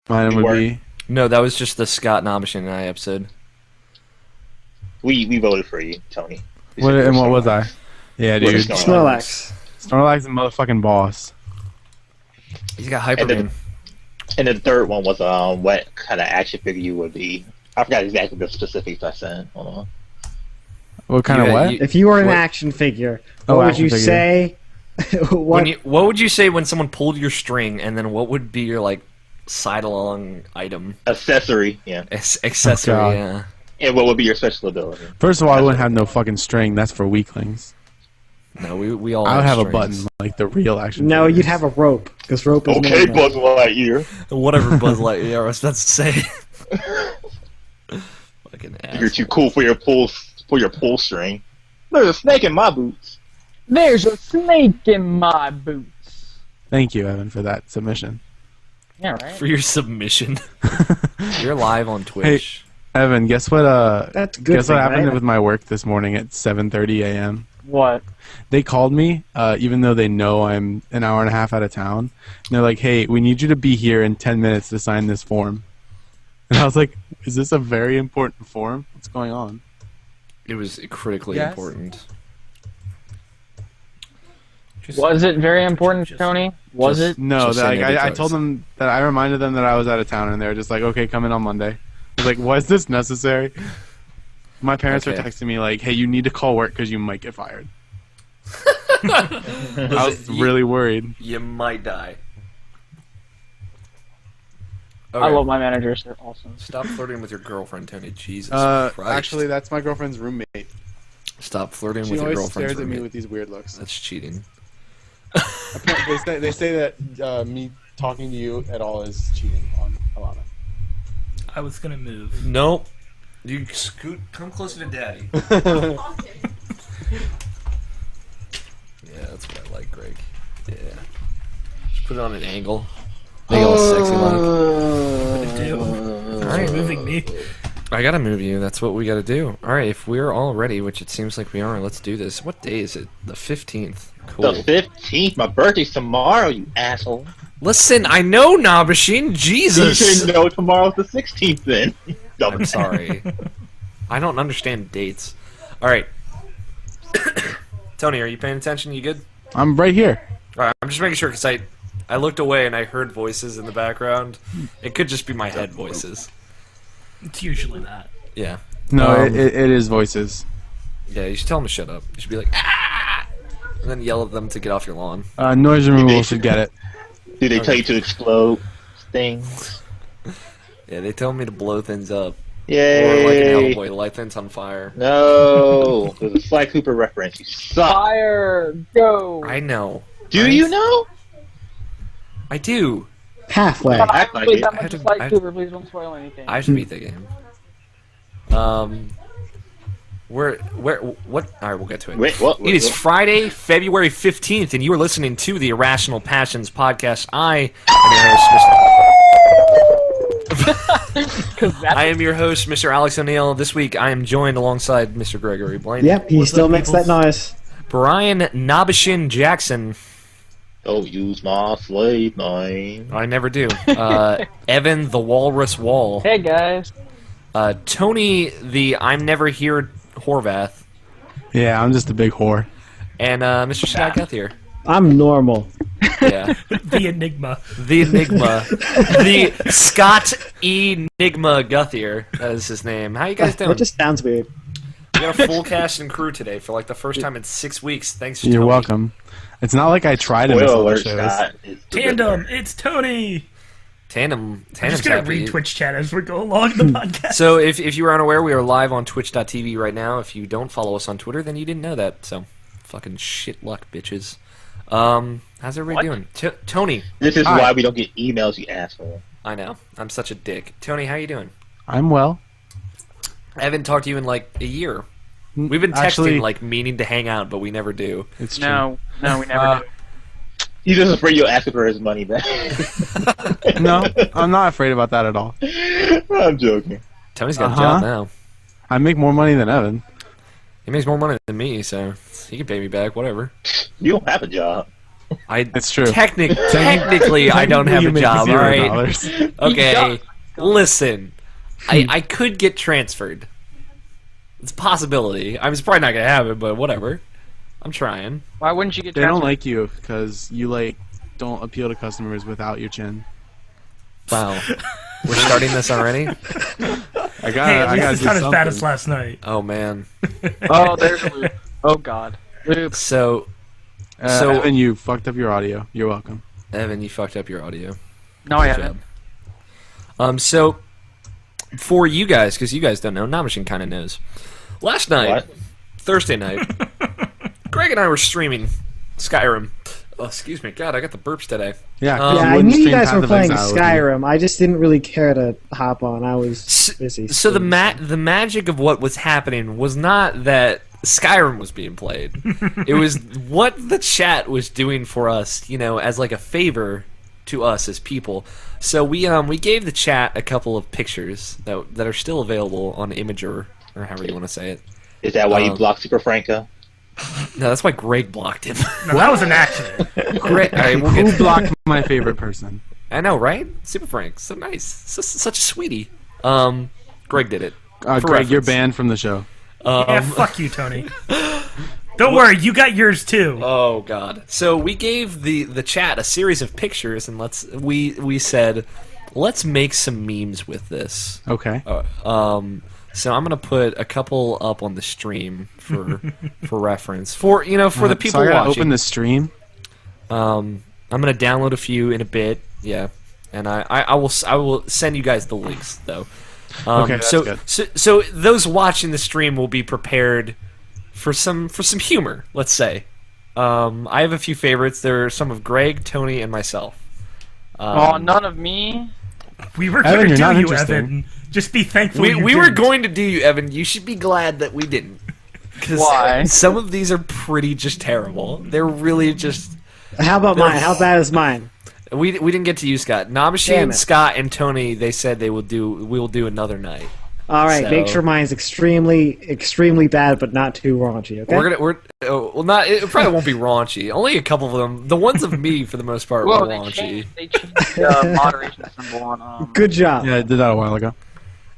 Mine would be... No, that was just the Scott Nobishin and I episode. We voted for you, Tony. And what was I? Yeah, dude. Snorlax. Snorlax is a motherfucking boss. He's got Hyperman. And the third one was what kind of action figure you would be. I forgot exactly the specifics I said. Hold on. What kind of what? If you were an action figure, what would you say? what would you say when someone pulled your string, and then what would be your like side-along item? Accessory, yeah. Accessory, yeah. And what would be your special ability? First of all, I wouldn't have no fucking string. That's for weaklings. No, we all. I would have strings. a button like the real action. No, figures. you'd have a rope because rope is. Okay, Buzz Lightyear. Whatever Buzz Lightyear was about to say. Fucking ass. You're too cool for your pull string. There's a snake in my boots. There's a snake in my boots. Thank you, Evan, for that submission. Yeah, right. For your submission. You're live on Twitch. Hey, Evan, guess what? That's good. Guess what happened with my work this morning at 7:30 a.m. What? They called me, even though they know I'm an hour and a half out of town. And they're like, "Hey, we need you to be here in 10 minutes to sign this form." And I was like, "Is this a very important form? What's going on?" It was critically important. Was it very important, Tony? Was it? No, I told them that I reminded them that I was out of town, and they were just like, "Okay, come in on Monday." I was like, "Was this necessary?" My parents are texting me like, "Hey, you need to call work because you might get fired." I was really worried. You might die. Okay. I love my managers. They're awesome. Stop flirting with your girlfriend, Tony. Jesus Christ. Actually, that's my girlfriend's roommate. Stop flirting with your girlfriend's girlfriend's roommate. She always stares roommate. at me with these weird looks. That's cheating. They say that me talking to you at all is cheating on Alana. I was gonna move. Nope. You come closer to Daddy. Yeah, that's what I like, Greg. Yeah. Just put it on an angle. Make it all sexy like. Alright, moving me. I gotta move you. That's what we gotta do. Alright, if we're all ready, which it seems like we are, let's do this. What day is it? The 15th. Cool. The 15th? My birthday's tomorrow, you asshole. Listen, I know, Nabishin. Jesus. You should know tomorrow's the 16th then. I'm sorry. I don't understand dates. Alright. Tony, are you paying attention? You good? I'm right here. Alright, I'm just making sure because I looked away and I heard voices in the background. It could just be my head voices. It's usually that. Yeah. No, it is voices. Yeah, you should tell them to shut up. You should be like, ah! And then yell at them to get off your lawn. Noise removal should get it. Do they tell you to explode things? Yeah, they tell me to blow things up. Yay! Or like an Hellboy, light things on fire. No! There's a Sly Cooper reference. You suck! Fire! Go! I know. Do you know? I do. Halfway. Act like Please, it. I'm just like Cooper. Please don't spoil anything. I should beat the game. What? Alright, we'll get to it. Wait, what? It is Friday, February 15th, and you are listening to the Irrational Passions podcast. I am your host, Mr. Alex O'Neill. This week, I am joined alongside Mr. Gregory Blaine. Yep, he still makes that noise. Brian Nabishin Jackson. Don't use my slave name. I never do. Evan the Walrus Wall. Hey, guys. Tony the I'm Never Here Horvath. Yeah, I'm just a big whore. And Mr. Scott Guth here. I'm normal. Yeah. The Enigma. The Enigma. The Scott Enigma Guthier. That is his name. How you guys doing? That just sounds weird. We got a full cast and crew today for like the first time in 6 weeks. Thanks to You're Tony. welcome. It's not like I try to miss Spoiler all the alert, shows. Scott. Tandem, it's Tony. Tandem's I'm just gonna happy. read Twitch chat as we go along the podcast. So if you were unaware, we are live on twitch.tv right now. If you don't follow us on Twitter, then you didn't know that. So fucking shit luck, bitches. How's everybody doing? Tony. This is Hi. why we don't get emails, you asshole. I know. I'm such a dick. Tony, how you doing? I'm well. I haven't talked to you in like a year. We've been texting Actually, like meaning to hang out, but we never do. It's true. No, we never do. He's just afraid you'll ask him for his money back. No, I'm not afraid about that at all. I'm joking. Tony's got a job now. I make more money than Evan. He makes more money than me, so he can pay me back, whatever. You don't have a job. It's true. Technically, I don't have You a make job. All right. $0. Okay. Listen, I could get transferred. It's a possibility. I mean, it's probably not gonna happen, but whatever. I'm trying. Why wouldn't you get They don't transferred? like you because you don't appeal to customers without your chin. Wow. We're starting this already? I got. Hey, at I least got it's not as bad as last night. Oh man. Oh, there's a loop. Oh god. Loop. So Evan, you fucked up your audio. You're welcome. Evan, you fucked up your audio. No, I Good haven't. job. So for you guys, because you guys don't know, Namashin kind of knows. Last night, What? Thursday night, Greg and I were streaming Skyrim. Oh, excuse me. God, I got the burps today. Yeah, 'cause Yeah, Yeah, I wouldn't knew you stream guys Path were of playing Exile with me. Skyrim. I just didn't really care to hop on. I was busy. So the magic of what was happening was not that Skyrim was being played. It was what the chat was doing for us, as like a favor to us as people. So we gave the chat a couple of pictures that are still available on Imager, or however you want to say it. Is that why you blocked Super Franco? No, that's why Greg blocked him. No, that was an accident. Greg, all right, we'll get Who blocked my favorite person? I know, right? Super Frank, so nice, such a sweetie. Greg did it. For Greg, you're reference. banned from the show. Yeah, fuck you, Tony. Don't worry, you got yours too. Oh God! So we gave the chat a series of pictures, and we said, let's make some memes with this. Okay. So I'm gonna put a couple up on the stream for reference for the people so I gotta watching. open the stream. I'm gonna download a few in a bit, yeah, and I will send you guys the links though. Okay, that's so, good. so those watching the stream will be prepared for some humor. Let's say. I have a few favorites. There are some of Greg, Tony, and myself. Oh, none of me. We were Evan, going to you're do not you, interesting. Evan. Just be thankful We you were didn't. going to do you, Evan. You should be glad that we didn't. 'Cause Why? some of these are pretty just terrible. They're really just. How about mine? How bad is mine? We didn't get to you, Scott. Namashi Damn and it. Scott and Tony. They said we will do another night. All right, So- make sure mine's extremely, extremely bad, but not too raunchy. Okay. Not. It probably won't be raunchy. Only a couple of them. The ones of me, for the most part, Well, were they raunchy. changed the moderation symbol on. Good job. Yeah, I did that a while ago.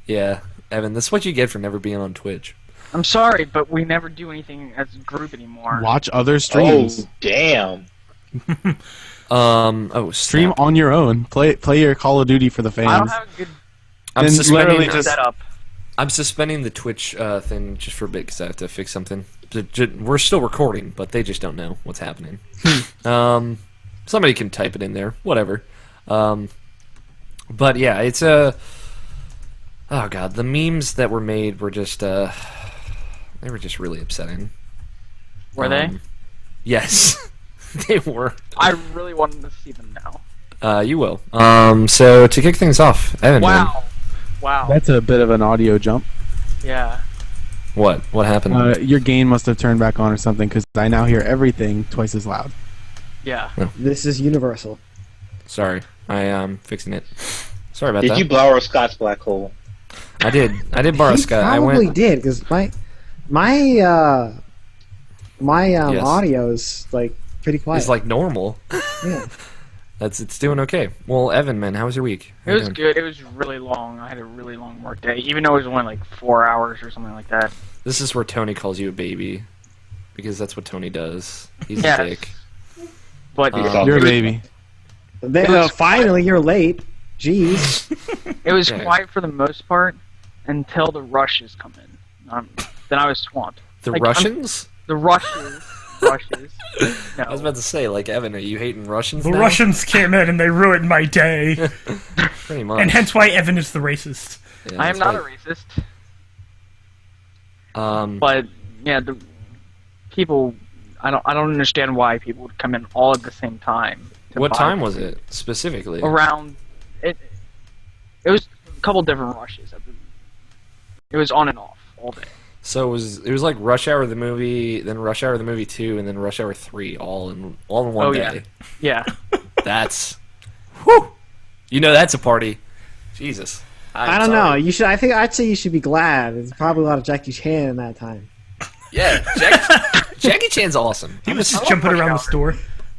Yeah, Evan. That's what you get for never being on Twitch. I'm sorry, but we never do anything as a group anymore. Watch other streams. Oh, damn. Stream on your own. Play your Call of Duty for the I don't fans. have a good I'm Then suspending. literally just- setup. I'm suspending the Twitch thing just for a bit because I have to fix something. We're still recording, but they just don't know what's happening. Somebody can type it in there, whatever. But yeah, it's a. Oh god, the memes that were made were just they were just really upsetting. Were they? Yes, they were. I really wanted to see them now. You will. So to kick things off, Evan. man, Wow. That's a bit of an audio jump. Yeah. what happened? Your gain must have turned back on or something because I now hear everything twice as loud. Yeah. This is universal. Sorry, I am fixing it. Sorry about Did that. you borrow Scott's black hole? I did borrow He Scott. I probably went. did because my Yes. audio is like pretty quiet. It's like normal. yeah. It's doing okay. Well, Evan, man, how was your week? How It you was doing? good. It was really long. I had a really long work day, even though it was only like 4 hours or something like that. This is where Tony calls you a baby, because that's what Tony does. He's Yes. a dick. But You're You're a it was- baby. Finally, you're late. Jeez. It was Yeah. quiet for the most part until the rushes come in. Then I was swamped. The Like, Russians? The rushes. Rushes. No. I was about to say, like, Evan, are you hating Russians The now? Russians came in and they ruined my day. Pretty much. And hence why Evan is the racist. Yeah, I am that's not a right. racist, but yeah, the people. I don't understand why people would come in all at the same time. to What buy time was it, specifically? Around it. It was a couple different rushes. It was on and off all day. So it was like Rush Hour the movie, then Rush Hour the movie 2, and then Rush Hour 3, all in one Oh, day. yeah. Yeah. That's... Whew! You know that's a party. Jesus. I don't know. You should. I'd say you should be glad. There's probably a lot of Jackie Chan in that time. Yeah, Jackie Chan's awesome. He was just jumping around the store.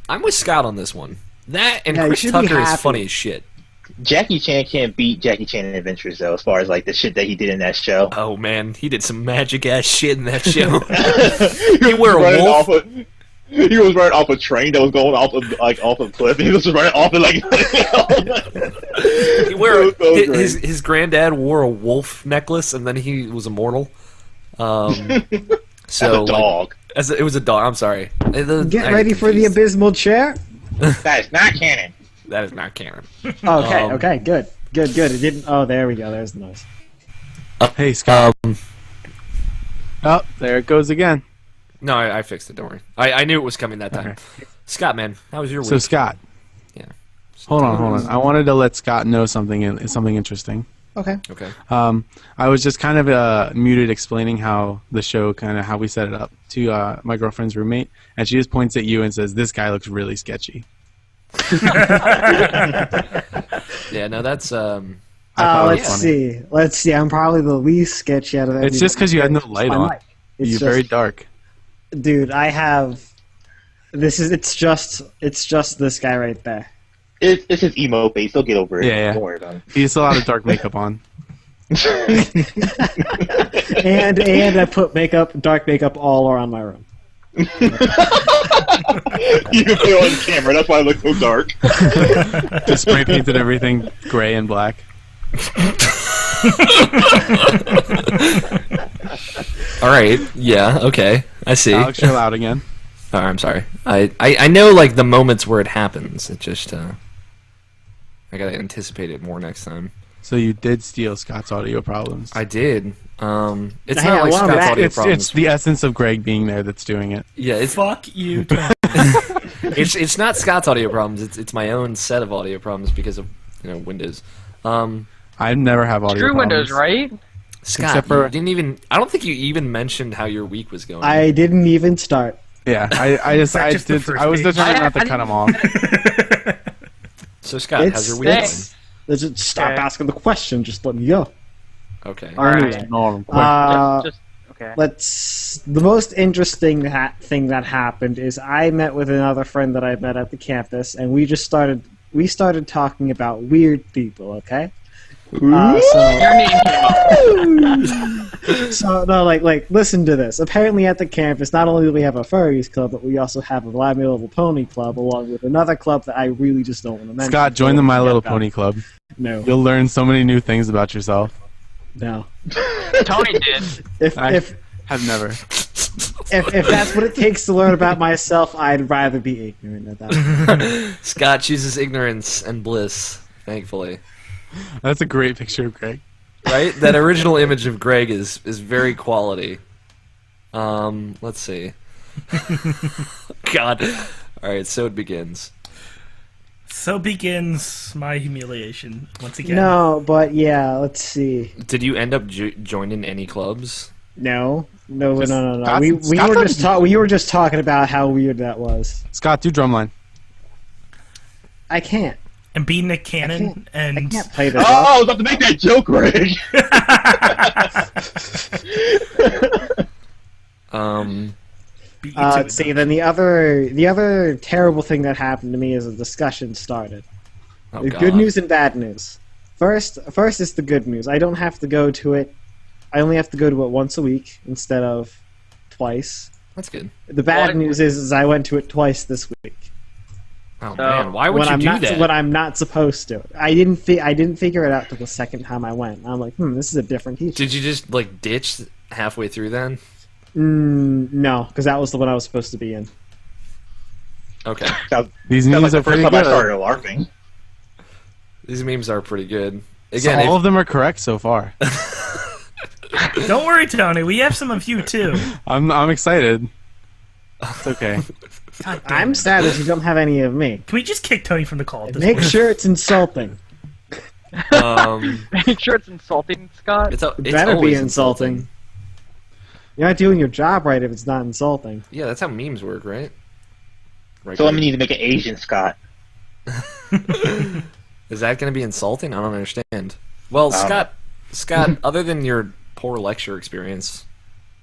I'm with Scott on this one. That and Yeah, you Chris should be Tucker is happy. funny as shit. Jackie Chan can't beat Jackie Chan Adventures though, as far as like the shit that he did in that show. Oh man, he did some magic ass shit in that show. He wear a running wolf? He was running off a train that was going off a cliff. He was running off it like. He wear It was so great. his granddad wore a wolf necklace, and then he was immortal. So As a dog. It was a dog. I'm sorry. Get ready for the abysmal chair. That is not canon. That is not canon. Okay, Um, okay, good. It didn't. Oh, there we go. There's the noise. Hey, Scott. Oh, there it goes again. No, I fixed it. Don't worry. I knew it was coming that time. Scott, man, how was your week? So, Scott. Yeah. Hold on. I wanted to let Scott know something interesting. Okay. Okay. I was just kind of muted explaining how the show, how we set it up to my girlfriend's roommate, and she just points at you and says, "This guy looks really sketchy." Yeah. No, that's I thought it was funny. Let's see. I'm probably the least sketchy out of everybody. It's just because you had no light My on. life. It's You're just- very dark. Dude, I have. It's just this guy right there. It's his emo face. He'll get over it. Yeah. Don't worry about it. He has a lot of dark makeup on. And I put dark makeup all around my room. You can put it on camera. That's why it looks so dark. Just spray painted everything gray and black. all right. Yeah. Okay. I see. Alex, you're loud again. Oh, I'm sorry. I know like the moments where it happens. It just I gotta anticipate it more next time. So you did steal Scott's audio problems. I did. It's Hey, not like I wanna Scott's back- audio it's problems. the essence of Greg being there that's doing it. Yeah, it's Fuck you, Tony. it's not Scott's audio problems. It's my own set of audio problems because of Windows. I never have audio Screw problems. Windows, right? Scott, Except for- you didn't even. I don't think you even mentioned how your week was going. I didn't even start. Yeah, I was just the determined not to I cut him off. So Scott, how's your week Let's just stop Okay. asking the question. Just let me go. going? Okay. Anyway, Just okay. the most interesting thing that happened is I met with another friend that I met at the campus, and we started talking about weird people. Okay. Your name came up. So no, listen to this. Apparently, at the campus, not only do we have a furries club, but we also have a My Little Pony club, along with another club that I really just don't want to mention. Scott, join the My Little Pony Club. No, You'll learn so many new things about yourself. no. Tony did. If Have never. if that's what it takes to learn about myself, I'd rather be ignorant of that. Scott chooses ignorance and bliss. Thankfully, That's a great picture of Greg. right? That original image of Greg is very quality. Let's see. God. All right, so it begins. So begins my humiliation once again. No, but yeah, let's see. Did you end up joining any clubs? No. Scott- We Scott were doesn't- we were just talking about how weird that was. Scott, do drumline. I can't. And be Nick Cannon I and can't play this. Oh, I was about to make that joke, Greg. beat you to it. Let's see. Then the other terrible thing that happened to me is a discussion started. Oh, The God. good news and bad news. First is the good news. I don't have to go to it. I only have to go to it once a week instead of twice. That's good. The bad What? news is I went to it twice this week. Oh man, why would when you I'm do not that? when I'm not supposed to. I didn't figure it out till the second time I went. I'm like, this is a different teacher. Did you just like ditch halfway through then? No, because that was the one I was supposed to be in. Okay. These Sounds like memes the are pretty first time I good. started LARPing. These memes are pretty good. So Again, all of them are correct so far. Don't worry, Tony. We have some of you too. I'm excited. It's okay. God damn I'm it. sad that you don't have any of me. Can we just kick Tony from the call at this Make point? sure it's insulting. Make sure it's insulting, Scott. it's It better be always insulting. You're not doing your job right if it's not insulting. Yeah, that's how memes work, right? Right. So I'm Greg? gonna need to make an Asian Scott. Is that going to be insulting? I don't understand. Well, Scott, other than your poor lecture experience,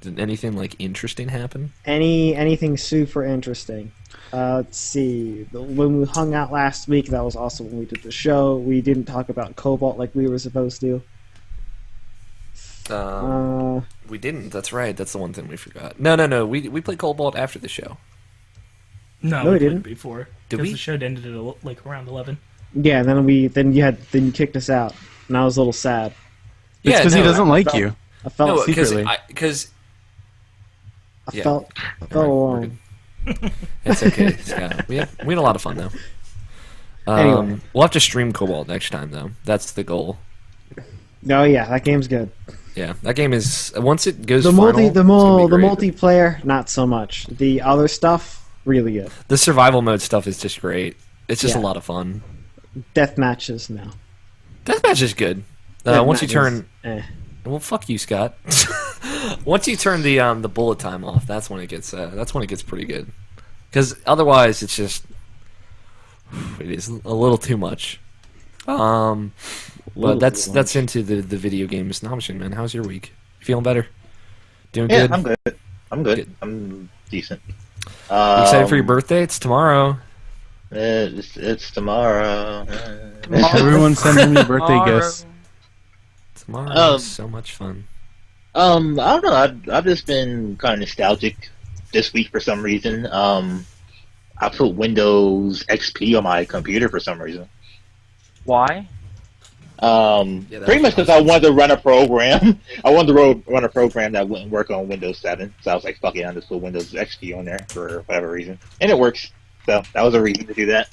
did anything like interesting happen? Anything super interesting. Let's see. When we hung out last week, that was also when we did the show. We didn't talk about Cobalt like we were supposed to. We didn't. That's right. That's the one thing we forgot. No. We played Cobalt after the show. No, we we didn't. played before. Did 'Cause we? The show ended at like around 11. Yeah, then you kicked us out, and I was a little sad. It's because he doesn't like felt- you. I felt No, secretly. because I yeah. felt All right, alone. we're good. It's okay, Scott. We had a lot of fun though. Anyway. We'll have to stream Cobalt next time though. That's the goal. Oh yeah, that game's good. Yeah, that game is once it goes The final, the it's gonna be great. multiplayer, not so much. The other stuff, really good. The survival mode stuff is just great. It's just Yeah. a lot of fun. Death matches now. Deathmatch is good. Death Once you matches, turn, well, fuck you, Scott. Once you turn the bullet time off, that's when it gets pretty good. Because otherwise, it's just it is a little too much. But that's into the video games. Nomishin, man, how's your week? Feeling better? Doing Yeah, good? I'm good. I'm good. Good. I'm decent. You excited for your birthday? It's tomorrow. It's tomorrow. Everyone send him your birthday gifts. Tomorrow is so much fun. I don't know. I've just been kind of nostalgic this week for some reason. I put Windows XP on my computer for some reason. Why? Pretty much because I wanted to run a program. I wanted to run a program that wouldn't work on Windows 7. So I was like, fuck it, I'm just put Windows XP on there for whatever reason. And it works. So that was a reason to do that.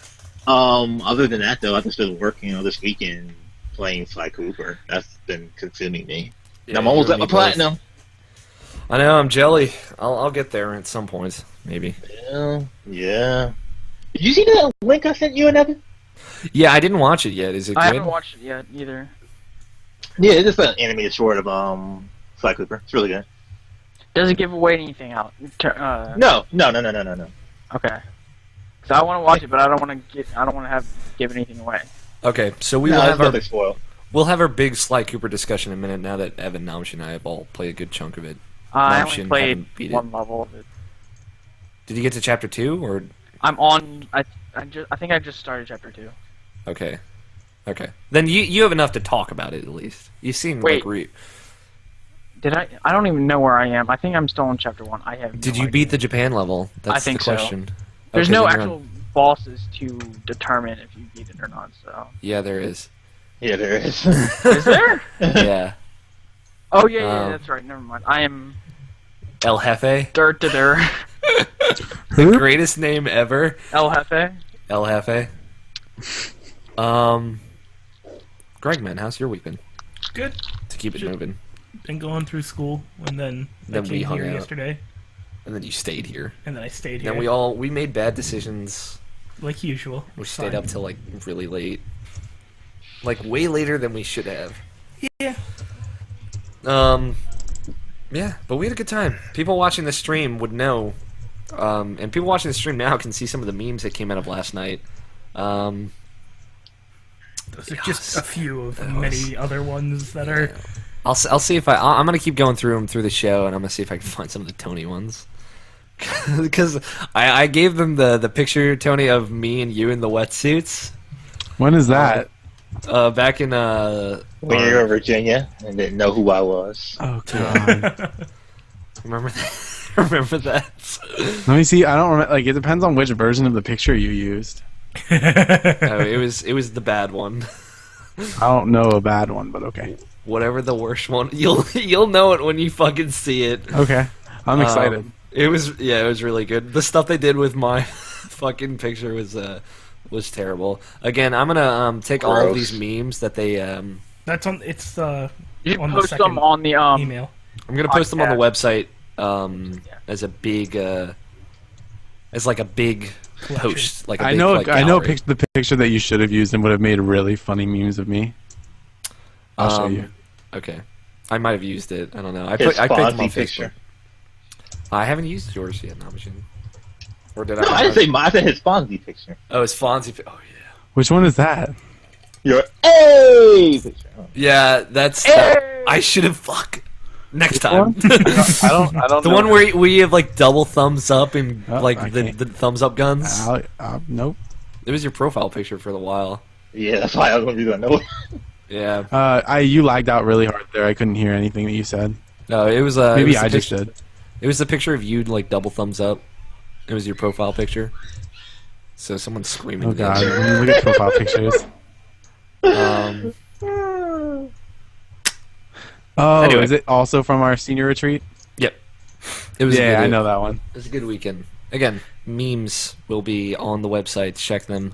Other than that, though, I've just been working this weekend playing Sly Cooper. That's been consuming me. And I'm almost at my platinum. I know, I'm jelly. I'll get there at some point, maybe. Yeah. Did you see the link I sent you and Evan? Yeah, I didn't watch it yet. Is it I good? haven't watched it yet either. Yeah, it's just an animated short of Sly Cooper. It's really good. Does it give away anything out? No. Okay. So I want to watch it, but I don't want to give anything away. Okay, so we No, will it's have our nothing spoiled. we'll have our big Sly Cooper discussion in a minute. Now that Evan, Namsh, and I have all played a good chunk of it. I Namshin only played haven't beat it. one level of it. Did you get to chapter 2 or? I'm on. I think I just started chapter 2. Okay. Then you have enough to talk about it at least. You seem Wait. like Did I? I don't even know where I am. I think I'm still on chapter 1. I have. Did no you idea. beat the Japan level? That's I think the so. question. There's Okay, no then you're actual on- bosses to determine if you beat it or not. So. Yeah, there is. Yeah, there is. Is there? Yeah. Oh yeah, that's right. Never mind. I am El Jefe. dirt to dirt. The greatest name ever. El Jefe. El Jefe. Greg, man, how's your week been? Good. To keep it moving. Been going through school, and then I Then we came hung here out. yesterday, And then you stayed here. and then I stayed here. Then we made bad decisions. like usual. We It's stayed fine. up till like really late. Like way later than we should have. Yeah. Yeah, but we had a good time. People watching the stream would know. And people watching the stream now can see some of the memes that came out of last night. Those are just a few of many other ones that are. I'll see if I'm gonna keep going through them through the show, and I'm gonna see if I can find some of the Tony ones. Because I gave them the picture, Tony, of me and you in the wetsuits. When is that? Back in When you were in Virginia and didn't know who I was. Oh god. remember that? Remember that? Let me see. I don't remember. Like, it depends on which version of the picture you used. No, it was the bad one. I don't know a bad one, but okay. Whatever the worst one, you'll know it when you fucking see it. Okay, I'm excited. It was really good. The stuff they did with my fucking picture was terrible. Again, I'm gonna take all of Gross. these memes that they That's on. It's You should on the post second them on the email. I'm gonna post them on the Podcast. website as a big as like a big Collection. post. Like a I big, know. like, I know gallery. the picture that you should have used and would have made really funny memes of me. I'll show you. Okay, I might have used it. I don't know. I His picked them on Fonzie Facebook. picture. I haven't used yours yet, Namajin. Or did No, I didn't say mine. I said his Fonzie picture. Oh, it's Fonzie. Oh yeah. Which one is that? Your A picture. Oh. Yeah, that's. Hey! I should have. Fuck. Next time. I don't The know. one where you have like double thumbs up and Oh, like I the can't. thumbs up guns. Nope. It was your profile picture for the while. Yeah, that's why I was going to do that. No. Yeah. You lagged out really hard there. I couldn't hear anything that you said. No, it was Maybe it was I the just picture, did. It was the picture of you like double thumbs up. It was your profile picture. So someone's screaming. Oh to god, me. when you look at profile pictures. Oh, Anyway. is it also from our senior retreat? Yep. It was. Yeah, a I good, know that one. It was a good weekend. Again, memes will be on the website. Check them.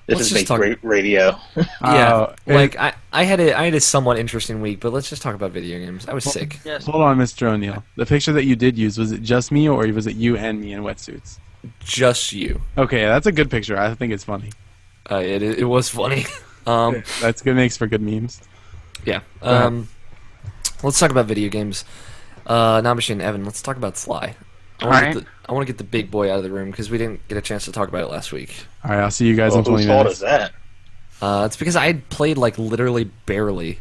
This Let's is just fake talk- radio. Yeah, Oh, like I had a somewhat interesting week, but let's just talk about video games. I was sick. Yes. Hold on, Mr. O'Neill. The picture that you did use, was it just me or was it you and me in wetsuits? Just you. Okay, that's a good picture. I think it's funny. It was funny. That's good. Makes for good memes. Yeah. ahead. Let's talk about video games. Namish and Evan, let's talk about Sly. I want to get the big boy out of the room because we didn't get a chance to talk about it last week. All right, I'll see you guys Well, in 20 whose fault minutes. is that? It's because I had played like literally barely.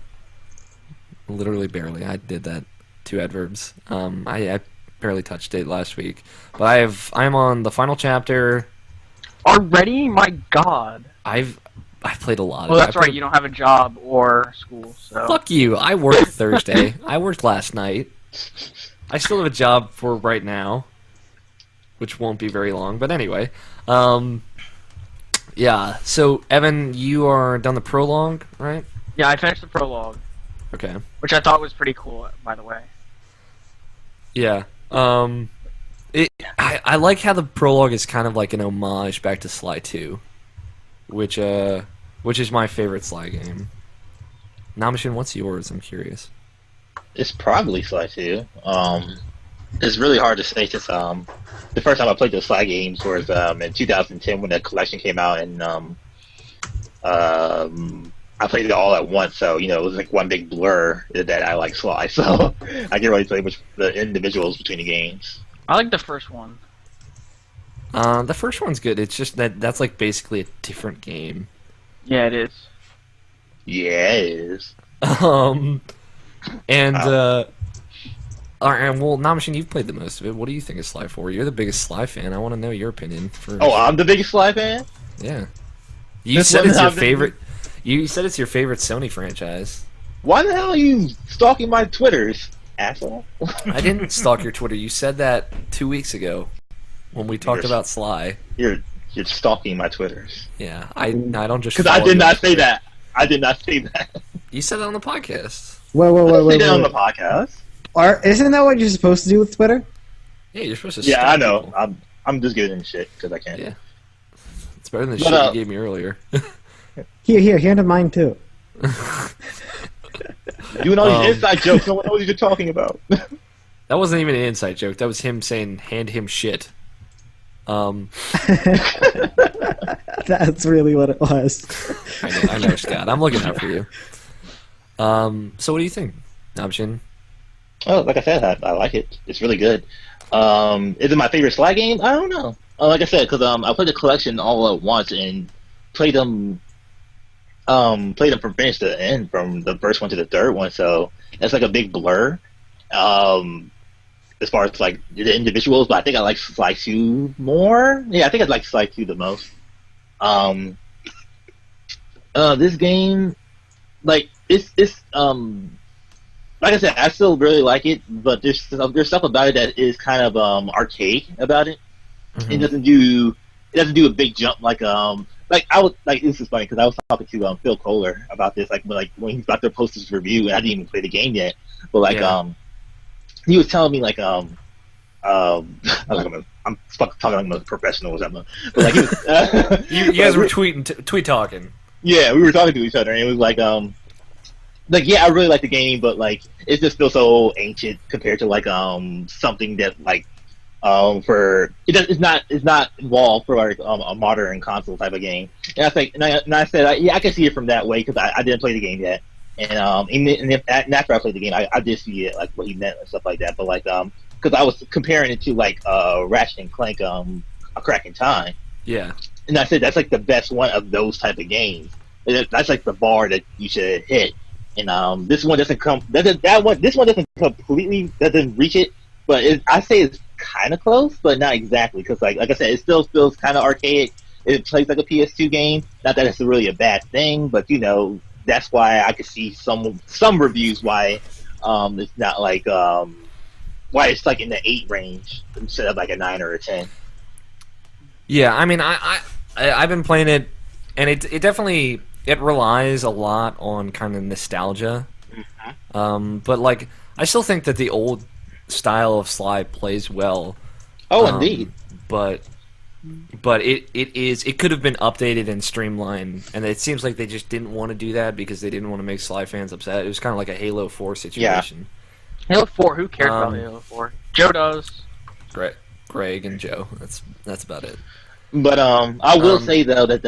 Literally barely. I did that. 2 adverbs. I barely touched it last week, but I'm on the final chapter. Already? My God. I've played a lot. Well, that's I played- right. You don't have a job or school, so. Fuck you. I worked Thursday. I worked last night. I still have a job for right now, which won't be very long. But anyway, yeah. So Evan, you are done the prologue, right? Yeah, I finished the prologue, Okay. which I thought was pretty cool, by the way. Yeah. I like how the prologue is kind of like an homage back to Sly 2, which is my favorite Sly game. Namishin, what's yours? I'm curious. It's probably Sly 2. It's really hard to say since the first time I played the Sly games was in 2010 when the collection came out, and I played it all at once. So it was like one big blur that I like Sly. So I can't really tell you the individuals between the games. I like the first one. The first one's good. It's just that's like basically a different game. Yeah, it is. Yeah, it is. And well, Namishin, you've played the most of it. What do you think of Sly 4? You're the biggest Sly fan. I want to know your opinion first. Oh, I'm the biggest Sly fan? Yeah. You This said one it's your I've been- favorite. You said it's your favorite Sony franchise. Why the hell are you stalking my Twitters, asshole? I didn't stalk your Twitter. You said that 2 weeks ago when we talked Yes. about Sly. You're stalking my Twitters. Yeah, I don't just Because I follow did you not on say Twitter. that. I did not say that. You said that on the podcast. Wait, I didn't say wait. that on the podcast. Isn't that what you're supposed to do with Twitter? Yeah, you're supposed to. Yeah, stalk I know. people. I'm just getting shit because I can't. Yeah. It's better than the But, shit you gave me earlier. Here to mine too. Doing all these inside jokes, no one knows what you're talking about. That wasn't even an inside joke. That was him saying, "Hand him shit." That's really what it was. I know, Scott. I'm looking out for you. So what do you think, Nabshin? Oh, like I said, I like it. It's really good. Is it my favorite Sly game? I don't know. Like I said, because I played the collection all at once and played them from finish to end, from the first one to the third one. So it's like a big blur. As far as like the individuals, but I think I like Sly 2 more. Yeah, I think I like Sly 2 the most. This game, like it's like I said, I still really like it, but there's stuff about it that is kind of archaic about it. Mm-hmm. It doesn't do a big jump like I was like, this is funny because I was talking to Phil Kohler about this when he's about to post his review, and I didn't even play the game yet, but he was telling me I'm talking like I'm a professional or something, but like he was, You guys were tweet talking. yeah, we were talking to each other, and it was yeah, I really like the game, but like it just feels so ancient compared to something that it's not involved for a modern console type of game. And I think, and I said, I can see it from that way because I didn't play the game yet, and after I played the game, I did see it what he meant and stuff like that. But because I was comparing it to Ratchet and Clank, A Crack in Time, Yeah. and I said that's the best one of those type of games. That's the bar that you should hit. and this one doesn't come. This one doesn't completely doesn't reach it, but I say it's kind of close, but not exactly because like I said, it still feels kind of archaic. It plays like a PS2 game. Not that it's really a bad thing, but that's why I could see some reviews why it's not like why it's like in the 8 range instead of like a 9 or a 10. Yeah, I mean, I've been playing it, and it definitely relies a lot on kind of nostalgia. Mm-hmm. But like, I still think that the old style of Sly plays well. Oh, indeed. But it could have been updated and streamlined, and it seems like they just didn't want to do that because they didn't want to make Sly fans upset. It was kind of like a Halo 4 situation. Yeah. Halo 4, who cares about Halo 4? Joe does. Greg and Joe. That's about it. But I will say though that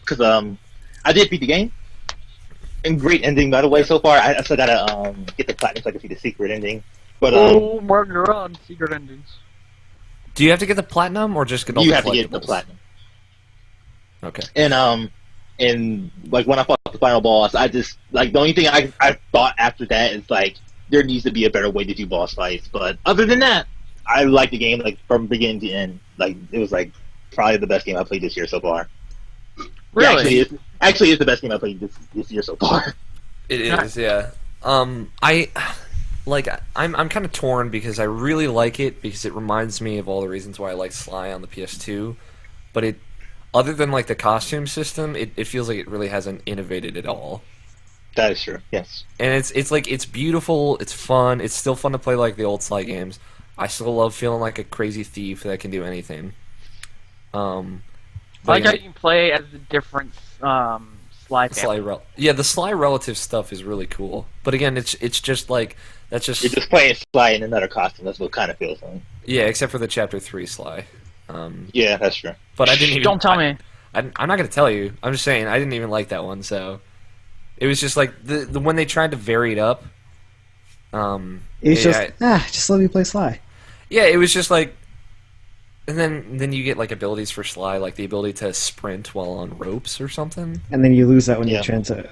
because I did beat the game, and great ending by the way so far. I still gotta get the platinum so I can see the secret ending. But oh my god, secret endings. Do you have to get the platinum or just get all the collectibles? You have to get the platinum. Okay. And like when I fought the final boss, I just like the only thing I thought after that is like there needs to be a better way to do boss fights. But other than that, I like the game like from beginning to end. Like it was like probably the best game I played this year so far. Really? Yeah, actually, it's the best game I played this year so far. It is, yeah. I'm kind of torn because I really like it because it reminds me of all the reasons why I like Sly on the PS2, but it, other than like the costume system, it feels like it really hasn't innovated at all. That is true. Yes. And it's like it's beautiful, it's fun, it's still fun to play like the old Sly games. I still love feeling like a crazy thief that can do anything. I like how you can play as the different Sly family. Yeah, the Sly relative stuff is really cool. But again, it's just like that's just you're just playing Sly in another costume. That's what it kind of feels like. Yeah, except for the Chapter 3 Sly. Yeah, that's true. But I didn't even. Don't tell me. I'm not gonna tell you. I'm just saying I didn't even like that one. So it was just like the when they tried to vary it up. It's just let me play Sly. Yeah, it was just like. And then you get like abilities for Sly, like the ability to sprint while on ropes or something. And then you lose that when you transfer.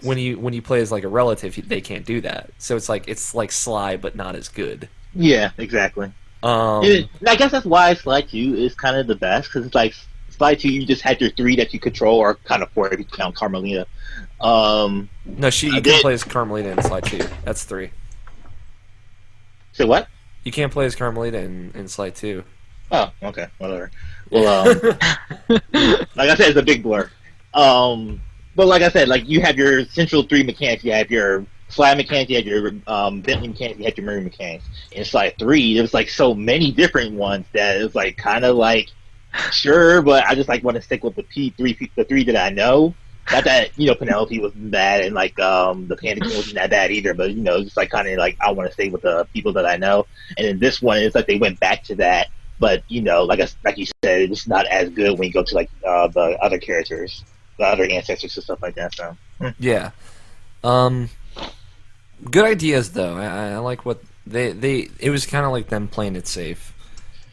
When you play as like a relative, they can't do that. So it's like Sly, but not as good. Yeah, exactly. I guess that's why Sly 2 is kind of the best because it's like Sly 2, you just had your 3 that you control, or kind of 4 if you count Carmelita. No, you can play as Carmelita in Sly 2. That's 3. So what? You can't play as Carmelita in Sly 2. Oh, okay, whatever. Well, like I said, it's a big blur. But like I said, like you have your central 3 mechanics. You have your Sly mechanics. You have your Bentley mechanics. You have your Murray mechanics. In Sly 3, there was like so many different ones that it was like kind of like sure, but I just like want to stick with the three that I know. Not that Penelope wasn't bad, and like the Panda King wasn't that bad either. But it's like kind of like I want to stay with the people that I know. And in this one, it's like they went back to that, but like you said, it's not as good when you go to like the other characters, the other ancestors and stuff like that. So yeah, good ideas though. I like what they. It was kind of like them playing it safe,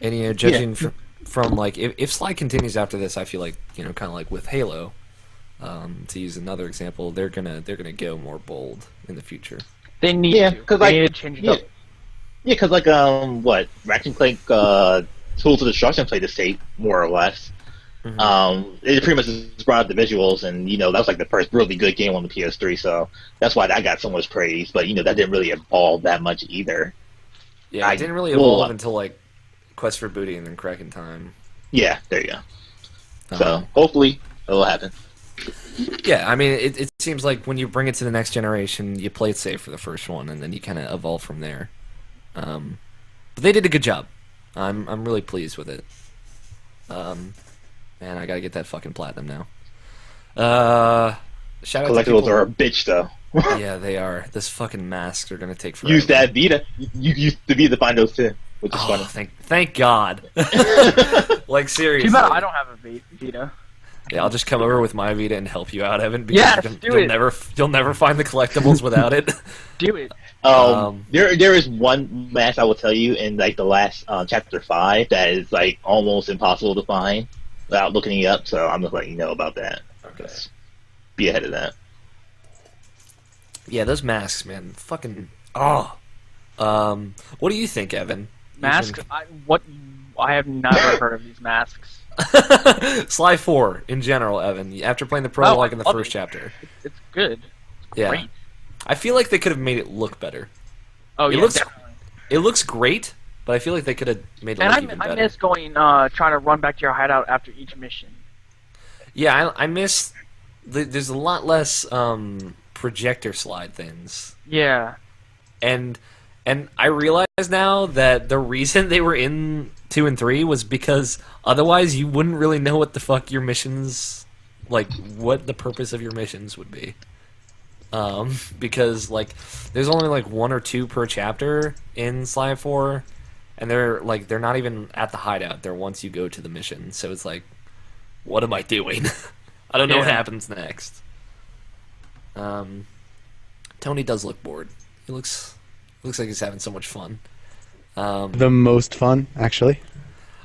and judging from like if Sly continues after this, I feel like kind of like with Halo. To use another example, they're gonna go more bold in the future. They need to. Because they need to change it up. Yeah, because like what Ratchet and Clank Tools of Destruction played the same more or less. Mm-hmm. It pretty much just brought up the visuals, and that was like the first really good game on the PS3, so that's why that got so much praise. But that didn't really evolve that much either. Yeah, it didn't really evolve until like Quest for Booty and then Crack in Time. Yeah, there you go. So hopefully it'll happen. Yeah, I mean, it seems like when you bring it to the next generation, you play it safe for the first one, and then you kind of evolve from there. But they did a good job. I'm really pleased with it. Man, I gotta get that fucking platinum now. Shout out to people. Collectibles are a bitch, though. Yeah, they are. This fucking masks are gonna take forever. Use that Vita. You used to be the find those too, which is funny. Thank God. Like seriously. Too bad I don't have a Vita. Yeah, I'll just come over with my Vita and help you out, Evan. Because you'll never find the collectibles without it. Do it. There is one mask I will tell you in like the last chapter 5 that is like almost impossible to find without looking it up. So I'm just letting you know about that. Okay. Be ahead of that. Yeah, those masks, man. Fucking. Oh. What do you think, Evan? Masks? I have never heard of these masks. Sly 4 in general, Evan. After playing the prologue in the first chapter. It's good. It's Yeah. great. I feel like they could have made it look better. Oh, yeah, definitely. It looks great, but I feel like they could have made it look even better. I miss going, trying to run back to your hideout after each mission. Yeah, I miss... There's a lot less projector slide things. Yeah. And I realize now that the reason they were in 2 and 3 was because otherwise you wouldn't really know what the fuck your missions... Like, what the purpose of your missions would be. Because, like, there's only, like, 1 or 2 per chapter in Sly 4, and they're not even at the hideout. They're once you go to the mission. So it's like, what am I doing? I don't know what happens next. Tony does look bored. He looks like he's having so much fun. The most fun, actually.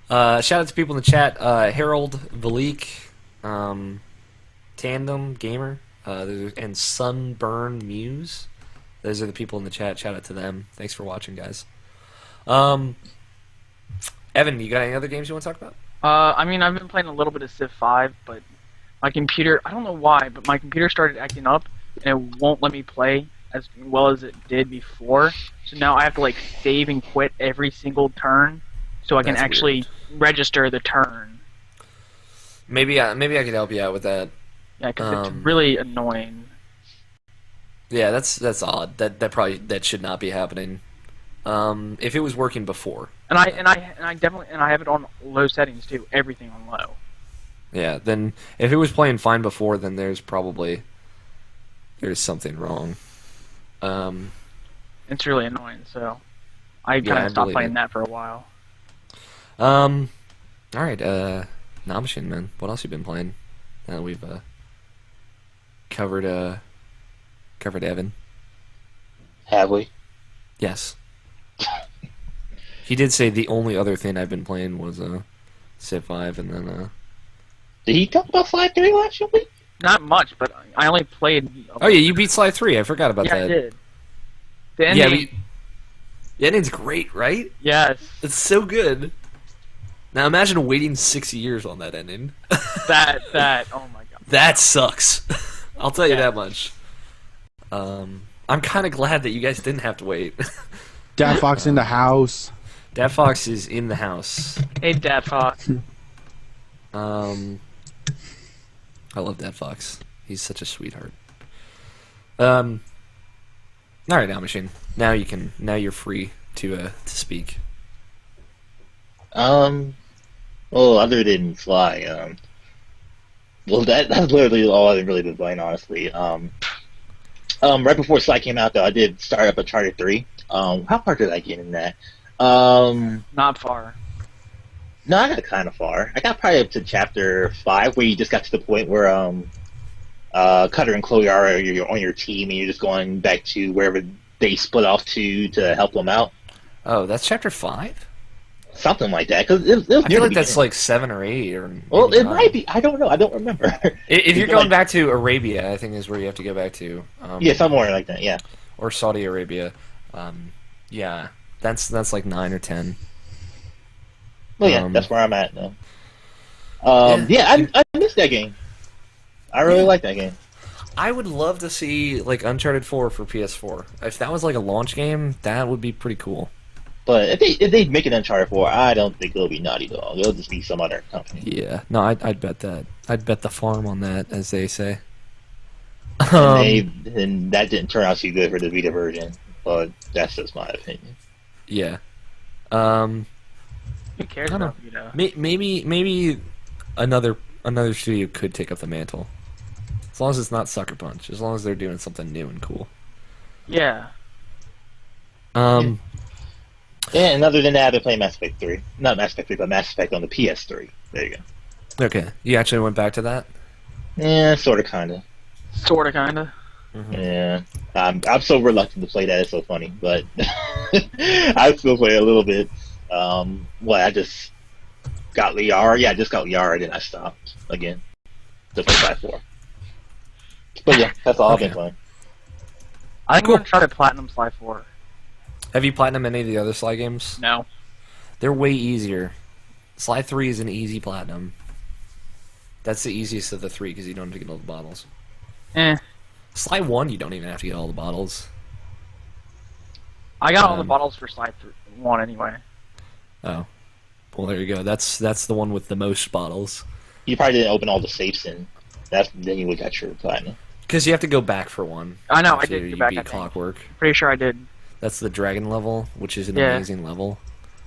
Shout out to people in the chat. Harold, Valik, Tandem Gamer, and Sunburn Muse. Those are the people in the chat. Shout out to them. Thanks for watching, guys. Evan, you got any other games you want to talk about? I mean, I've been playing a little bit of Civ 5, but my computer, I don't know why, but my computer started acting up, and it won't let me play as well as it did before. So now I have to, like, save and quit every single turn so I can actually register the turn. Maybe I could help you out with that. Yeah, because it's really annoying. Yeah, that's odd. That should not be happening. If it was working before. And I definitely have it on low settings too. Everything on low. Yeah, then if it was playing fine before, then there's something wrong. It's really annoying. So I kind of stopped playing that for a while. All right, Namshin, man. What else you been playing? Now that we've covered Evan. Have we? Yes. He did say the only other thing I've been playing was Civ 5, and then Did he talk about Sly 3 last week? Not much, but I only played. Oh yeah, you beat Sly 3. I forgot about that. Yeah, I did. The ending. The ending's great, right? Yes. It's so good. Now imagine waiting 6 years on that ending. that oh my god. That sucks. I'll tell you that much. I'm kind of glad that you guys didn't have to wait. Dad Fox in the house. Dad Fox is in the house. Hey, Dad Fox. I love Dad Fox. He's such a sweetheart. All right, now, Machine. Now you're free to speak. Well, other than Sly, well, that's literally all I've really been playing, honestly. Right before Sly came out, though, I did start up Uncharted 3. How far did I get in that? Not far. No, I got kind of far. I got probably up to chapter 5, where you just got to the point where Cutter and Chloe are on your team, and you're just going back to wherever they split off to help them out. Oh, that's chapter 5? Something like that. Cause it was I feel like that's like 7 or 8. Well, it might be. I don't know. I don't remember. If you're going back to Arabia, I think is where you have to go back to. Yeah, somewhere like that, yeah. Or Saudi Arabia. Yeah, that's like 9 or 10. Well, yeah, that's where I'm at, though. I missed that game. I really like that game. I would love to see like Uncharted 4 for PS4. If that was like a launch game, that would be pretty cool. But if they make an Uncharted 4, I don't think it'll be Naughty Dog. It'll just be some other company. Yeah, no, I'd bet that. I'd bet the farm on that, as they say. And that didn't turn out too good for the Vita version, but that's just my opinion. Yeah. Who cares about Vita? Maybe another studio could take up the mantle. As long as it's not Sucker Punch. As long as they're doing something new and cool. Yeah. Yeah, and other than that, I've been playing Mass Effect 3. Not Mass Effect 3, but Mass Effect on the PS3. There you go. Okay. You actually went back to that? Yeah, sorta, kinda. Sorta, kinda. Mm-hmm. Yeah. I'm so reluctant to play that, it's so funny, but I still play a little bit. I just got Liara. Yeah, I just got Liara, then I stopped again to play 5-4. But yeah, that's all I've been playing. I think I'm gonna try to platinum Sly 4. Have you platinum any of the other Sly games? No. They're way easier. Sly 3 is an easy platinum. That's the easiest of the 3 because you don't have to get all the bottles. Sly 1, you don't even have to get all the bottles. I got all the bottles for Sly 1 anyway. Oh. Well, there you go. That's the one with the most bottles. You probably didn't open all the safes in. Then you would get your platinum. Because you have to go back for one. I know, I after did you go back, beat I think. Clockwork. Pretty sure I did. That's the dragon level, which is an Yeah. amazing level.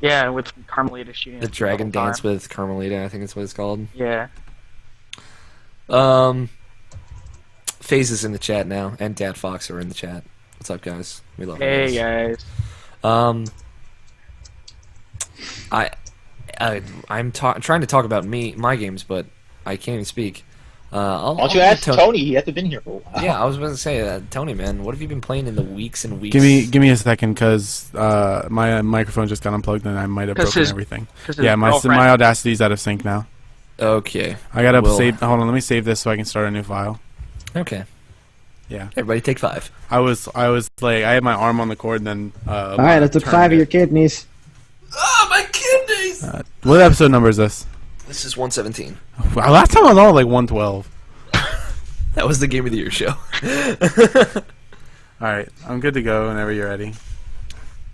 Yeah, with Carmelita shooting. The us dragon the whole dance time. with Carmelita, I think that's what it's called. Yeah. FaZe is in the chat now, and Dad Fox are in the chat. What's up, guys? We love you Hey guys. guys. I'm trying to talk about my games, but I can't even speak. Why don't you ask Tony? He hasn't been here for a while. Yeah, I was going to say, Tony, man, what have you been playing in the weeks and weeks? Give me a second, because my microphone just got unplugged and I might have broken everything. Yeah, my Audacity's out of sync now. Okay. I gotta save. Hold on, let me save this so I can start a new file. Okay. Yeah. Everybody take 5. I was like, I had my arm on the cord, and then. All right, I took 5 of your kidneys. Oh, my kidneys! What episode number is this? This is 117. Last time I was on like 112. That was the Game of the Year show. All right, I'm good to go whenever you're ready.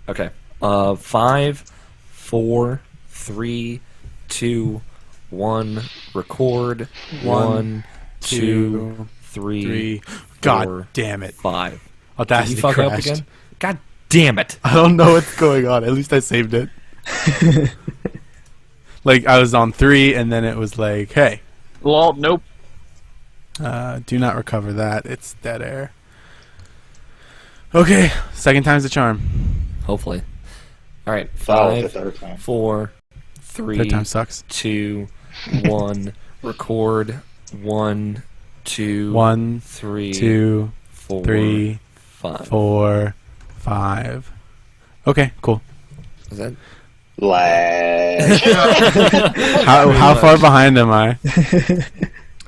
Okay. 5, 4, 3, 2, 1. Record. 1, 2, 3. God 4, damn it! 5. Audacity Did you fuck up crashed. again? God damn it! I don't know what's going on. At least I saved it. Like I was on 3, and then it was like, hey. Well, nope. Do not recover that. It's dead air. Okay, second time's the charm. Hopefully. All right. Oh, the 5, third time. 4, 3, Third time sucks. 2, 1. Record. 1, 2, 1, 3, 2, 4, 3, 5. 4, 5. Okay, cool. Is that? Lag. How far behind am I?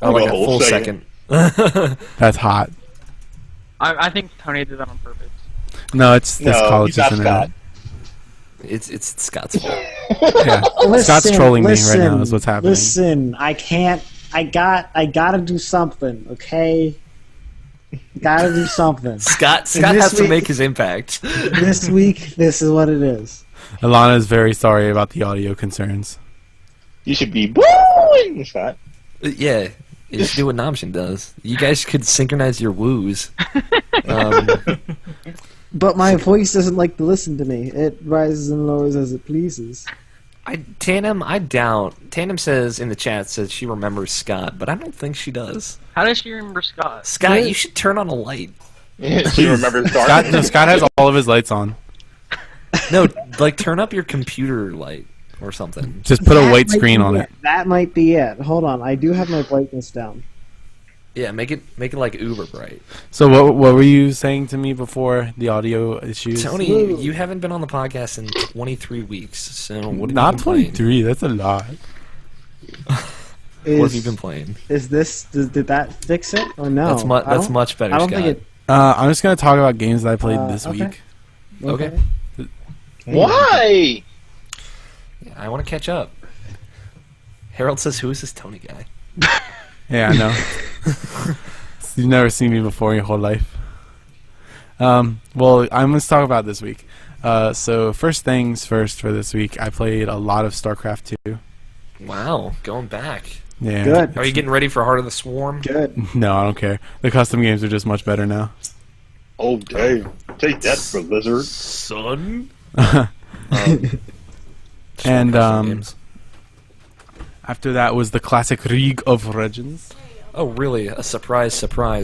Oh, like a whole full second. second. That's hot. I think Tony did that on purpose. No, it's this No, college he's not internet. Scott. It's Scott's fault. Yeah. Scott's trolling me right now. Is what's happening. Listen, I can't. I gotta do something. Okay. Gotta do something. Scott this has to week- make his impact. This week, this is what it is. Alana is very sorry about the audio concerns. You should be booing, Scott. Yeah, you should do what Namshin does. You guys could synchronize your woos. But my voice doesn't like to listen to me. It rises and lowers as it pleases. Tandem, I doubt. Tandem says in the chat says she remembers Scott, but I don't think she does. How does she remember Scott? Scott, you should turn on a light. She remembers Scott, no, Scott has all of his lights on. No, like turn up your computer light or something. Just put a That white might screen be on it. That might be it. Hold on, I do have my brightness down. Yeah, make it like uber bright. So what were you saying to me before the audio issues? Tony, Woo. you haven't been on the podcast in 23 weeks, so what have Not you been playing? 23. That's a lot. What have you been playing? Is this? Did that fix it or no? That's much better, I don't Scott. think it. I'm just gonna talk about games that I played this okay. week. Okay. Why? Yeah, I want to catch up. Harold says, "Who is this Tony guy?" Yeah, I know. You've never seen me before in your whole life. Well, I'm going to talk about this week. So first things first for this week, I played a lot of StarCraft 2. Wow, going back. Yeah. Good. Are you getting ready for Heart of the Swarm? Good. No, I don't care. The custom games are just much better now. Oh, damn. Take that, Blizzard. Son. And games. after that was the classic League of Legends. Oh, really? A surprise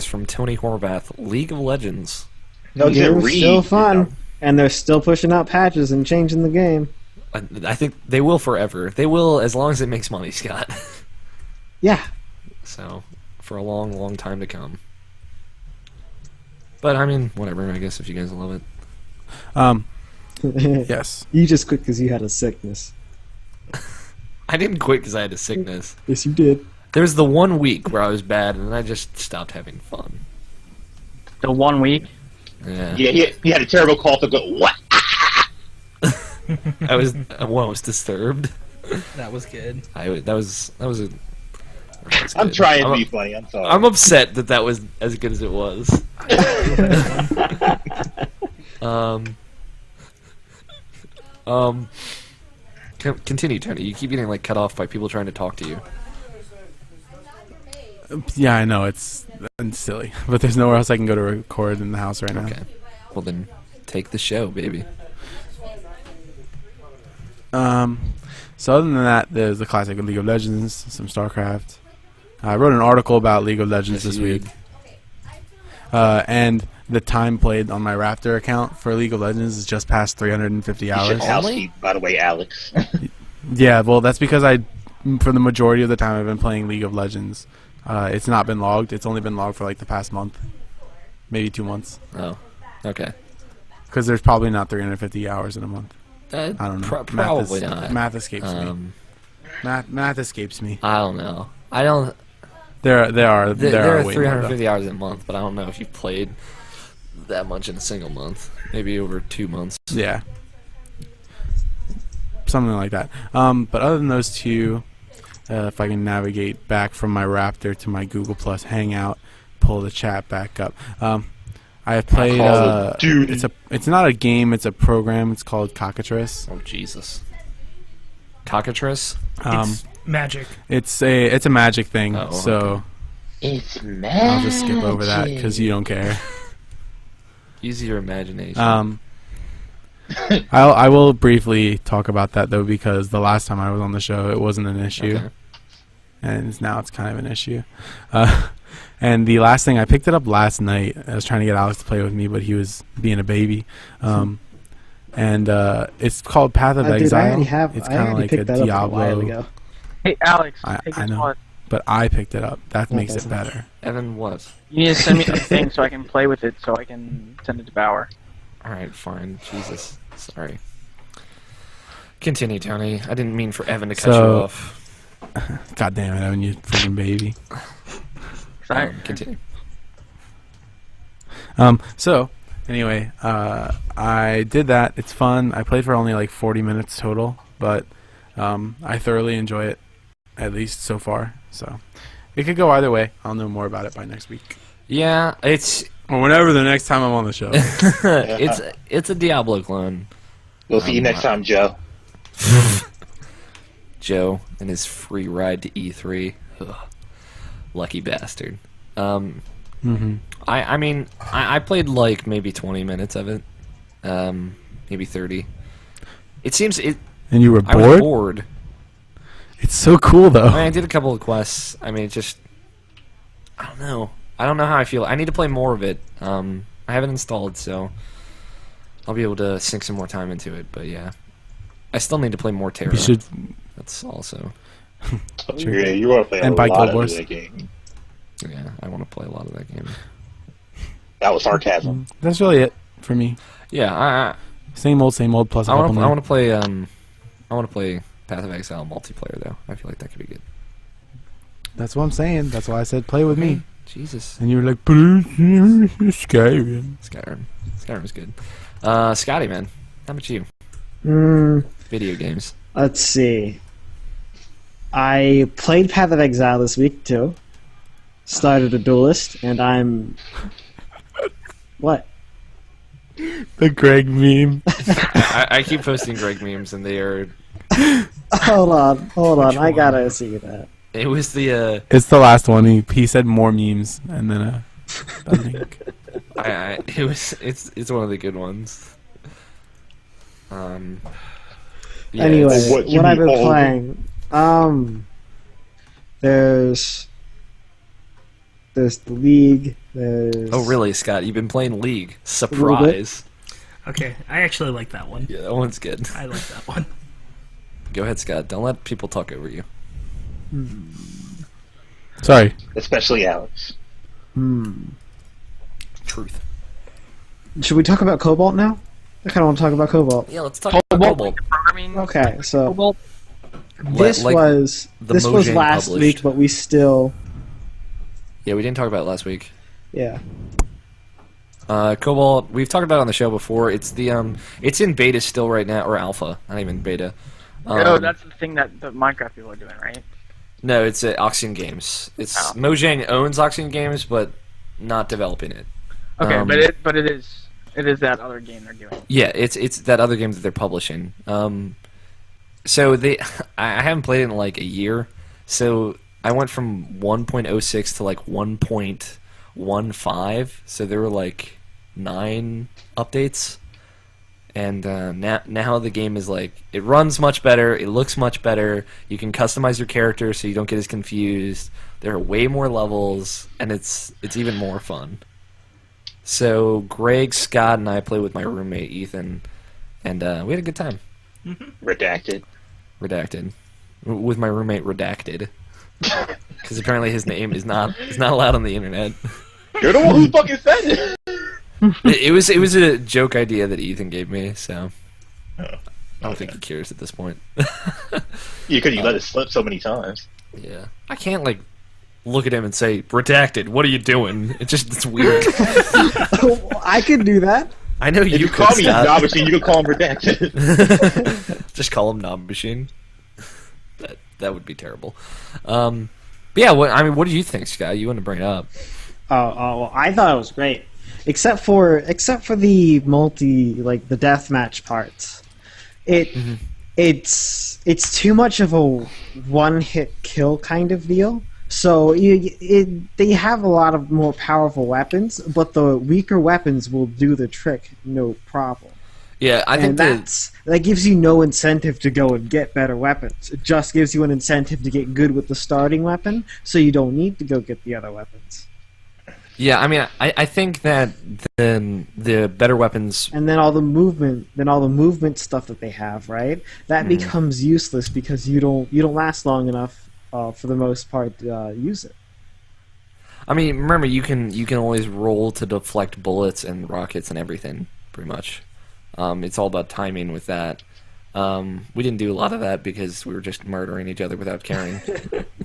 from Tony Horvath. League of Legends. No, you said Game's read. still fun, and they're still pushing out patches and changing the game. I think they will forever. They will as long as it makes money, Scott. Yeah. So, for a long, long time to come. But, I mean, whatever, I guess, if you guys love it. Yes. You just quit because you had a sickness. I didn't quit because I had a sickness. Yes, you did. There was the 1 week where I was bad, and then I just stopped having fun. The 1 week? Yeah. He had a terrible cough to go, what? I was disturbed. That was good. That was I'm trying to be funny. I'm sorry. I'm upset that was as good as it was. Continue, Tony. You keep getting like cut off by people trying to talk to you. Yeah, I know it's silly, but there's nowhere else I can go to record in the house right now. Okay. Well then, take the show, baby. So other than that, there's the classic League of Legends, some StarCraft. I wrote an article about League of Legends this week, and the time played on my Raptor account for League of Legends is just past 350 hours. You should house me, by the way, Alex. Yeah, well, that's because for the majority of the time I've been playing League of Legends. It's not been logged. It's only been logged for like the past month, maybe 2 months. Oh, okay. Because there's probably not 350 hours in a month. I don't know. Probably not. Math escapes me. Math escapes me. I don't know. I don't. There are way 350 hours a month, but I don't know if you've played that much in a single month. Maybe over 2 months. Yeah. Something like that. But other than those two, if I can navigate back from my Raptor to my Google Plus Hangout, pull the chat back up. I have played. It's not a game. It's a program. It's called Cockatrice. Oh Jesus. Cockatrice. It's magic. It's a magic thing. Oh, so It's magic. I'll just skip over that because you don't care. Use your imagination. I will briefly talk about that though because the last time I was on the show it wasn't an issue, Okay. and now it's kind of an issue. And the last thing I picked it up last night. I was trying to get Alex to play with me, but he was being a baby. And it's called Path of Exile. It's kind of like a Diablo. Hey, Alex, I take this know. one. But I picked it up. That makes it better. Evan, what? You need to send me the thing so I can play with it, so I can send it to Bauer. All right, fine. Jesus, sorry. Continue, Tony. I didn't mean for Evan to cut you off. God damn it, Evan, you freaking baby. Continue. So anyway, I did that. It's fun. I played for only like 40 minutes total, but I thoroughly enjoy it, at least so far. So it could go either way. I'll know more about it by next week. Yeah, it's or whenever the next time I'm on the show. it's a Diablo clone. We'll see you next time, Joe. Joe and his free ride to E3. Ugh. Lucky bastard. I mean, I played like maybe 20 minutes of it, maybe 30. It seems it. And you were I was bored? bored. It's so cool though. I mean, I did a couple of quests. I mean, it just I don't know. I don't know how I feel. I need to play more of it. I have it installed, so I'll be able to sink some more time into it. But yeah, I still need to play more Terra. You should. That's also. Yeah, you want to play And a Bike lot Wars. of that game. Yeah, I want to play a lot of that game. That was sarcasm. That's really it for me. Yeah, Same old plus a I couple want new. to play. I want to play Path of Exile multiplayer though. I feel like that could be good. That's what I'm saying. That's why I said play with me. Jesus. And you were like, Skyrim. Skyrim's good. Scotty, man, how about you? Video games. Let's see. I played Path of Exile this week too. Started a duelist, and I'm. What? The Greg meme. I keep posting Greg memes, and they are. Hold on. I gotta see that. It was the. It's the last one. He said more memes, and then a link. It's one of the good ones. Yeah, Anyway, What, you what I've mean been all- playing, there's the League. There's Oh really, Scott? You've been playing League? Surprise! Okay, I actually like that one. Yeah, that one's good. I like that one. Go ahead, Scott. Don't let people talk over you. Sorry. Especially Alex. Truth. Should we talk about Cobalt now? I kind of want to talk about Cobalt. Yeah, let's talk about Cobalt. Programming. Okay, so Cobalt. this Like was the last published. week, but we still Yeah, we didn't talk about it last week. yeah. Cobalt, we've talked about it on the show before. It's the it's in beta still right now, or alpha, not even beta. No, that's the thing that the Minecraft people are doing, right? No, it's at Oxygen Games. Mojang owns Oxygen Games, but not developing it. Okay, but it is that other game they're doing. Yeah, it's that other game that they're publishing. So I haven't played it in like a year. So I went from 1.06 to like 1.15. So there were like 9 updates. And now the game is like, it runs much better, it looks much better, you can customize your character so you don't get as confused, there are way more levels, and it's even more fun. So Greg, Scott, and I played with my roommate Ethan, and we had a good time. Redacted. With my roommate Redacted. Because apparently his name is not allowed on the internet. You're the one who fucking said it! It was a joke idea that Ethan gave me, so I don't think he cares at this point. You let it slip so many times. Yeah, I can't like look at him and say redacted. What are you doing? It's weird. I could do that. I know If you could, call me Scott. Knob Machine, you can call him Redacted. Just call him Knob Machine. That would be terrible. But yeah, what did you think, Scott? You want to bring it up? Well, I thought it was great. Except for the the deathmatch parts, it's too much of a one-hit kill kind of deal. So they have a lot of more powerful weapons, but the weaker weapons will do the trick no problem. Yeah, I think that gives you no incentive to go and get better weapons. It just gives you an incentive to get good with the starting weapon, so you don't need to go get the other weapons. Yeah, I mean, I think that the better weapons, and then all the movement stuff that they have, right? That becomes useless because you don't last long enough for the most part to use it. I mean, remember you can always roll to deflect bullets and rockets and everything, pretty much. It's all about timing with that. We didn't do a lot of that because we were just murdering each other without caring.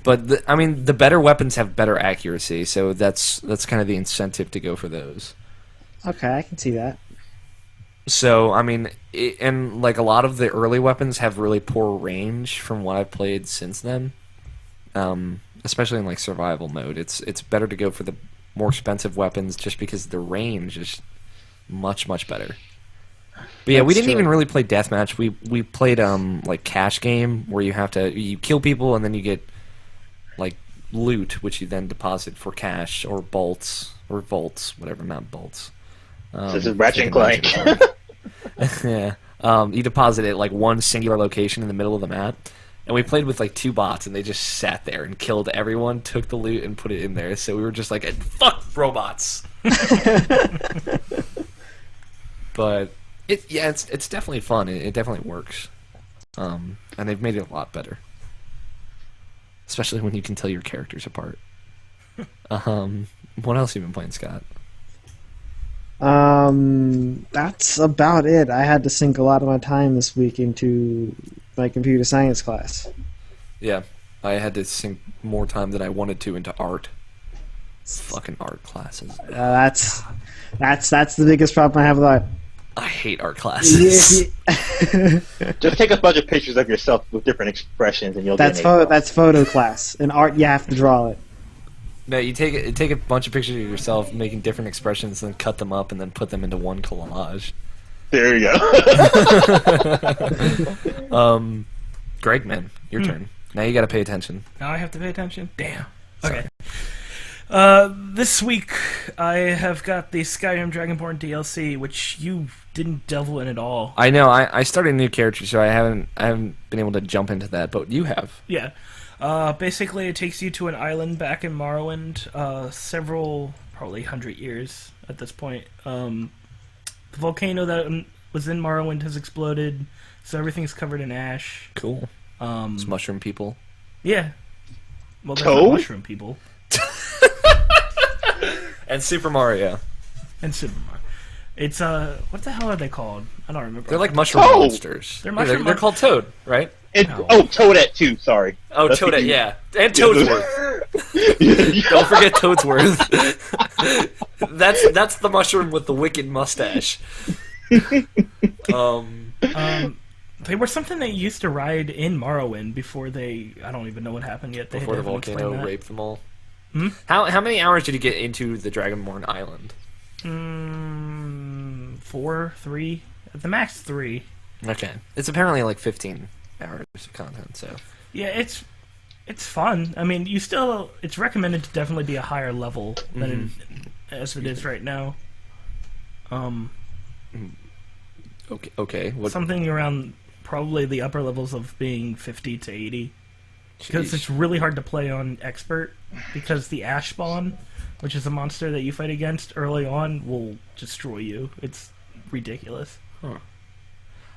But the better weapons have better accuracy, so that's kind of the incentive to go for those. Okay, I can see that. So I mean, and like a lot of the early weapons have really poor range from what I've played since then. Especially in like survival mode, it's better to go for the more expensive weapons just because the range is much better. But yeah, we didn't even really play deathmatch. We played like cash game where you kill people and then you get like loot, which you then deposit for cash or bolts or volts, whatever, not bolts. This is Ratchet and Clank. Yeah, you deposit it like one singular location in the middle of the map. And we played with like 2 bots, and they just sat there and killed everyone, took the loot, and put it in there. So we were just like, fuck robots. But it's definitely fun. It definitely works, and they've made it a lot better, especially when you can tell your characters apart. What else have you been playing, Scott? That's about it. I had to sink a lot of my time this week into my computer science class. Yeah, I had to sink more time than I wanted to into art. Fucking art classes. That's the biggest problem I have with art. I hate art classes. Just take a bunch of pictures of yourself with different expressions, and you'll that's get that's photo class. In art, you have to draw it. No, you take a bunch of pictures of yourself making different expressions, then cut them up, and then put them into one collage. There you go. Greg, man, your turn. Now you got to pay attention. Now I have to pay attention? Damn. Okay. This week I have got the Skyrim Dragonborn DLC, which you didn't delve in at all. I know. I started a new character, so I haven't been able to jump into that, but you have. Yeah. Basically, it takes you to an island back in Morrowind, probably 100 years at this point. The volcano that was in Morrowind has exploded, so everything's covered in ash. Cool. It's mushroom people. Yeah. Well, they're not mushroom people. And Super Mario. It's what the hell are they called? I don't remember. They're like mushroom monsters. They're called Toad, right? Toadette too. Sorry. Oh, Toadette, yeah, and Toadsworth. Don't forget Toadsworth. that's the mushroom with the wicked mustache. They were something they used to ride in Morrowind before they. I don't even know what happened yet. Before the volcano raped them all. Hmm? How many hours did you get into the Dragonborn Island? 4, 3, at the max 3. Okay, it's apparently like 15 hours of content. So yeah, it's fun. I mean, it's recommended to definitely be a higher level than as it is right now. Okay. What? Something around probably the upper levels of being 50 to 80. Because it's really hard to play on expert, because the ash spawn, which is a monster that you fight against early on, will destroy you. It's ridiculous. Huh.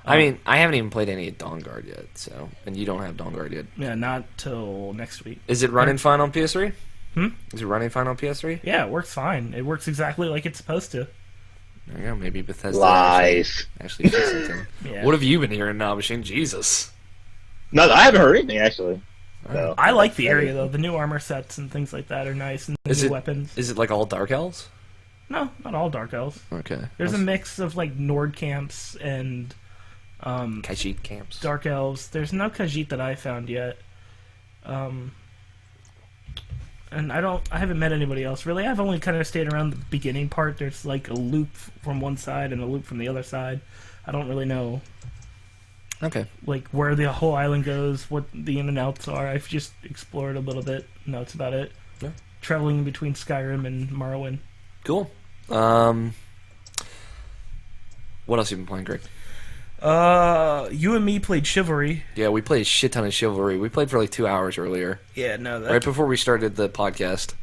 I mean, I haven't even played any Dawnguard yet, so, and you don't have Dawnguard yet. Yeah, not till next week. Is it running fine on PS3? Hmm? Is it running fine on PS3? Yeah, it works fine. It works exactly like it's supposed to. There you go. Maybe Bethesda Lies. actually did something. Yeah. What have you been hearing now, Machine? Jesus. No, I haven't heard anything actually. So, I like the area though. The new armor sets and things like that are nice, and the new weapons. Is it like all Dark Elves? No, not all Dark Elves. Okay. There's a mix of like Nord camps and Khajiit camps. Dark Elves. There's no Khajiit that I found yet. And I haven't met anybody else really. I've only kind of stayed around the beginning part. There's like a loop from one side and a loop from the other side. I don't really know Okay. like where the whole island goes, what the in and outs are. I've just explored a little bit. No, that's about it. Yeah. Traveling between Skyrim and Morrowind. Cool. What else have you been playing, Greg? You and me played Chivalry. Yeah, we played a shit ton of Chivalry. We played for like 2 hours earlier. Yeah, no, Right before we started the podcast.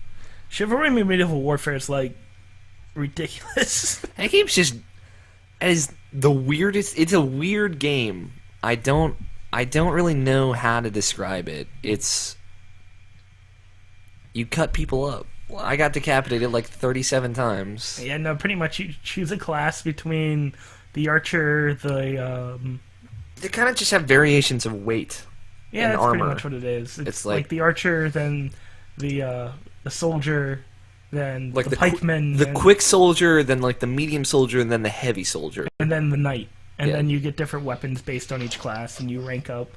Chivalry and Medieval Warfare is like ridiculous. That game's just is the weirdest. It's a weird game. I don't really know how to describe it. It's you cut people up. I got decapitated like 37 times. Yeah, no, pretty much you choose a class between the archer, the They kind of just have variations of weight. yeah, and that's armor. pretty much what it is. It's like like the archer, then the soldier, then Like the pikeman, the quick soldier, then like the medium soldier, and then the heavy soldier. and then the knight. And Yeah. then you get different weapons based on each class, and you rank up,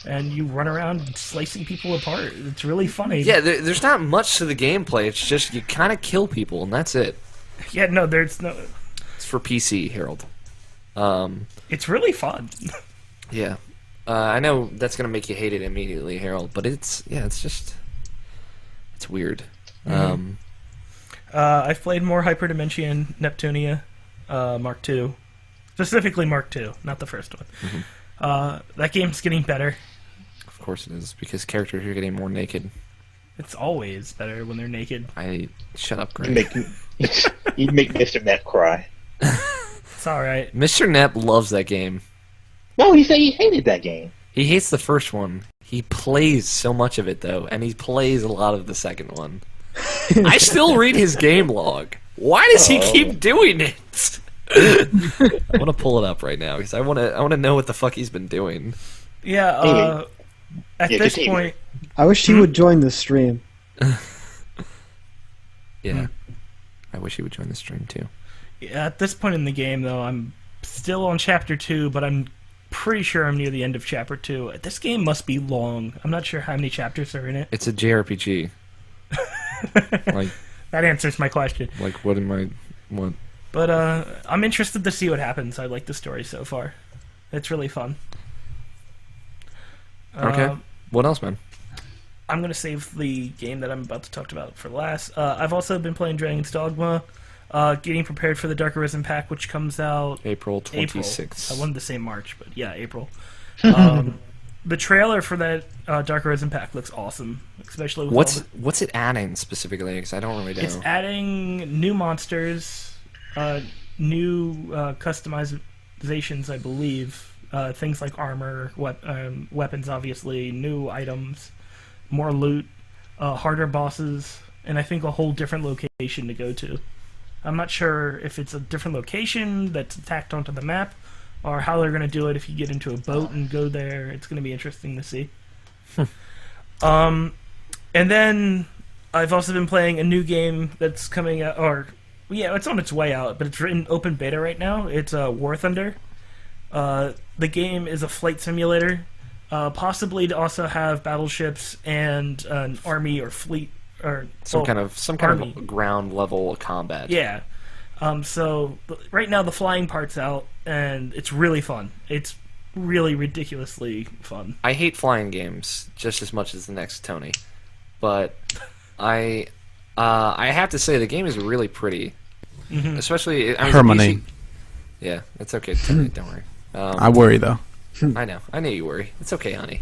and you run around slicing people apart. It's really funny. Yeah, there's not much to the gameplay. It's just you kind of kill people, and that's it. Yeah, no, there's no. It's for PC, Harold. It's really fun. Yeah. I know that's gonna make you hate it immediately, Harold, but it's weird. I've played more Hyperdimension Neptunia, Mark II. Specifically Mark II, not the first one. That game's getting better. Of course it is, because characters are getting more naked. It's always better when they're naked. Shut up, You Greg. make you make Mr. Neff cry. It's alright. Mr. Knapp loves that game. No, he said he hated that game. He hates the first one. He plays so much of it, though, and he plays a lot of the second one. I still read his game log. Why does he keep doing it? I want to pull it up right now, because I want to know what the fuck he's been doing. Yeah, at Yeah, this continue. point... I wish he would join the stream. Yeah. I wish he would join the stream, too. At this point in the game, though, I'm still on Chapter 2, but I'm pretty sure I'm near the end of Chapter 2. This game must be long. I'm not sure how many chapters are in it. It's a JRPG. Like, That answers my question. like what am I... What? But I'm interested to see what happens. I like the story so far. It's really fun. Okay. What else, man? I'm going to save the game that I'm about to talk about for last. I've also been playing Dragon's Dogma, getting prepared for the Dark Arisen pack, which comes out April April. 26th. I wanted to say March, but yeah, April. The trailer for that Dark Arisen pack looks awesome, especially with all What's it adding specifically? Because I don't really know. It's adding new monsters, new customizations, I believe. Things like armor, weapons, obviously, new items, more loot, harder bosses, and I think a whole different location to go to. I'm not sure if it's a different location that's tacked onto the map, or how they're going to do it if you get into a boat and go there. It's going to be interesting to see. And then I've also been playing a new game that's coming out, or Yeah, it's on its way out, but it's in open beta right now. It's War Thunder. The game is a flight simulator, possibly to also have battleships and an army or fleet or some kind of ground level combat. Yeah. So right now the flying part's out, and it's really fun. It's really ridiculously fun. I hate flying games just as much as the next Tony, but I have to say the game is really pretty, especially Harmony. Yeah, it's okay, Tony. Don't worry. I worry though. I know. I knew you worry. It's okay, honey.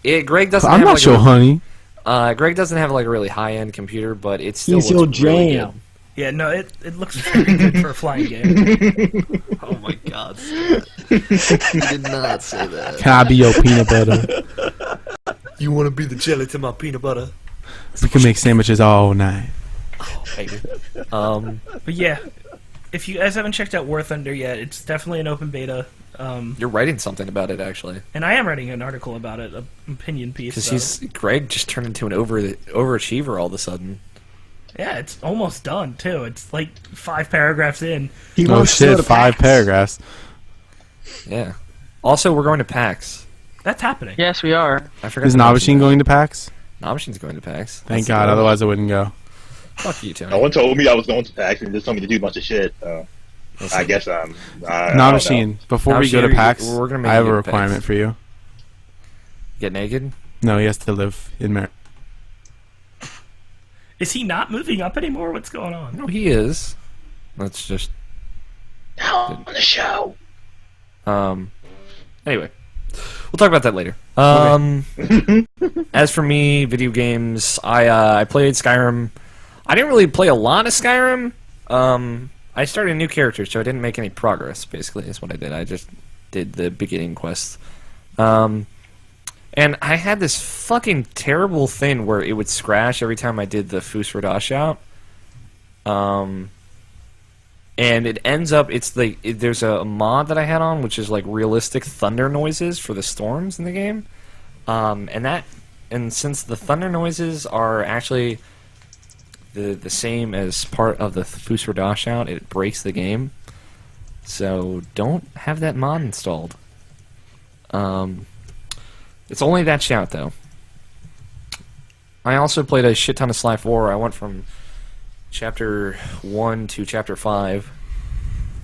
Greg doesn't. I'm have not like sure, honey. Greg doesn't have like a really high end computer, but it's still He's your looks really jam. good. Yeah, no, it looks very good for a flying game. Oh my god. You did not say that. Can I be your peanut butter? You want to be the jelly to my peanut butter? We can make sandwiches all night. Oh, baby. But yeah, if you guys haven't checked out War Thunder yet, it's definitely an open beta. You're writing something about it, actually. And I am writing an article about it, an opinion piece. Because Greg just turned into an overachiever all of a sudden. Yeah, it's almost done, too. It's like 5 paragraphs in. He Oh wants to go shit! to 5 PAX. paragraphs. Yeah. Also, we're going to PAX. That's happening. Yes, we are. I forgot. Is to mention Navashin that. going to PAX? Navashin's going to PAX. Thank That's the God. goal. Otherwise, I wouldn't go. Fuck you, Tony. No one told me I was going to PAX and just told me to do a bunch of shit. I guess I'm. Navashin, before we go to Navashin, PAX, we're gonna make I have you a go to PAX. requirement for you. Get naked? No, he has to live in Maryland. Is he not moving up anymore? What's going on? No, he is. Let's just. On the show. Anyway, we'll talk about that later. As for me, video games, I played Skyrim. I didn't really play a lot of Skyrim. I started a new character, so I didn't make any progress. Basically, is what I did. I just did the beginning quest. And I had this fucking terrible thing where it would scratch every time I did the Fusra shout. And it ends up, there's a mod that I had on, which is like realistic thunder noises for the storms in the game. And since the thunder noises are actually the same as part of the Fusra shout, it breaks the game. So don't have that mod installed. It's only that shout, though. I also played a shit ton of Sly 4. I went from Chapter 1 to Chapter 5,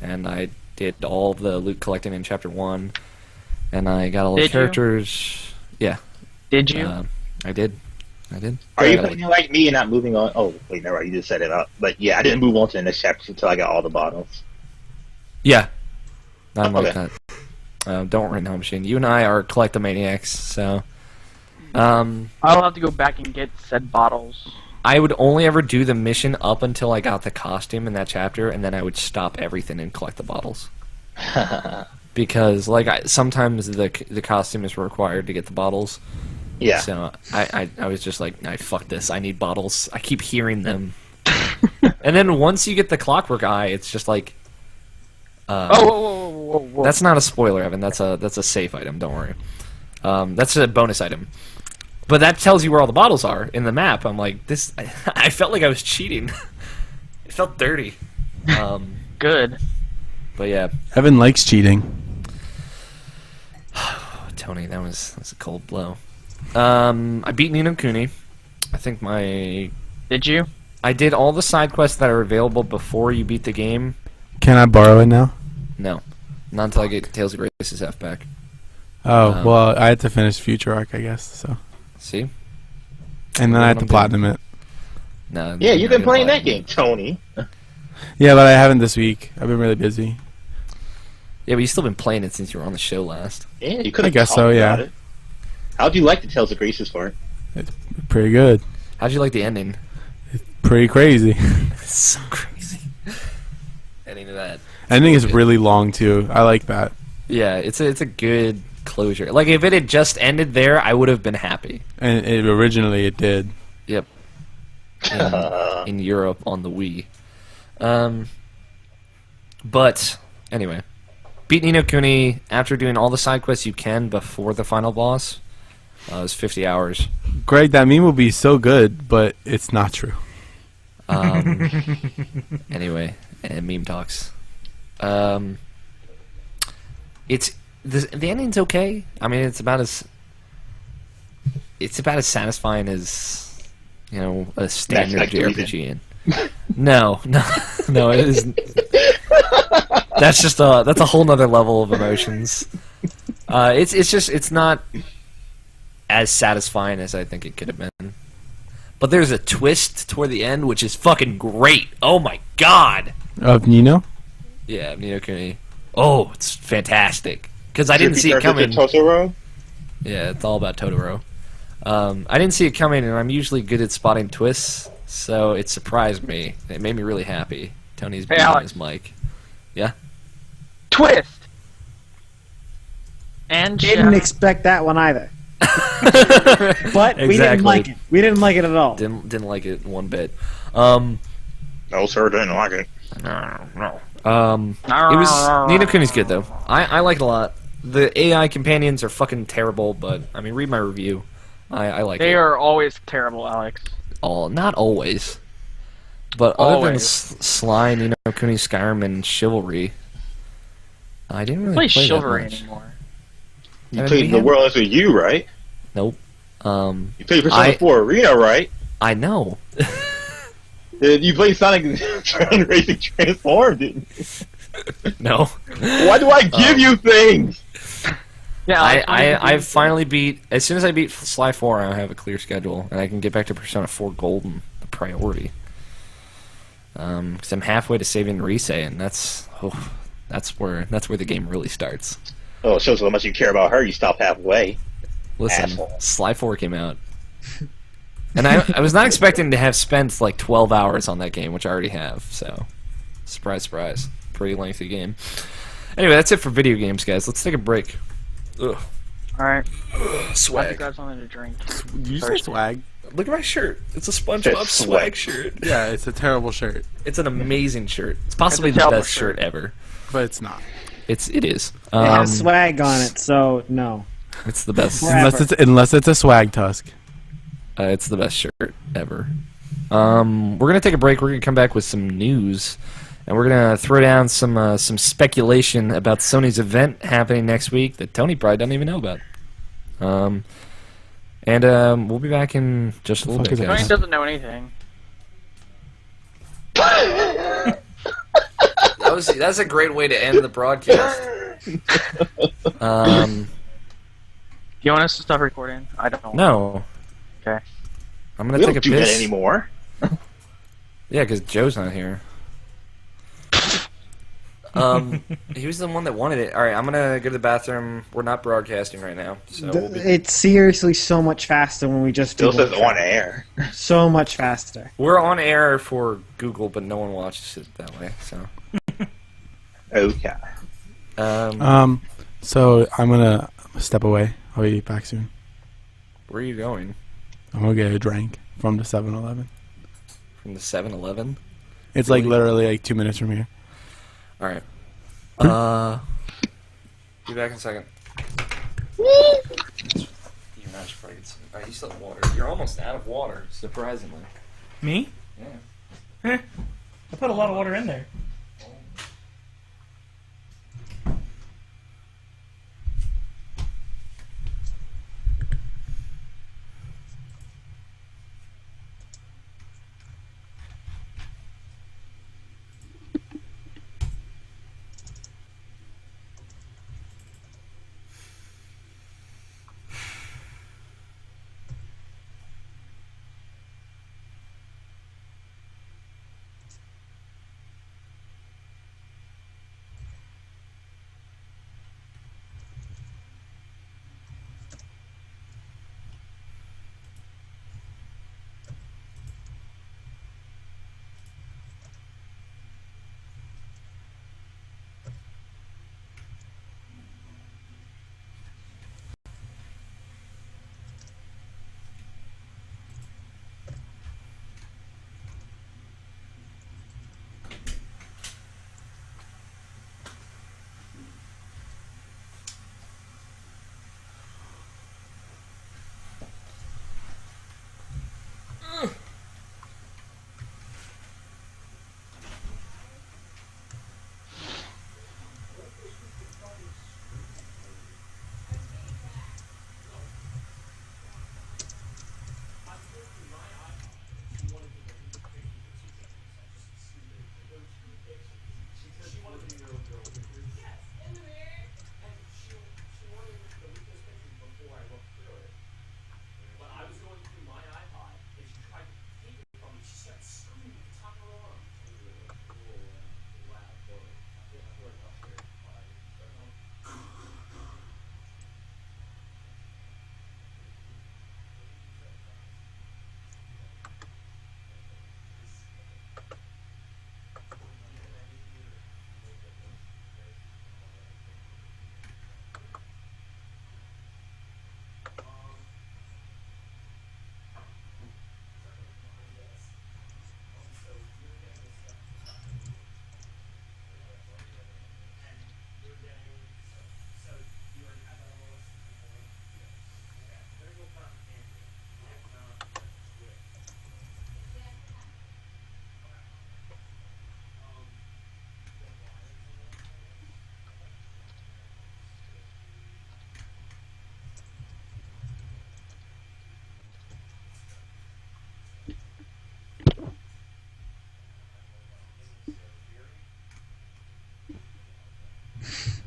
and I did all of the loot collecting in Chapter 1, and I got all the Did you? characters. Yeah. Did you? I did. Are you playing like me and not moving on? Oh, wait, never mind. You just set it up. But yeah, I didn't move on to the next chapter until I got all the bottles. Yeah. I'm like Okay. that. Don't worry, no machine. You and I are collectomaniacs, so... I'll have to go back and get said bottles. I would only ever do the mission up until I got the costume in that chapter, and then I would stop everything and collect the bottles. Because, like, sometimes the costume is required to get the bottles. Yeah. So I was just like, nah, fuck this. I need bottles. I keep hearing them. And then once you get the clockwork eye, it's just like... Whoa. That's not a spoiler, Evan. That's a safe item. Don't worry. That's a bonus item. But that tells you where all the bottles are in the map. I'm like, this. I felt like I was cheating. It felt dirty. Good. But yeah, Evan likes cheating. Tony, that's a cold blow. I beat Ni no Kuni. I think Did you? I did all the side quests that are available before you beat the game. Can I borrow it now? No, not until I get Tales of Grace's F back. Oh, well, I had to finish Future Arc, I guess. So, See? and then I had to platinum it. No. Yeah, you've been not playing that platinum. game, Tony. Yeah, but I haven't this week. I've been really busy. Yeah, but you've still been playing it since you were on the show last. Yeah, you could I have guess so, yeah. It. How'd you like the Tales of Grace's part? It's pretty good. How'd you like the ending? Pretty crazy. It's so crazy. Ending to that. Ending is really long too. I like that. Yeah, it's a good closure. Like if it had just ended there, I would have been happy. And originally it did. Yep. In Europe on the Wii. But anyway, beat Ni no Kuni after doing all the side quests you can before the final boss. It was 50 hours. Greg, that meme will be so good, but it's not true. Anyway, and meme talks. It's the ending's okay. I mean, it's about as satisfying as a standard JRPG. No, it isn't. That's a whole nother level of emotions. It's not as satisfying as I think it could have been. But there's a twist toward the end, which is fucking great. Oh my god! Of Nino? Yeah, Nino Kuni. Oh, it's fantastic. Because I didn't see it coming. Totoro? Yeah, it's all about Totoro. I didn't see it coming, and I'm usually good at spotting twists, so it surprised me. It made me really happy. Tony's beating his mic. Yeah? Twist! And Didn't expect that one either. But we didn't like it. We didn't like it at all. Didn't like it one bit. No, sir, didn't like it. No. It was Nino Kuni's good though. I like it a lot. The AI companions are fucking terrible, but I mean, read my review. I like it. They are always terrible, Alex. Not always. But other than Sly, Nino Kuni, Skyrim, and Chivalry, I didn't really play Chivalry that much anymore. You played The World Ends With You, right? Nope. You played Persona 4 Arena, right? I know. You played Sonic Racing Transformed, didn't you? No. Why do I give you things? Yeah, I finally beat. As soon as I beat Sly 4, I have a clear schedule, and I can get back to Persona 4 Golden, the priority. Because I'm halfway to saving Rise, and that's where the game really starts. Oh, it shows how much you care about her. You stop halfway. Listen, Asshole. Sly 4 came out. And I was not expecting to have spent like 12 hours on that game, which I already have, so surprise, surprise. Pretty lengthy game. Anyway, that's it for video games, guys. Let's take a break. Ugh. Alright. Swag. I got something to drink. Did you say swag? Look at my shirt. It's a SpongeBob It's swag shirt. Yeah, it's a terrible shirt, It's an amazing shirt. It's possibly It's a the terrible best shirt ever. but it's not. It is. It has swag on it, so no. It's the best. Unless it's a swag tusk. It's the best shirt ever. We're gonna take a break. We're gonna come back with some news, and we're gonna throw down some speculation about Sony's event happening next week that Tony probably doesn't even know about. And we'll be back in just a little bit, Tony guys. doesn't know anything. That's a great way to end the broadcast. Do you want us to stop recording? I don't know. No. Okay. I'm gonna We take don't a do that piss. anymore. Yeah, because Joe's not here. He was the one that wanted it. All right, I'm gonna go to the bathroom. We're not broadcasting right now, so we'll be... It's seriously so much faster when we just Still do says voice on chat. air. So much faster. We're on air for Google, but no one watches it that way. So, Okay. So I'm gonna step away. I'll be back soon. where are you going? I'm gonna get a drink from the 7-Eleven. From the 7-Eleven? It's like literally like 2 minutes from here. All right. Be back in a second. You're not afraid. You still have water. You're almost out of water, surprisingly. Me? Yeah. I put a lot of water in there.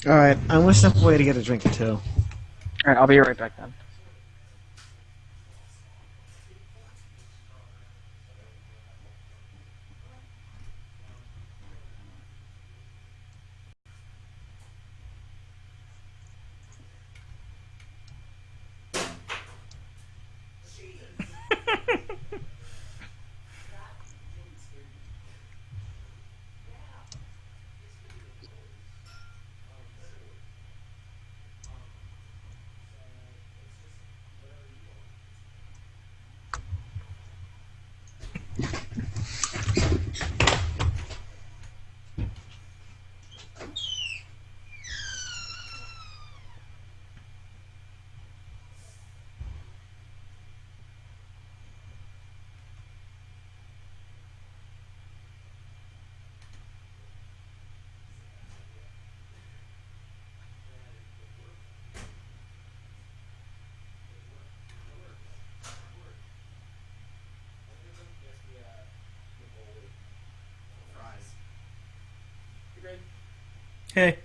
Alright, I'm gonna step away to get a drink or two. Alright, I'll be right back then. Hey.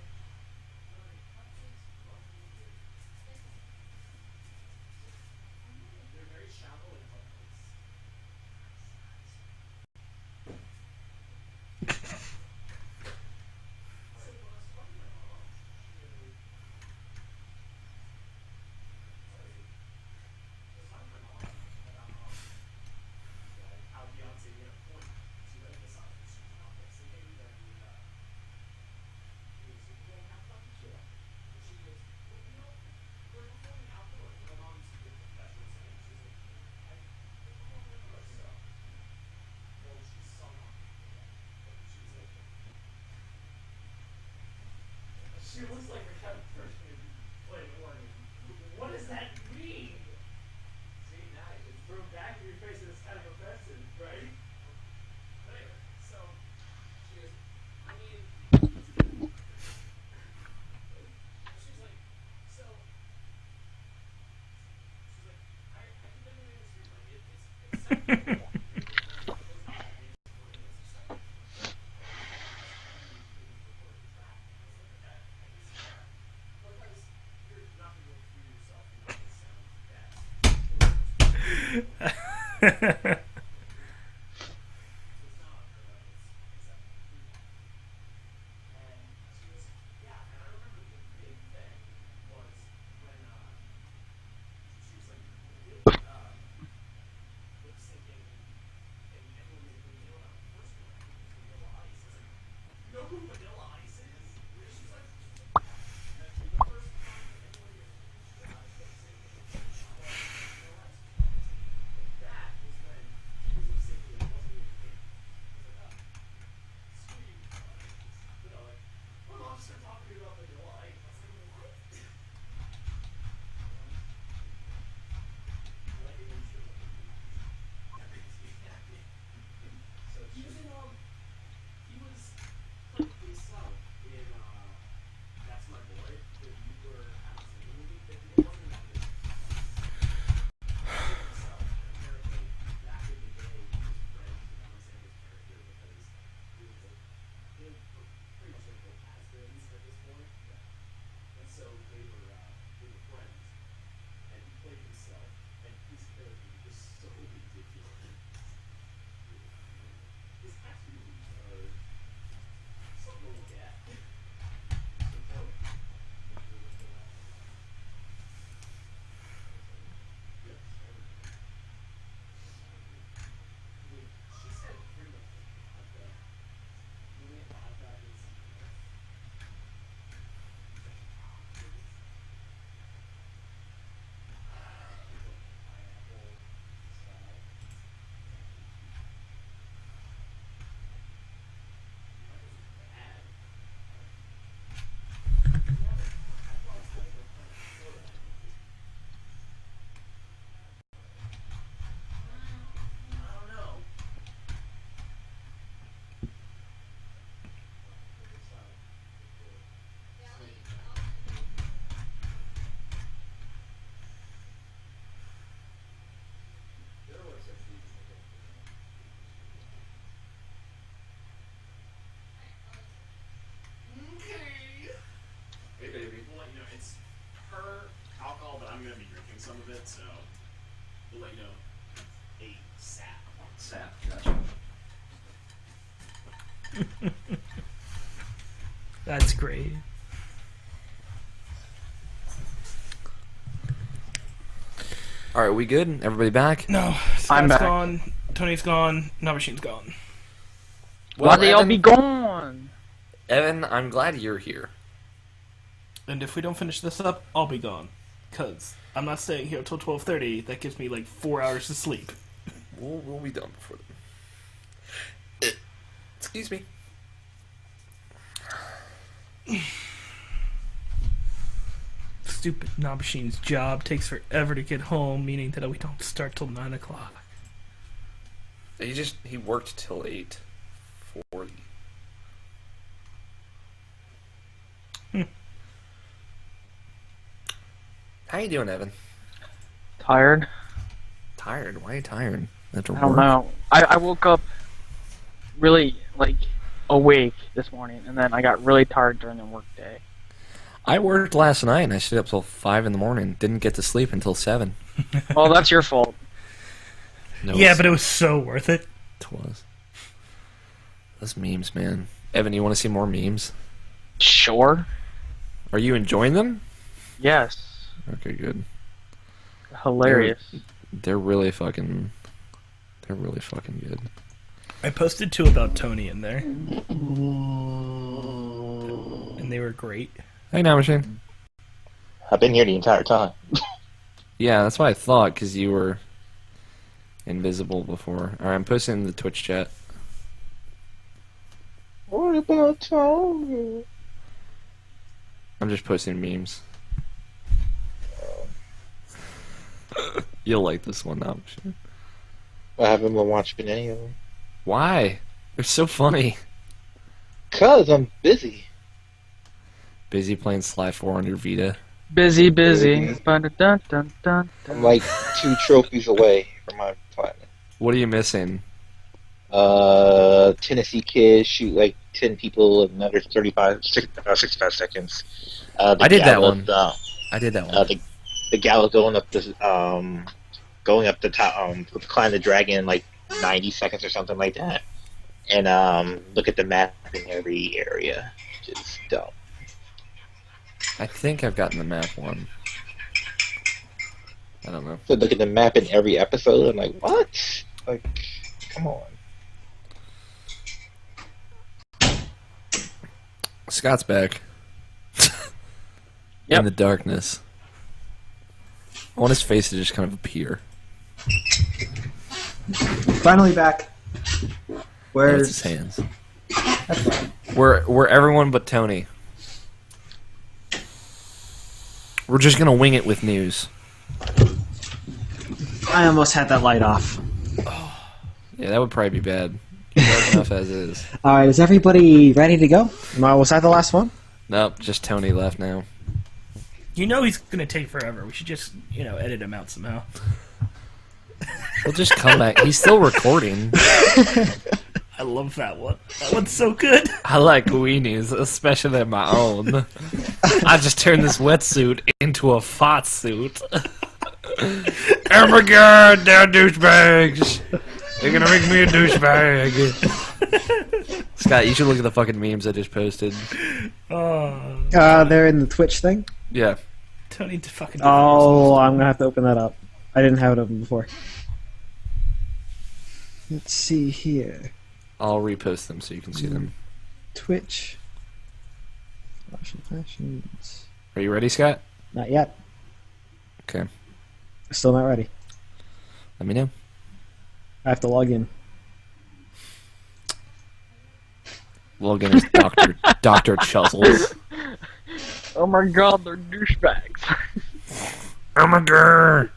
That's great. All right, we good? Everybody back? No, I'm Scott's back. gone. Tony's gone. Machine's gone. Why they all Evan- be gone? Evan, I'm glad you're here. And if we don't finish this up, I'll be gone. Because I'm not staying here until 12:30. That gives me like 4 hours to sleep. We'll be done before then. Excuse me. Stupid Machine's job takes forever to get home, meaning that we don't start till 9 o'clock. He worked till 8:40. How you doing, Evan? Tired? Tired? Why are you tired? After I don't work? know. I woke up really, like, awake this morning, and then I got really tired during the work day. I worked last night and I stayed up till 5 in the morning. Didn't get to sleep until 7. Well, that's your fault. No, Yeah, but it was so worth it. it was. Those memes, man. Evan, you want to see more memes? Sure. Are you enjoying them? Yes. Okay, good. Hilarious. They're really fucking good. I posted 2 about Tony in there. And they were great. Hey, now, Machine. I've been here the entire time. Yeah, that's what I thought, because you were invisible before. Alright, I'm posting in the Twitch chat. What about Tony? I'm just posting memes. You'll like this one, now, Machine. I haven't been watching any of them. Why? They're so funny. 'Cause I'm busy. Busy playing Sly 4 on your Vita. Busy. Mhm. Dun-dun-dun-dun-dun. I'm like 2 trophies away from my platinum. What are you missing? Tennessee Kid shoot like 10 people in under 65 seconds. I did that one. I did that one. The gal going up the top, climb the dragon in like 90 seconds or something like that. And look at the map in every area. Just dumb. I think I've gotten the map one. I don't know. So look at the map in every episode. I'm like, what? Like, come on. Scott's back. Yep. In the darkness. I want his face to just kind of appear. Finally back. That's Where's his hands. We're everyone but Tony. We're just gonna wing it with news. I almost had that light off. Yeah, that would probably be bad. Dark enough as is. Alright, is everybody ready to go? Was that the last one? Nope, just Tony left now. You know he's gonna take forever. We should just, edit him out somehow. We'll just come back. He's still recording. I love that one. That one's so good. I like weenies, especially my own. I just turned this wetsuit into a fat suit. Oh my god, they're douchebags. They're gonna make me a douchebag. Scott, you should look at the fucking memes I just posted. Oh, They're in the Twitch thing? Yeah. Tony to fucking. Oh, I'm gonna have to open that up. I didn't have it open before. Let's see here. I'll repost them so you can see them. Twitch. Fashions. Are you ready, Scott? Not yet. Okay. Still not ready. Let me know. I have to log in. Logan is Dr. Chuzzles. Oh my god, they're douchebags. Oh my god.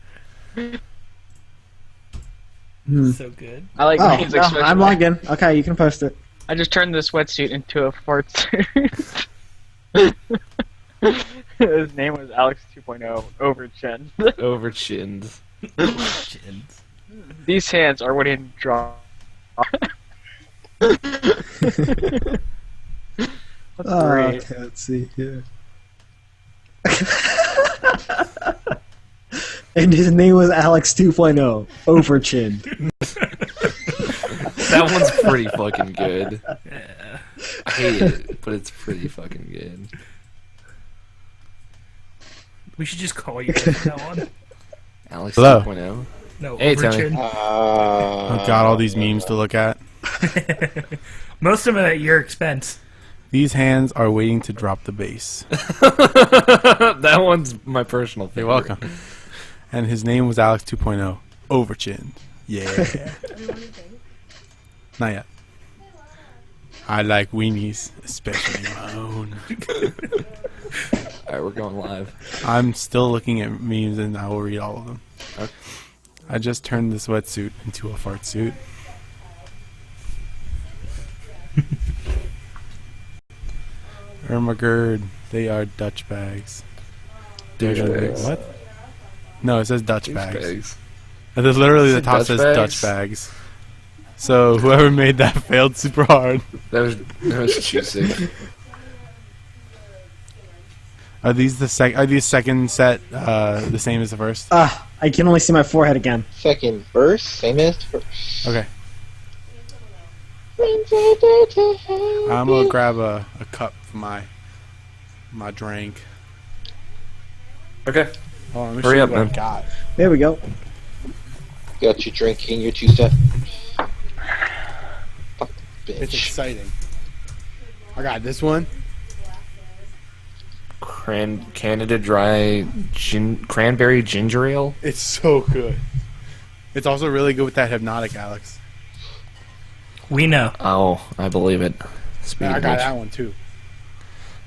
So good. I like Oh, Means no, especially. I'm logged in. Okay, you can post it. I just turned the sweatsuit into a fart suit. His name was Alex 2.0 over chin. Over chinned. Chins. These hands are what in draw. That's great. Okay, let's see here. And his name was Alex 2.0. Over chin. That one's pretty fucking good. Yeah. I hate it, but it's pretty fucking good. We should just call you that one. Alex Hello. 2.0. No, Hey, Tony. Overchin. I've got all these memes to look at. Most of them at your expense. These hands are waiting to drop the bass. That one's my personal favorite. You're welcome. And his name was Alex 2.0. Overchin. Yeah. Not yet. I like weenies, especially my own. Alright, we're going live. I'm still looking at memes and I will read all of them. Okay. I just turned the sweatsuit into a fart suit. Ermagerd, they are Dutch bags. Douche bags. What? No, it says Dutch Douche bags. bags. And then literally the Is it top Dutch says bags? Dutch bags. So whoever made that failed super hard. That was juicy. Are these second set the same as the first? I can only see my forehead again. Second verse, same as first. Okay. I'm gonna grab a cup for my drink. Okay. Hold on, let me Hurry show you up, what I man. got. There we go. Got you drinking your 2-step. Fuck, It's bitch. exciting. I got this one. Canada Dry Cranberry Ginger Ale. It's so good. It's also really good with that hypnotic, Alex. We know. Oh, I believe it. Speaking I of got which. that one too.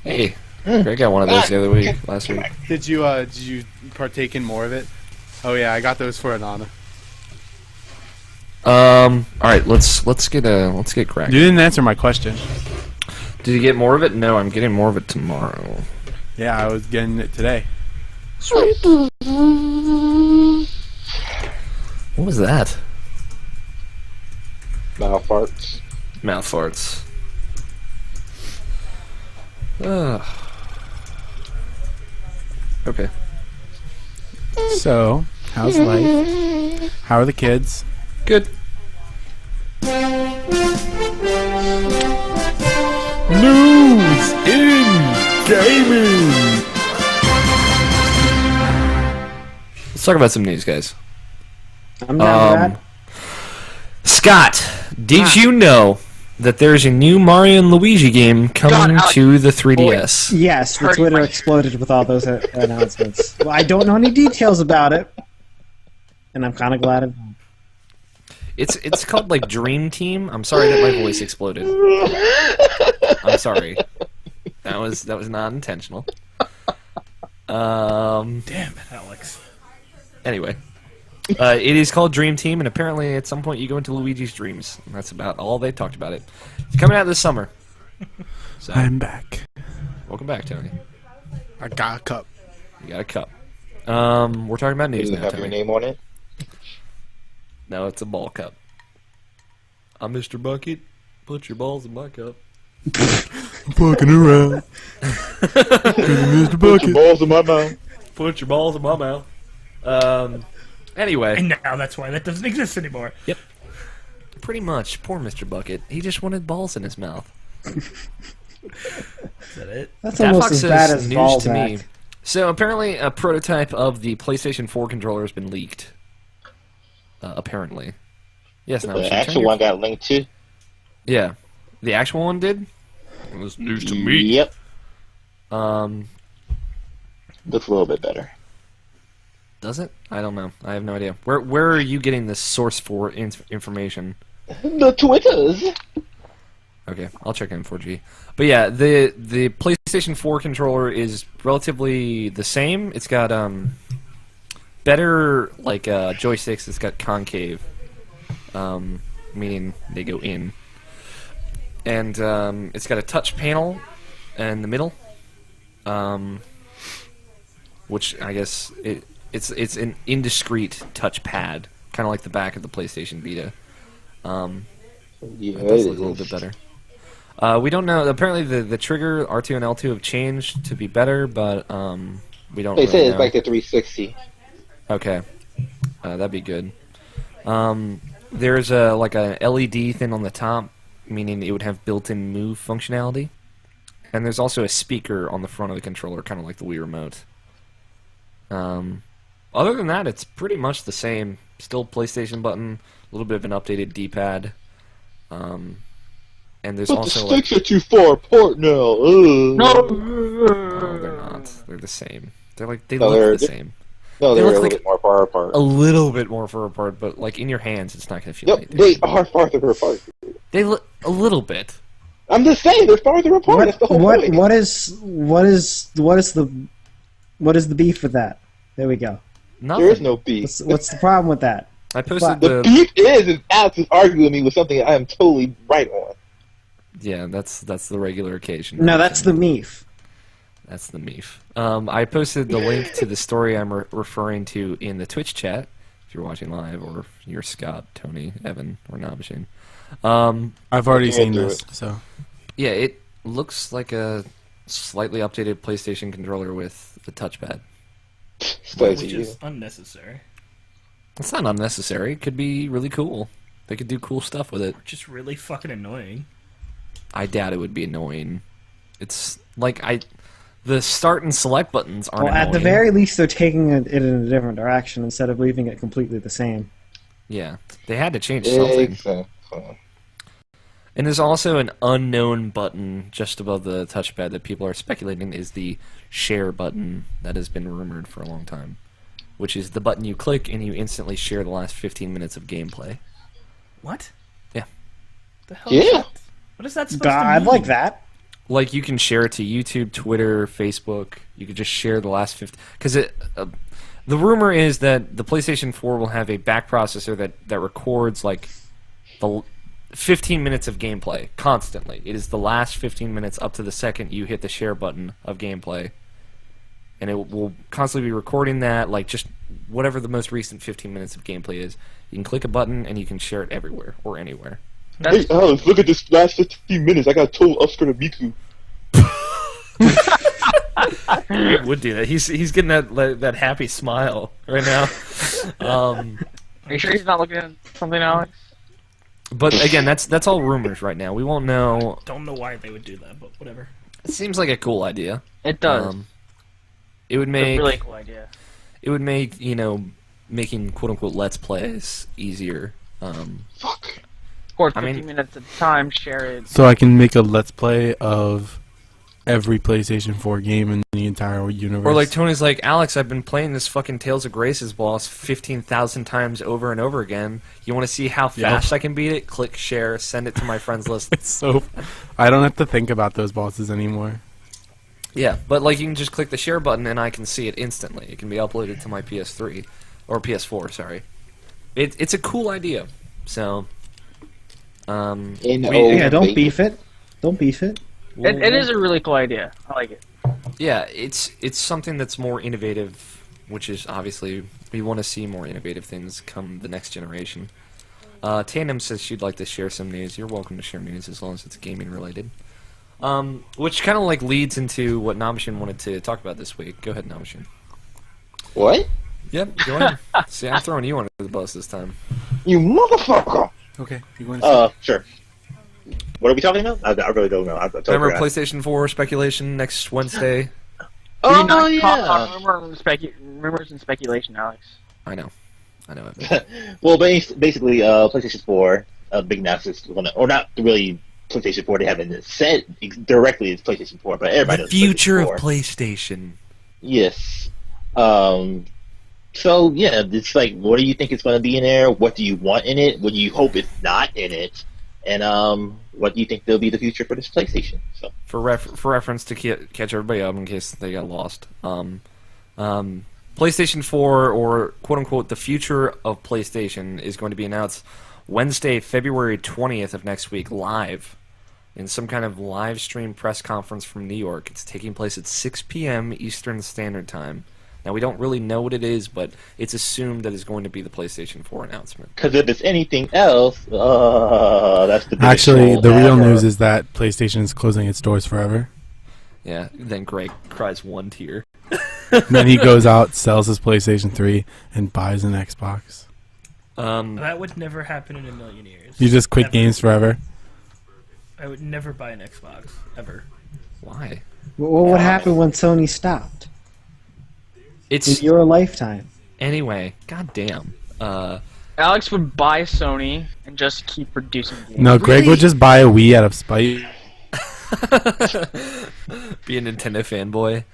Hey, Greg got one of those the other week, last week. Did you partake in more of it? Oh yeah, I got those for Anana. All right, let's get cracking. You didn't answer my question. Did you get more of it? No, I'm getting more of it tomorrow. Yeah, I was getting it today. What was that? Mouth farts. Mouth farts. Ugh. Okay. So, how's life? How are the kids? Good. News in gaming. Let's talk about some news, guys. I'm down with Scott, did you know that there's a new Mario and Luigi game coming Alex. to the 3DS? that. Yes, the Hurting Twitter my- exploded with all those announcements. Well, I don't know any details about it, and I'm kind of glad of It's called like Dream Team. I'm sorry that my voice exploded. I'm sorry. That was not intentional. Damn it, Alex. Anyway, it is called Dream Team, and apparently at some point you go into Luigi's dreams. And that's about all they talked about it. It's coming out this summer. So, I'm back. welcome back, Tony. I got a cup. You got a cup. We're talking about news Does it now, have your Tony. name on it? No, it's a ball cup. I'm Mr. Bucket. Put your balls in my cup. I'm fucking around. Mr. Put your balls in my mouth. Put your balls in my mouth. Anyway. And now that's why that doesn't exist anymore. Yep. Pretty much. Poor Mr. Bucket. He just wanted balls in his mouth. Is that it? That's That almost Fox as says bad as news Balls to me. Act. So apparently a prototype of the PlayStation 4 controller has been leaked. Apparently. Yes, now The actual one got linked to. Yeah. The actual one did? It was news to me. Yep. Um, Looks a little bit better. does it? I don't know. I have no idea. Where are you getting this source for information? The Twitters. Okay, I'll check in 4G. But yeah, the PlayStation 4 controller is relatively the same. It's got better like joysticks. It's got concave, meaning they go in, and it's got a touch panel in the middle, which I guess it's an indiscreet touch pad, kind of like the back of the PlayStation Vita. Yeah, It does it look a little is. bit better. We don't know. Apparently, the trigger R2 and L2 have changed to be better, but we don't They really said it's know. like the 360. Okay, that'd be good. There's a like a LED thing on the top meaning it would have built-in move functionality. And there's also a speaker on the front of the controller, kind of like the Wii Remote. Other than that, it's pretty much the same. Still PlayStation button, a little bit of an updated D-pad. And there's But also the sticks are too far apart now. Ugh. No, they're not. They're the same. They look the same. No, They they're a look little bit more far apart. A little bit more far apart, but like in your hands, it's not going to feel Yep, like they are farther apart. They look a little bit. I'm just saying they're farther apart. That's the whole point. What is the beef with that? There we go. Nothing. There is no beef. What's the problem with that? I posted The beef is Alex is arguing with me with something I am totally right on. Yeah, that's the regular occasion. No, that's the meef. That's the meef. I posted the link to the story I'm referring to in the Twitch chat, if you're watching live, or if you're Scott, Tony, Evan, or Nabashin. I've already seen this, so... Yeah, it looks like a slightly updated PlayStation controller with a touchpad. Which is unnecessary. It's not unnecessary. It could be really cool. They could do cool stuff with it. Just really fucking annoying. I doubt it would be annoying. It's like the start and select buttons aren't Well, annoying. at the very least, they're taking it in a different direction instead of leaving it completely the same. Yeah, they had to change something. Exactly. And there's also an unknown button just above the touchpad that people are speculating is the share button that has been rumored for a long time, which is the button you click and you instantly share the last 15 minutes of gameplay. What? Yeah. The hell? Yeah. Is that? What is that supposed to mean? I'd like that. Like, you can share it to YouTube, Twitter, Facebook. You could just share the last 50... Because the rumor is that the PlayStation 4 will have a back processor that records, like, the 15 minutes of gameplay constantly. It is the last 15 minutes up to the second you hit the share button of gameplay. And it will constantly be recording that, like, just whatever the most recent 15 minutes of gameplay is. You can click a button and you can share it everywhere or anywhere. Hey, Alex, look at this last 15 minutes. I got a total upskirt of Miku. He would do that. He's getting that happy smile right now. Are you sure he's not looking at something, Alex? But again, that's all rumors right now. We won't know. Don't know why they would do that, but whatever. It seems like a cool idea. It does. It would It's make a really cool idea. it would make making quote unquote let's plays easier. Fuck. Record I 15 mean- minutes at a time, share it. So I can make a Let's Play of every PlayStation 4 game in the entire universe. Or like Tony's like, Alex, I've been playing this fucking Tales of Grace's boss 15,000 times over and over again. You want to see how fast I can beat it? Click share, send it to my friends list. It's so... I don't have to think about those bosses anymore. Yeah, but like you can just click the share button and I can see it instantly. It can be uploaded to my PS3 or PS4. Sorry, it's a cool idea. So, don't Beef it. Don't beef it. It is a really cool idea. I like it. Yeah, it's something that's more innovative, which is obviously we want to see more innovative things come the next generation. Tandem says she'd like to share some news. You're welcome to share news as long as it's gaming related. Which kind of like leads into what Namashin wanted to talk about this week. Go ahead, Namashin. What? Yep, go ahead. See, I'm throwing you under the bus this time. You motherfucker! Okay, you want to Sure. What are we talking about? I really don't know. I totally Remember forgot. PlayStation 4 speculation next Wednesday? Oh, Not yeah. caught on rumors and speculation, Alex. I know. Evan. Well, basically, PlayStation 4, big announcement, or not really PlayStation 4, they haven't said directly it's PlayStation 4, but everybody knows future PlayStation of 4. PlayStation. Yes. So, yeah, it's like, what do you think is going to be in there? What do you want in it? What do you hope is not in it? And what do you think will be the future for this PlayStation? So, For reference to catch everybody up in case they got lost. PlayStation 4, or quote-unquote the future of PlayStation, is going to be announced Wednesday, February 20th of next week, live, in some kind of live stream press conference from New York. It's taking place at 6 p.m. Eastern Standard Time. Now, we don't really know what it is, but it's assumed that it's going to be the PlayStation 4 announcement. because if it's anything else, that's the biggest Actually, troll the real ever. news is that PlayStation is closing its doors forever. Yeah, then Greg cries one tear. And then he goes out, sells his PlayStation 3, and buys an Xbox. That would never happen in a million years. You just quit Never. games forever. I would never buy an Xbox ever. Why? What would happen when Sony stopped? It's In your lifetime. anyway. Goddamn. Alex would buy Sony and just keep producing games. No, Greg would just buy a Wii out of spite. Be a Nintendo fanboy.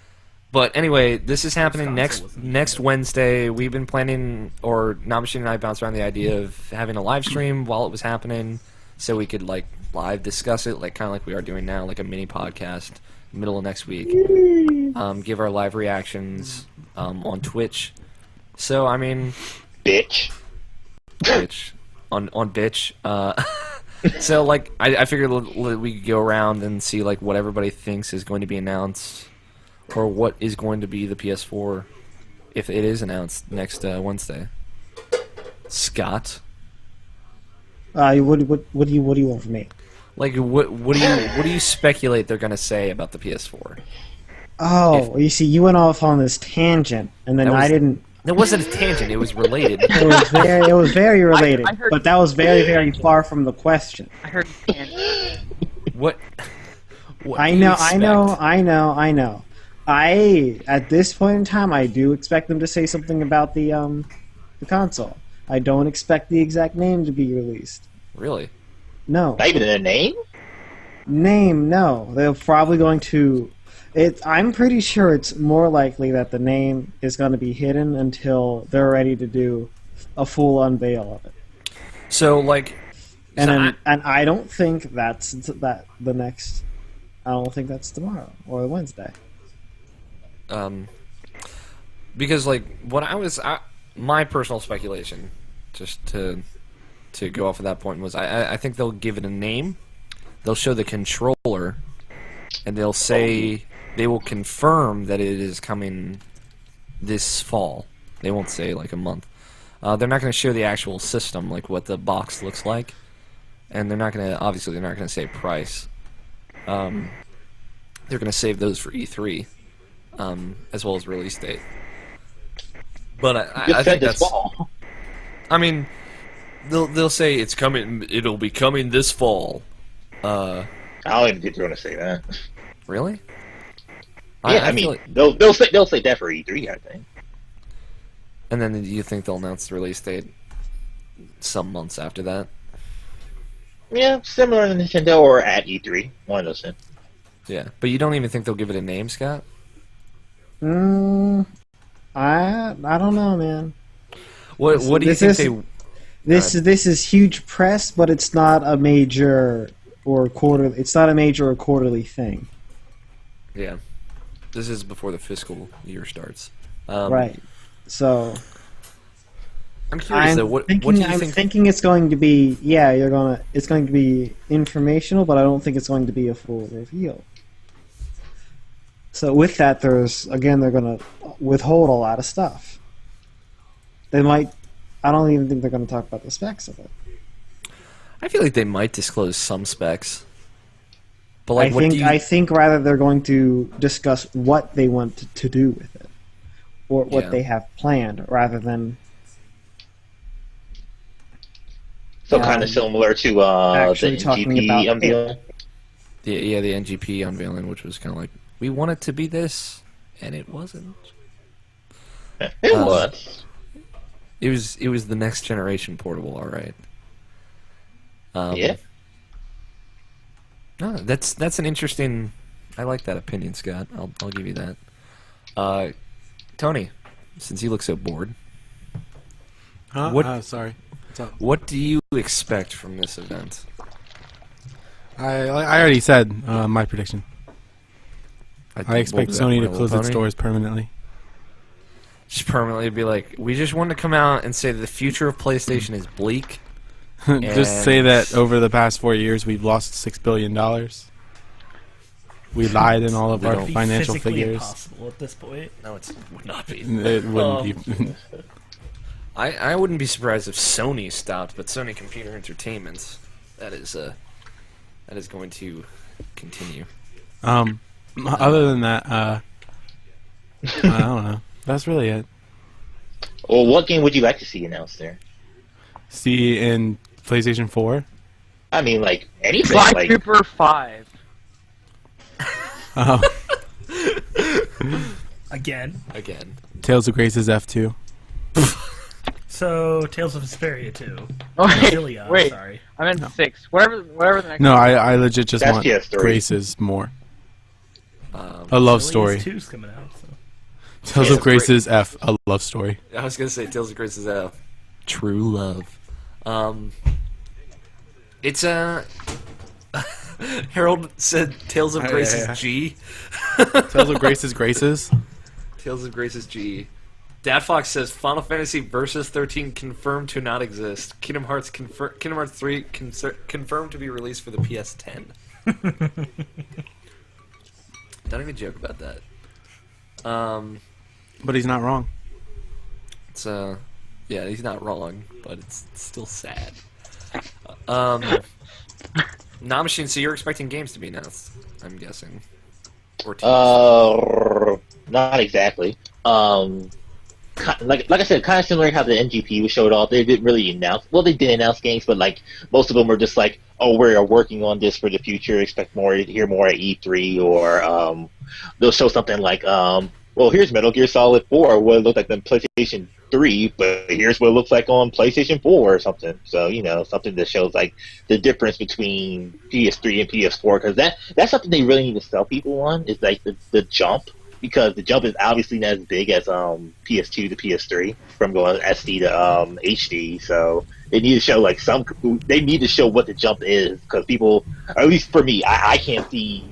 But anyway, this is happening next Wednesday. We've been planning, or Namashine and I bounced around the idea of having a live stream while it was happening, so we could like live discuss it, like kind of like we are doing now, like a mini podcast, middle of next week. Give our live reactions on Twitch. So I mean, Bitch. on bitch. So like I figured we could go around and see like what everybody thinks is going to be announced, or what is going to be the PS4 if it is announced next Wednesday. Scott, What do you want from me? like what do you speculate they're going to say about the PS4? Oh, you see, you went off on this tangent, and then I didn't. It wasn't a tangent. It was related. It was very related, I heard- but that was very far from the question. I heard tangent. What? I do you know, expect? At this point in time, I do expect them to say something about the console. I don't expect the exact name to be released. Really? No. Not even a name? Name, no. They're probably going to... I'm pretty sure it's more likely that the name is going to be hidden until they're ready to do a full unveil of it. So like, And I don't think that's the next... I don't think that's tomorrow or Wednesday. Because like what my personal speculation, just to go off of that point, was I think they'll give it a name, they'll show the controller, and they'll say they will confirm that it is coming this fall. They won't say like a month. They're not going to show the actual system, like what the box looks like, and they're not going to say price. They're going to save those for E3, as well as release date. But I think that's. Fall. I mean, they'll say it's coming. It'll be coming this fall. I don't even think they're gonna say that. Really? Yeah, I mean, they'll say that for E3, I think. And then you think they'll announce the release date some months after that? Yeah, similar to Nintendo or at E3, one of those things. Yeah, but you don't even think they'll give it a name, Scott? I don't know, man. What do you think they? This is huge press, but it's not a major or quarter. It's not a major or quarterly thing. Yeah, this is before the fiscal year starts. Right. So I'm curious though. What do you think? I'm thinking it's going to be it's going to be informational, but I don't think it's going to be a full reveal. So with that, they're going to withhold a lot of stuff. They might. I don't even think they're going to talk about the specs of it. I feel like they might disclose some specs. But like, I think rather they're going to discuss what they want to do with it, or what they have planned, rather than. So kind of similar to the NGP unveiling. Yeah, the NGP unveiling, which was kind of like, we want it to be this, and it wasn't. It was. It was the next generation portable, all right. Yeah. No, that's an interesting. I like that opinion, Scott. I'll give you that. Tony, since you look so bored, Huh? Sorry. What's up? what do you expect from this event? I already said my prediction. I expect Sony to close its doors permanently. Just permanently be like, we just want to come out and say the future of PlayStation is bleak. Just say that over the past 4 years we've lost $6 billion. We lied in all of our It'd be financial physically figures. impossible at this point. No, it would not be. It wouldn't be. I wouldn't be surprised if Sony stopped, but Sony Computer Entertainment, that is going to continue. Other than that, I don't know. That's really it. Well, what game would you like to see announced there? See in PlayStation 4? I mean, like anything. Sly Like Cooper 5. Oh, Again. Tales of Grace's F2. So, Tales of Vesperia 2. Oh, Basilia, wait. sorry. I meant 6. Whatever the next No, one. I legit just That's want PS3. Grace's more. A love story. Basilia's 2's coming out, so. Tales of Grace's F. A love story. I was gonna say Tales of Grace's F. True love. It's Harold said Tales of Grace's yeah. G. Tales of Grace's Graces. Tales of Grace's G. Dad Fox says Final Fantasy Versus 13 confirmed to not exist. Kingdom Hearts 3 confirmed to be released for the PS10. Don't even joke about that. But he's not wrong. It's yeah, he's not wrong, but it's still sad. Machine, so you're expecting games to be announced, I'm guessing. Or teased. Not exactly. Like I said, kind of similar how the NGP was showed off. They didn't really announce. Well, they did announce games, but like most of them were just like, "Oh, we're working on this for the future. Expect more. Hear more at E3." Or they'll show something like, "Well, here's Metal Gear Solid 4. What it looked like on PlayStation 3, but here's what it looks like on PlayStation 4 or something." So something that shows like the difference between PS3 and PS4, because that's something they really need to sell people on is like the jump. Because the jump is obviously not as big as PS2 to PS3 from going SD to HD, so they need to show like they need to show what the jump is, because people, or at least for me, I can't see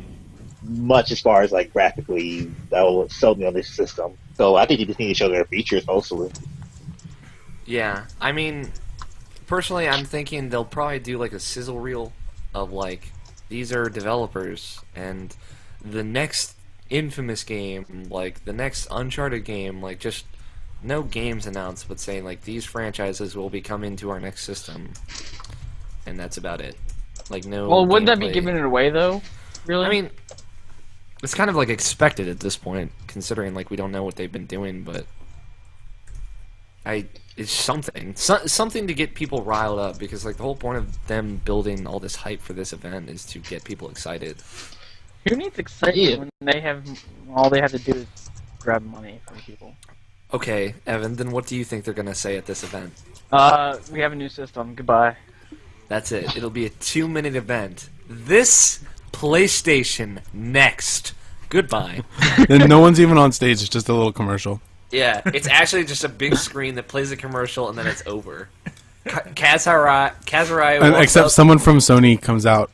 much as far as like graphically that will sell me on this system. So I think they just need to show their features mostly. Yeah, I mean, personally, I'm thinking they'll probably do like a sizzle reel of like, these are developers, and the next Infamous game, like the next Uncharted game, like just no games announced, but saying like these franchises will be coming to our next system, and that's about it. Like no. Well, wouldn't that be gameplay. giving it away though? Really? I mean, it's kind of like expected at this point, considering like we don't know what they've been doing, but it's something to get people riled up, because like the whole point of them building all this hype for this event is to get people excited. Who needs excitement when all they have to do is grab money from people? Okay, Evan, then what do you think they're gonna say at this event? We have a new system. Goodbye. That's it. It'll be a 2-minute event. This PlayStation next. Goodbye. And no one's even on stage. It's just a little commercial. Yeah, it's actually just a big screen that plays a commercial and then it's over. Kazurai Except someone from Sony comes out,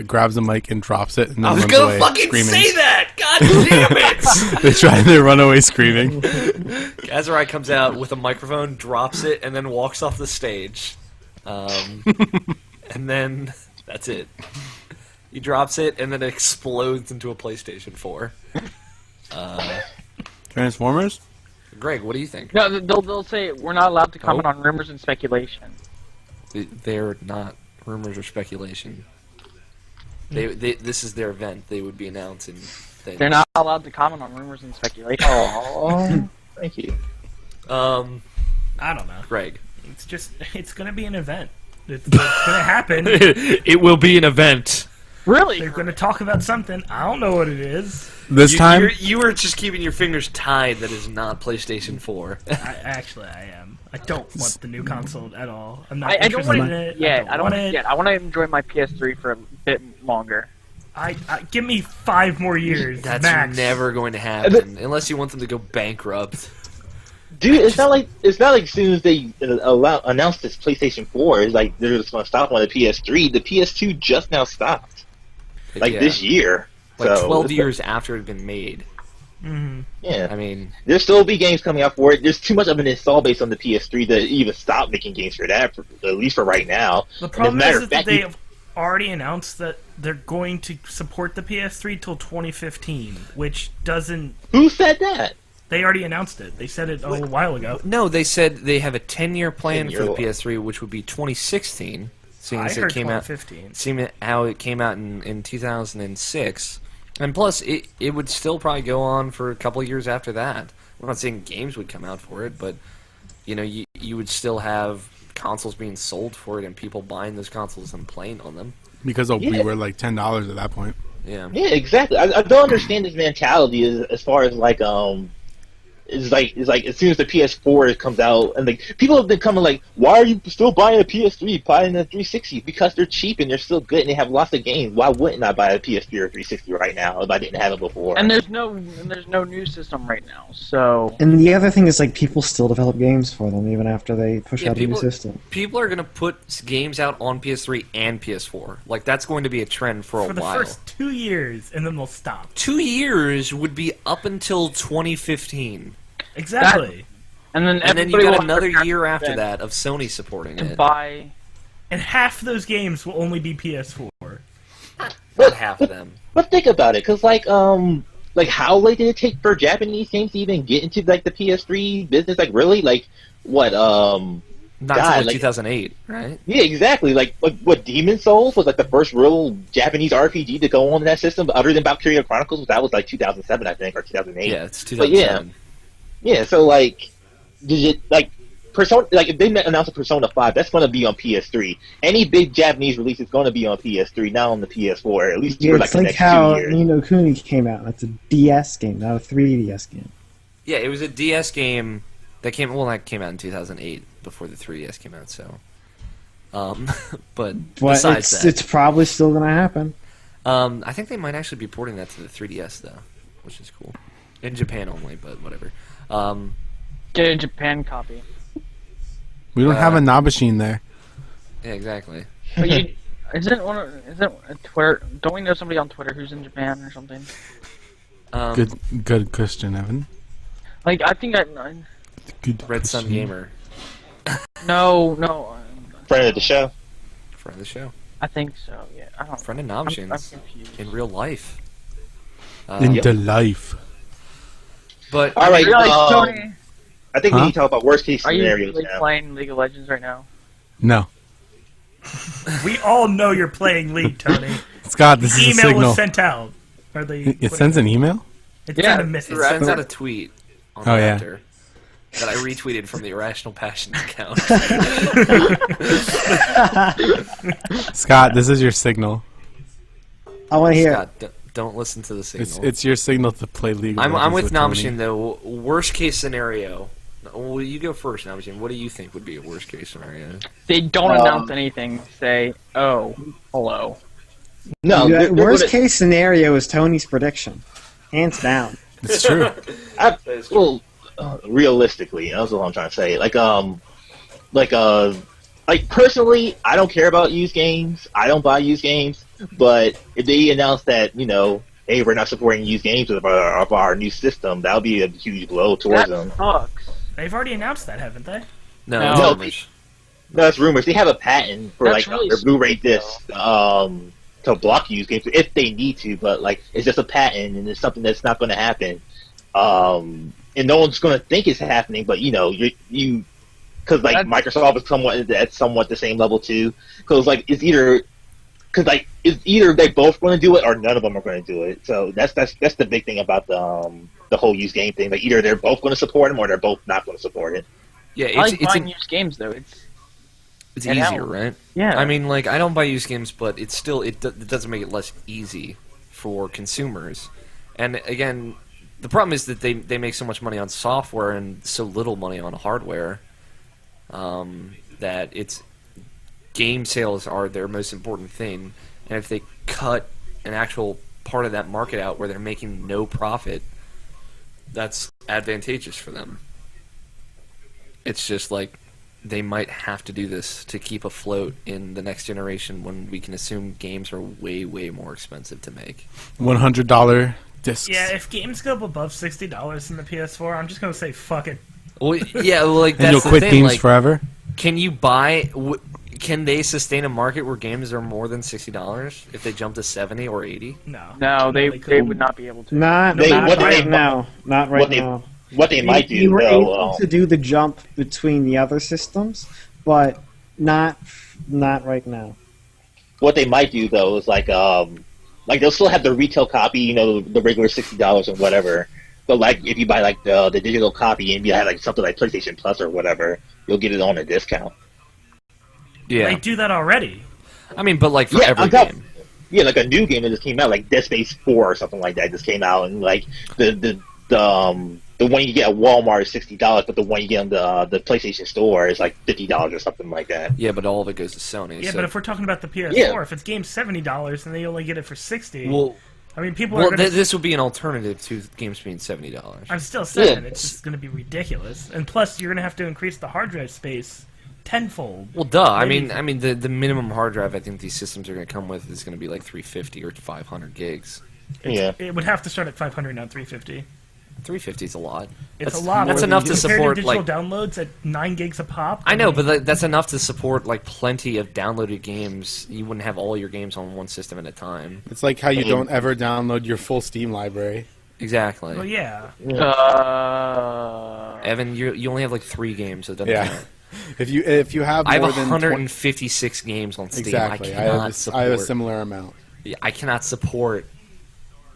grabs the mic and drops it, and then I was runs gonna away fucking screaming. say that! God damn it! They try to run away screaming. Kazurai comes out with a microphone, drops it, and then walks off the stage. And then that's it. He drops it, and then it explodes into a PlayStation 4. Transformers? Greg, what do you think? No, they'll say we're not allowed to comment on rumors and speculation. They're not rumors or speculation. This is their event. They would be announcing things. They're not allowed to comment on rumors and speculation. Oh, thank you. I don't know. Greg. It's gonna be an event. It's gonna happen. It will be an event. Really? They're gonna talk about something. I don't know what it is. This time? You were just keeping your fingers tied that is not PlayStation 4. I am. I don't want the new console at all. I'm not I don't interested want in it it. yet. I don't want want it yet. I want to enjoy my PS3 for a bit longer. Give me 5 more years. That's max. never going to happen unless you want them to go bankrupt. Dude, it's not like as soon as they announced this PlayStation 4, it's like they're just going to stop on the PS3. The PS2 just now stopped, this year. Like so, 12 years after it had been made. Mm-hmm. Yeah, I mean, there'll still be games coming out for it. There's too much of an install base on the PS3 to even stop making games for that, at least for right now. The problem is that they have already announced that they're going to support the PS3 till 2015, which doesn't... Who said that? They already announced it. They said it a while ago. No, they said they have a 10-year plan 10-year for the PS3, which would be 2016. Seeing I as heard it came 2015. Seeing how it came out in 2006. And plus, it would still probably go on for a couple of years after that. I'm not saying games would come out for it, but you would still have consoles being sold for it and people buying those consoles and playing on them. Because we were like $10 at that point. Yeah. Yeah, exactly. I don't understand this mentality as far as like it's like as soon as the PS4 comes out, and like people have been coming like, why are you still buying a PS3, buying a 360? Because they're cheap and they're still good and they have lots of games. Why wouldn't I buy a PS3 or 360 right now if I didn't have it before? And there's no new system right now, so. And the other thing is, like, people still develop games for them even after they push out a new system. People are going to put games out on PS3 and PS4. Like, that's going to be a trend for a while. For the first 2 years, and then they'll stop. 2 years would be up until 2015. Exactly. And then you got will another have to year after that of Sony supporting it. Buy. And half those games will only be PS4. Not half of them. But think about it, because like how late did it take for Japanese games to even get into like the PS3 business? Like really, like what? Not until like 2008, right? Yeah, exactly. Like what Demon Souls was like the first real Japanese RPG to go on that system, other than Valkyria Chronicles. That was like 2007, I think, or 2008. Yeah, it's 2007. Yeah. So like, did it like Persona? Like if they announce a Persona 5, that's going to be on PS3. Any big Japanese release is going to be on PS3, not on the PS4. At least for like It's the like next how 2 years. Ni no Kuni came out. It's a DS game, not a 3DS game. Yeah, it was a DS game that came out in 2008 before the 3DS came out. So, but besides it's probably still going to happen. I think they might actually be porting that to the 3DS though, which is cool. In Japan only, but whatever. Get a Japan copy. We don't have a Nabashin there. Yeah, exactly. But isn't a Twitter? Don't we know somebody on Twitter who's in Japan or something? Good question, Evan. Like I think Good Red Sun question. Gamer, no. Friend of the show. friend of the show, I think so. Yeah, I don't. friend of I'm Nobshins confused. in real life. Into life. But All right. Really, Tony? I think we need to talk about worst case Are you scenarios really now. playing League of Legends right now? No. We all know you're playing League, Tony. Scott, this The is a email signal. was sent out. Or It sends an email? It Yeah, sent a message. it sends out a tweet on Oh, yeah. Raptor that I retweeted from the Irrational Passions account. Scott, this is your signal. I want to hear. Scott, don't listen to the signal. It's your signal to play League of Legends I'm with Tony. Namashin though. Worst case scenario. Well, you go first, Namashin. What do you think would be a worst case scenario? They don't announce anything. Say, "Oh, hello." No, The they're worst gonna- case scenario is Tony's prediction. Hands down. It's true. Well, realistically, that's what I'm trying to say. Like personally, I don't care about used games. I don't buy used games. But if they announce that, hey, we're not supporting used games of our new system, that'll be a huge blow towards them. That sucks. They've already announced that, haven't they? No, No. it's No, rumors. No, that's rumors. They have a patent for That's really their Blu-ray stupid, discs to block used games if they need to. But it's just a patent, and it's something that's not going to happen. And no one's going to think it's happening. But you because Microsoft is at somewhat the same level too. Because it's either they both going to do it or none of them are going to do it. So that's the big thing about the whole used game thing. Like either they're both going to support them or they're both not going to support it. Yeah, I like buying used games though. It's easier, hell. right? Yeah. I mean, I don't buy used games, but it's still it doesn't make it less easy for consumers. And again, the problem is that they make so much money on software and so little money on hardware that game sales are their most important thing. And if they cut an actual part of that market out where they're making no profit, that's advantageous for them. It's just they might have to do this to keep afloat in the next generation when we can assume games are way, way more expensive to make. $100 discs. Yeah, if games go above $60 in the PS4, I'm just gonna say fuck it. Well, yeah, that's And you'll the quit thing. games forever? Can you buy? Can they sustain a market where games are more than $60 if they jump to 70 or 80? No, they couldn't. would not be able to. Not right now. Not right now. What they might do, You were though, able to do the jump between the other systems, but not right now. what they might do though is they'll still have the retail copy, the regular $60 and whatever. But like, if you buy like the digital copy and you have like something like PlayStation Plus or whatever, you'll get it on a discount. Yeah, They do that already. I mean, but like for every game. Yeah, like a new game that just came out, like Dead Space 4 or something like that, just came out, and like the one you get at Walmart is $60, but the one you get on the PlayStation Store is like $50 or something like that. Yeah, but all of it goes to Sony. Yeah, so. but if we're talking about the PS4, if it's game $70 and they only get it for $60, well, I mean, people are gonna. This would be an alternative to games being $70. I'm still saying it's just going to be ridiculous, and plus you're going to have to increase the hard drive space tenfold. Well, duh. I mean, the minimum hard drive I think these systems are going to come with is going to be like 350 or 500 gigs. It would have to start at 500, not 350. 350 is a lot. It's a lot. That's enough to support digital like downloads at 9 gigs a pop. I know, but that's enough to support like plenty of downloaded games. You wouldn't have all your games on one system at a time. It's like how you don't ever download your full Steam library. Exactly. Well, yeah. Evan, you only have like 3 games, so it doesn't matter. If you have more I have than 156 games on Steam. Exactly. I have a similar amount. I cannot support.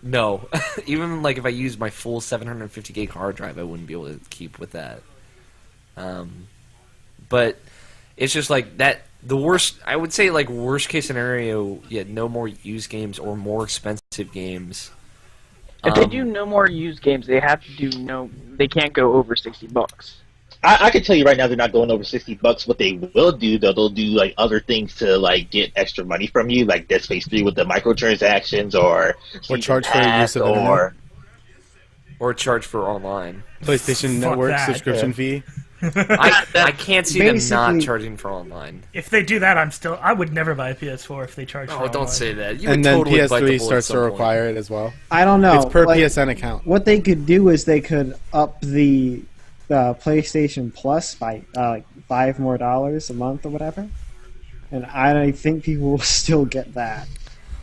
No, even like if I use my full 750 gig hard drive, I wouldn't be able to keep with that. But it's just like that. The worst, I would say, like worst case scenario, no more used games or more expensive games. If they do no more used games, they have to do they can't go over $60. I can tell you right now, they're not going over $60. What they will do, though, they'll do like other things to like get extra money from you, like Dead Space 3 with the microtransactions, or charge for the use of internet, or charge for online PlayStation Network subscription fee. I can't see them not charging for online. If they do that, I would never buy a PS4 if they charge for online. Don't say that. And then PS3 starts to require it as well. I don't know. It's per PSN account. What they could do is they could up the PlayStation Plus by like $5 more a month or whatever, and I think people will still get that.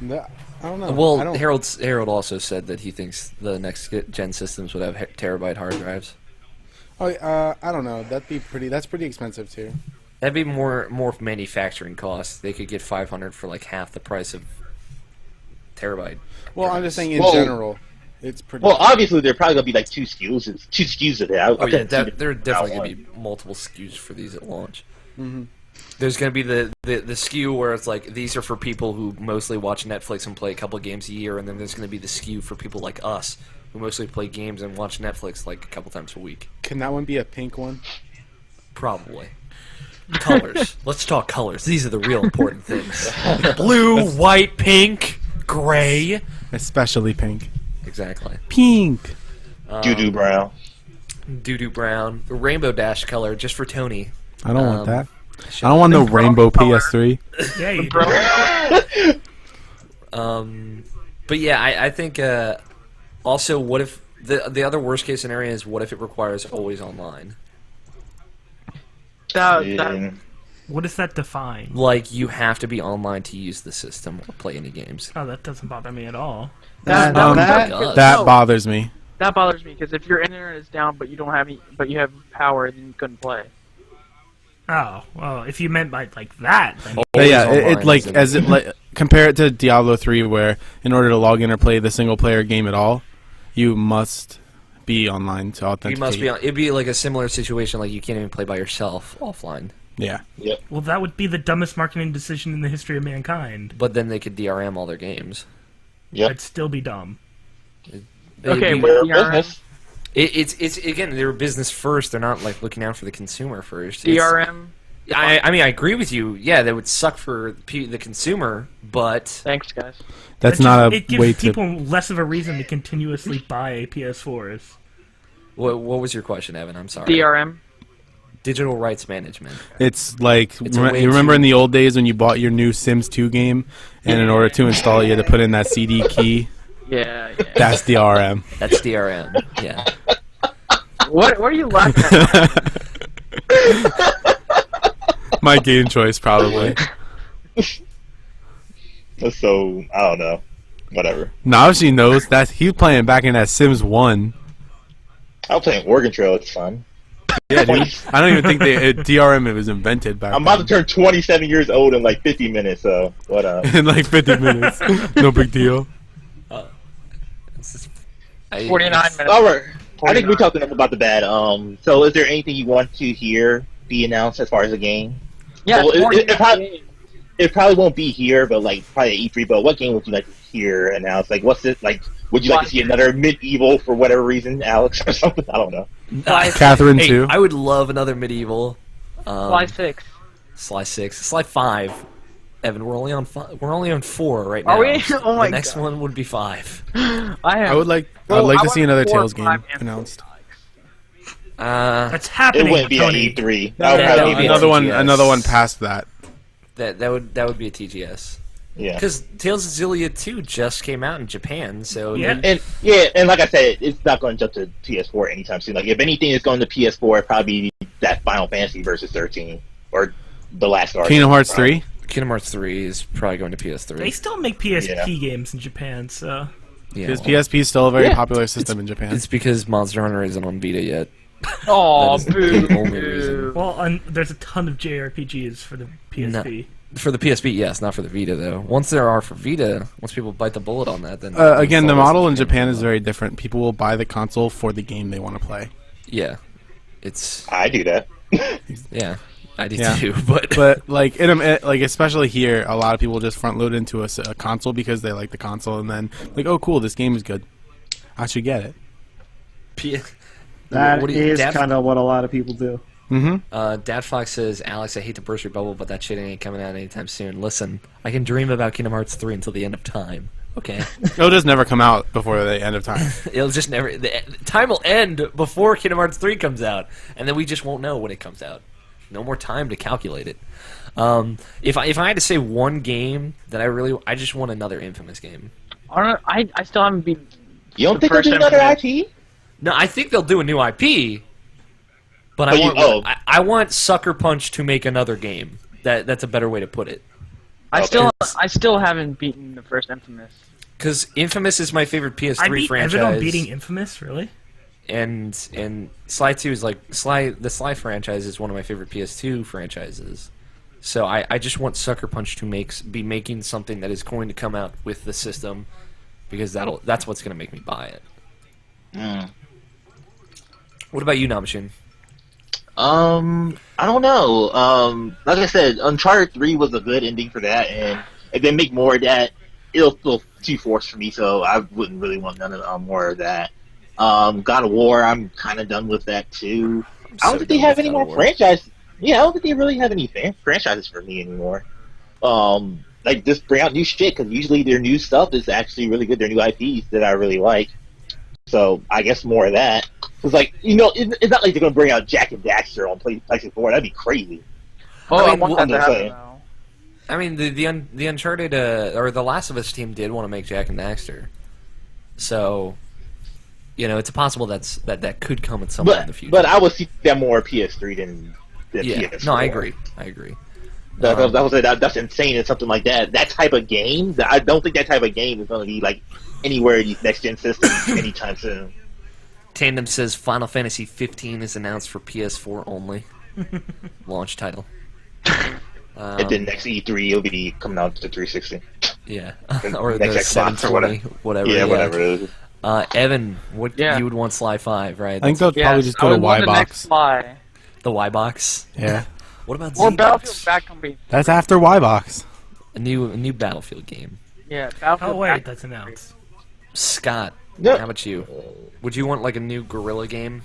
I don't know. Well, Harold also said that he thinks the next gen systems would have terabyte hard drives. Oh, I don't know. That's pretty expensive too. That'd be more manufacturing costs. They could get 500 for like half the price of terabyte. Well, I'm just saying in general. It's pretty. Well, obviously, there are probably gonna be like two SKUs of that. There are definitely gonna be multiple SKUs for these at launch. Mm-hmm. There's gonna be the SKU where it's like these are for people who mostly watch Netflix and play a couple of games a year, and then there's gonna be the SKU for people like us who mostly play games and watch Netflix like a couple times a week. Can that one be a pink one? Probably. Colors. Let's talk colors. These are the real important things. Blue, white, pink, gray. Especially pink. Exactly. Pink. Doo-doo brown. Doo-doo brown. The rainbow dash color just for Tony. I don't want that. I don't want no rainbow PS3. Yeah, you do. But yeah, I think also what if the other worst case scenario is what if it requires always online? What does that define? Like you have to be online to use the system or play any games. Oh, that doesn't bother me at all. That bothers me. That bothers me because if your internet is down but you have power, then you couldn't play. Oh, well, if you meant by like that, then compare it to Diablo 3, where in order to log in or play the single player game at all, you must be online to authenticate. You must be it'd be like a similar situation, like you can't even play by yourself offline. Yeah. Yep. Well, that would be the dumbest marketing decision in the history of mankind. But then they could DRM all their games. Yeah. It'd still be dumb. Okay, but DRM. It's again, they're business first. They're not like looking out for the consumer first. DRM. I mean, I agree with you. Yeah, that would suck for the consumer, but Thanks, guys. That's not a it gives people less of a reason to continuously buy PS4s. What was your question, Evan? I'm sorry. DRM. Digital rights management. It's like you remember in the old days when you bought your new Sims 2 game, and in order to install it, you had to put in that CD key. Yeah. That's DRM. That's DRM. Yeah. What are you laughing at? My game choice, probably. So I don't know. Whatever. Now she knows that he's playing back in that Sims 1. I was playing Oregon Trail. It's fun. Yeah, dude. I don't even think DRM was invented back I'm about to turn 27 years old in like 50 minutes, so what up? in like 50 minutes. No big deal. 49 minutes. Alright. I think we talked enough about the bad. So is there anything you want to hear be announced as far as the game? Yeah, Well, more it probably won't be here, but like probably at E3. But what game would you like to hear announced? Like, what's it like? Would you like to see another medieval for whatever reason, Alex, or something? I don't know. Catherine Hey, too. I would love another medieval. Sly 6. Sly 6. Sly 5. Evan, we're only on 4 right now. Are we? Oh my The next God. one would be 5. I would like to see another Tales game announced. That's It happening. wouldn't be at Tony. E3. Yeah, that would be Another one. TGS. Another one past that. That would be a TGS. Yeah. Because Tales of Xillia 2 just came out in Japan, so Yeah. And like I said, it's not going to jump to PS4 anytime soon. Like if anything is going to PS4, it'd probably be that Final Fantasy versus 13 or the Last Guardian. Kingdom Hearts 3. Kingdom Hearts 3 is probably going to They PS3. still make PSP Yeah. games in Japan, so Yeah, Because well, PSP is still a very Yeah. popular system in Japan. it's because Monster Hunter isn't on Vita yet. Oh, That is the only reason. well, there's a ton of JRPGs for the PSP. For the PSP, yes, not for the Vita though. Once there are for Vita, once people bite the bullet on that, then Again, the it's always model in the Japan same. is very different. People will buy the console for the game they want to play. Yeah, it's I do that. yeah, I do Yeah. too. But But like like especially here, a lot of people just front load into a console because they like the console, and then like, oh cool, this game is good. I should get it. That what do you- is Dad- kind of what a lot of people do. Mm-hmm. Dad Fox says, Alex, I hate to burst your bubble, but that shit ain't coming out anytime soon. Listen, I can dream about Kingdom Hearts 3 until the end of time. Okay, It'll just never come out before the end of time. it'll just never. The time will end before Kingdom Hearts 3 comes out, and then we just won't know when it comes out. No more time to calculate it. If I had to say one game that I just want another Infamous game. I still haven't been. You don't The think they'll first do another Infamous. IP? No, I think they'll do a new IP, but Oh, I want Sucker Punch to make another game. That's a better way to put it. I Okay. still haven't beaten the first Infamous. Because Infamous is my favorite I PS3 beat franchise. Evan on beating Infamous, really? and Sly 2 is like the Sly franchise is one of my favorite PS2 franchises. So I just want Sucker Punch to be making something that is going to come out with the system, because that's what's going to make me buy it. What about you, Namashun? I don't know. Like I said, Uncharted 3 was a good ending for that, and if they make more of that, it'll feel too forced for me, so I wouldn't really want none of more of that. God of War, I'm kind of done with that too. I don't think they have any more franchises. Yeah, I don't think they really have any franchises for me anymore. Like, just bring out new shit, because usually their new stuff is actually really good. Their new IPs that I really like. So I guess more of that. Because, like, it's not like they're going to bring out Jack and Daxter on PlayStation 4. That'd be crazy. Oh, I I mean, want I'm that to just happen saying. though. I mean, the Uncharted or the Last of Us team did want to make Jack and Daxter, so it's possible that could come at some point in the future. But I would see that more PS3 than yeah, PS4. no, I agree. That's insane and something like that. That type of game, I don't think that type of game is going to be like anywhere in these next gen systems anytime soon. Tandem says Final Fantasy 15 is announced for PS4 only. Launch title. And then next E3 it'll be coming out to 360. Yeah, or the next Xbox or 720, whatever. Yeah, whatever it is. Evan, Yeah. you would want Sly 5, right? I think they'll Yes, probably just I go to would want Y the next box. Fly. The Y box. Yeah, What about Or Z Battlefield box? Bad Company. that's after Y box. A new Battlefield game. Yeah, Battlefield Oh wait, Bad that's announced. Scott, Yeah. how about you? Would you want like a new Guerrilla game?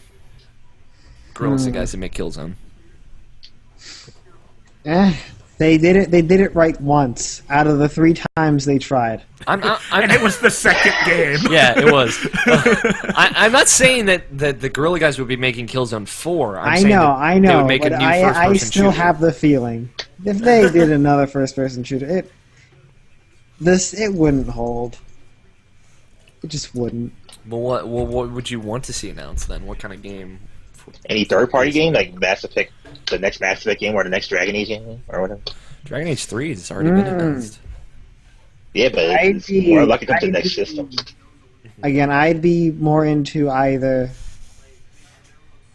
Guerrilla's the guys that make Killzone. They did it. They did it right once out of the 3 times they tried. And it was the second game. Yeah, it was. I'm not saying that the Guerrilla guys would be making Killzone 4. I'm I saying know, that I they know, would make but a new I first-person still shooter. have the feeling if they did another first-person shooter, it wouldn't hold. It just wouldn't. Well, what would you want to see announced then? What kind of game? Any third party game like Mass Effect, the next Mass Effect game, or the next Dragon Age game, or whatever. Dragon Age 3 has already been announced. Yeah, but I'd it's be- more likely to come to the I'd next be- system. Again, I'd be more into either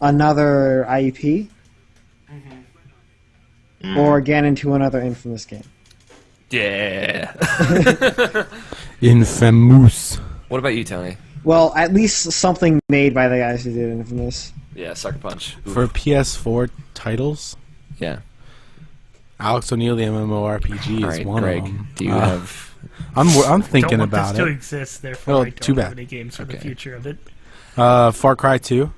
another IP or again into another Infamous game. Yeah. Infamous. What about you, Tony? Well, at least something made by the guys who did Infamous. Yeah, Sucker Punch. Oof. For PS4 titles, Yeah. Alex O'Neil, the MMORPG, All is right, one Greg, of them. do you have... I'm thinking don't want about this to it. exist, therefore Oh, I don't too bad. have any games for the Okay. future of it. Far Cry 2.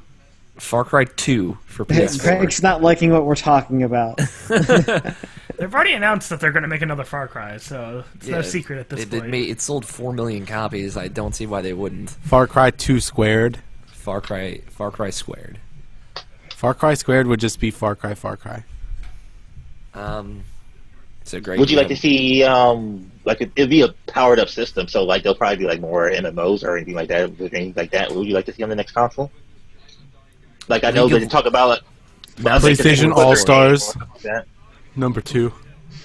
Far Cry 2 for PS4. Greg's not liking what we're talking about. They've already announced that they're going to make another Far Cry, so it's no secret at this point. It sold 4 million copies. I don't see why they wouldn't. Far Cry 2 squared. Far Cry squared. Far Cry squared would just be Far Cry, Far Cry. So great. Would you like to see like it'd be a powered up system, so like there'll probably be like more MMOs or anything like that, anything like that. What would you like to see on the next console? Like I know they talk about PlayStation All Stars that. number 2.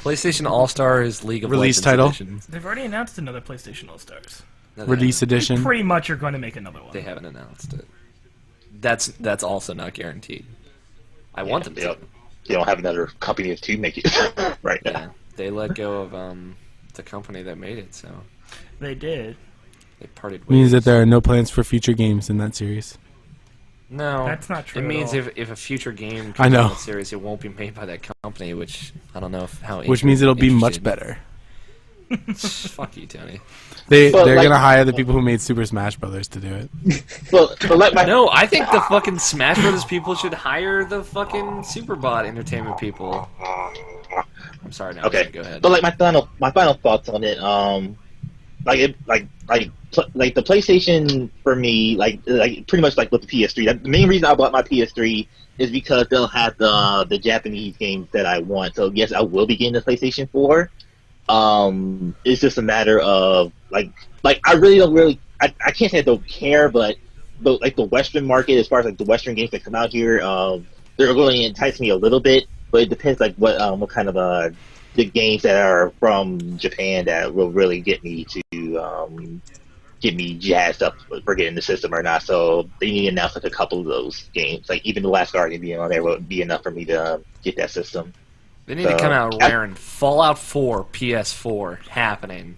PlayStation All Stars League of Release Legends title? edition. They've already announced another PlayStation All Stars. No, they Release haven't. edition. Pretty much are going to make another one. They haven't announced it. That's also not guaranteed. I want them to. They don't have another company to make it right now. Yeah, they let go of the company that made it, so They did. they parted ways. Means that there are no plans for future games in that series. No, That's not true It at means all. if a future game comes I know. out in the series, it won't be made by that company, which I don't know how. Which means it'll be much interested- better. Fuck you, Tony. They're But, like- gonna hire the people who made Super Smash Brothers to do it. But like my No, I think the fucking Smash Brothers people should hire the fucking Superbot Entertainment people. I'm sorry. Now okay, go ahead. but like my final thoughts on it, like the PlayStation for me, like pretty much like with the PS3. The main reason I bought my PS3 is because they'll have the Japanese games that I want. So yes, I will be getting the PlayStation 4. It's just a matter of like I really don't I can't say I don't care, but like the Western market, as far as like the Western games that come out here, they're going to entice me a little bit, but it depends like what kind of the games that are from Japan that will really get me to get me jazzed up for getting the system or not. So they need to announce like a couple of those games. Like even the Last Guardian being on there would be enough for me to get that system. They need to come out raring Fallout 4 PS4 happening.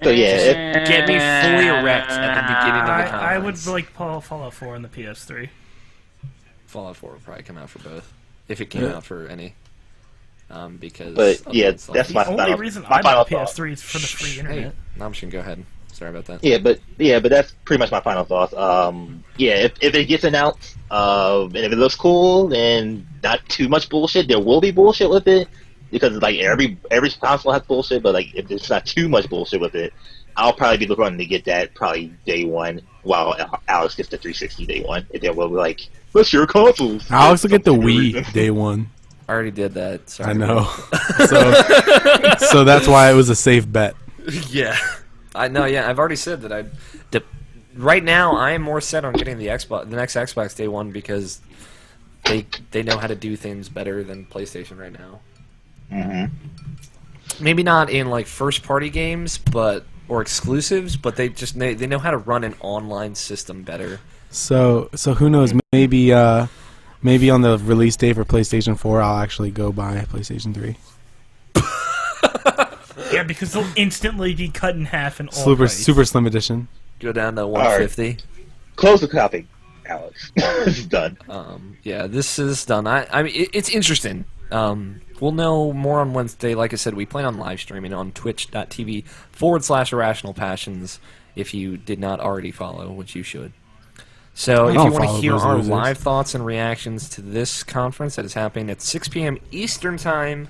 So yeah, Get me fully erect at the beginning of the conference. I would like Fallout 4 on the PS3. Fallout 4 would probably come out for both, if it came out for any. Because. But yeah, it's that's The my only final, reason my I final bought thought. PS3 is for the free Hey, internet. Namshin, go ahead. Sorry about that. Yeah, but that's pretty much my final thoughts. Yeah, if it gets announced, and if it looks cool and not too much bullshit, there will be bullshit with it because like every console has bullshit. But like if there's not too much bullshit with it, I'll probably be running to get that probably day one, while Alex gets the 360 day one. And then we'll be like, "What's your consoles?" Alex will get the Wii day one. I already did that. Sorry. I know. So that's why it was a safe bet. Yeah. I know. Yeah, I've already said that right now, I am more set on getting the next Xbox day one because they know how to do things better than PlayStation right now. Mm-hmm. Maybe not in like first party games, or exclusives, but they know how to run an online system better. So who knows? Maybe on the release date for PlayStation 4, I'll actually go buy a PlayStation 3. Yeah, because they'll instantly be cut in half in all price. Super slim edition. Go down to 150. Close the copy, Alex. It's done. Yeah, this is done. I mean, it's interesting. We'll know more on Wednesday. Like I said, we plan on live streaming on twitch.tv/irrationalpassions if you did not already follow, which you should. So if you want to hear our live thoughts and reactions to this conference that is happening at 6 p.m. Eastern Time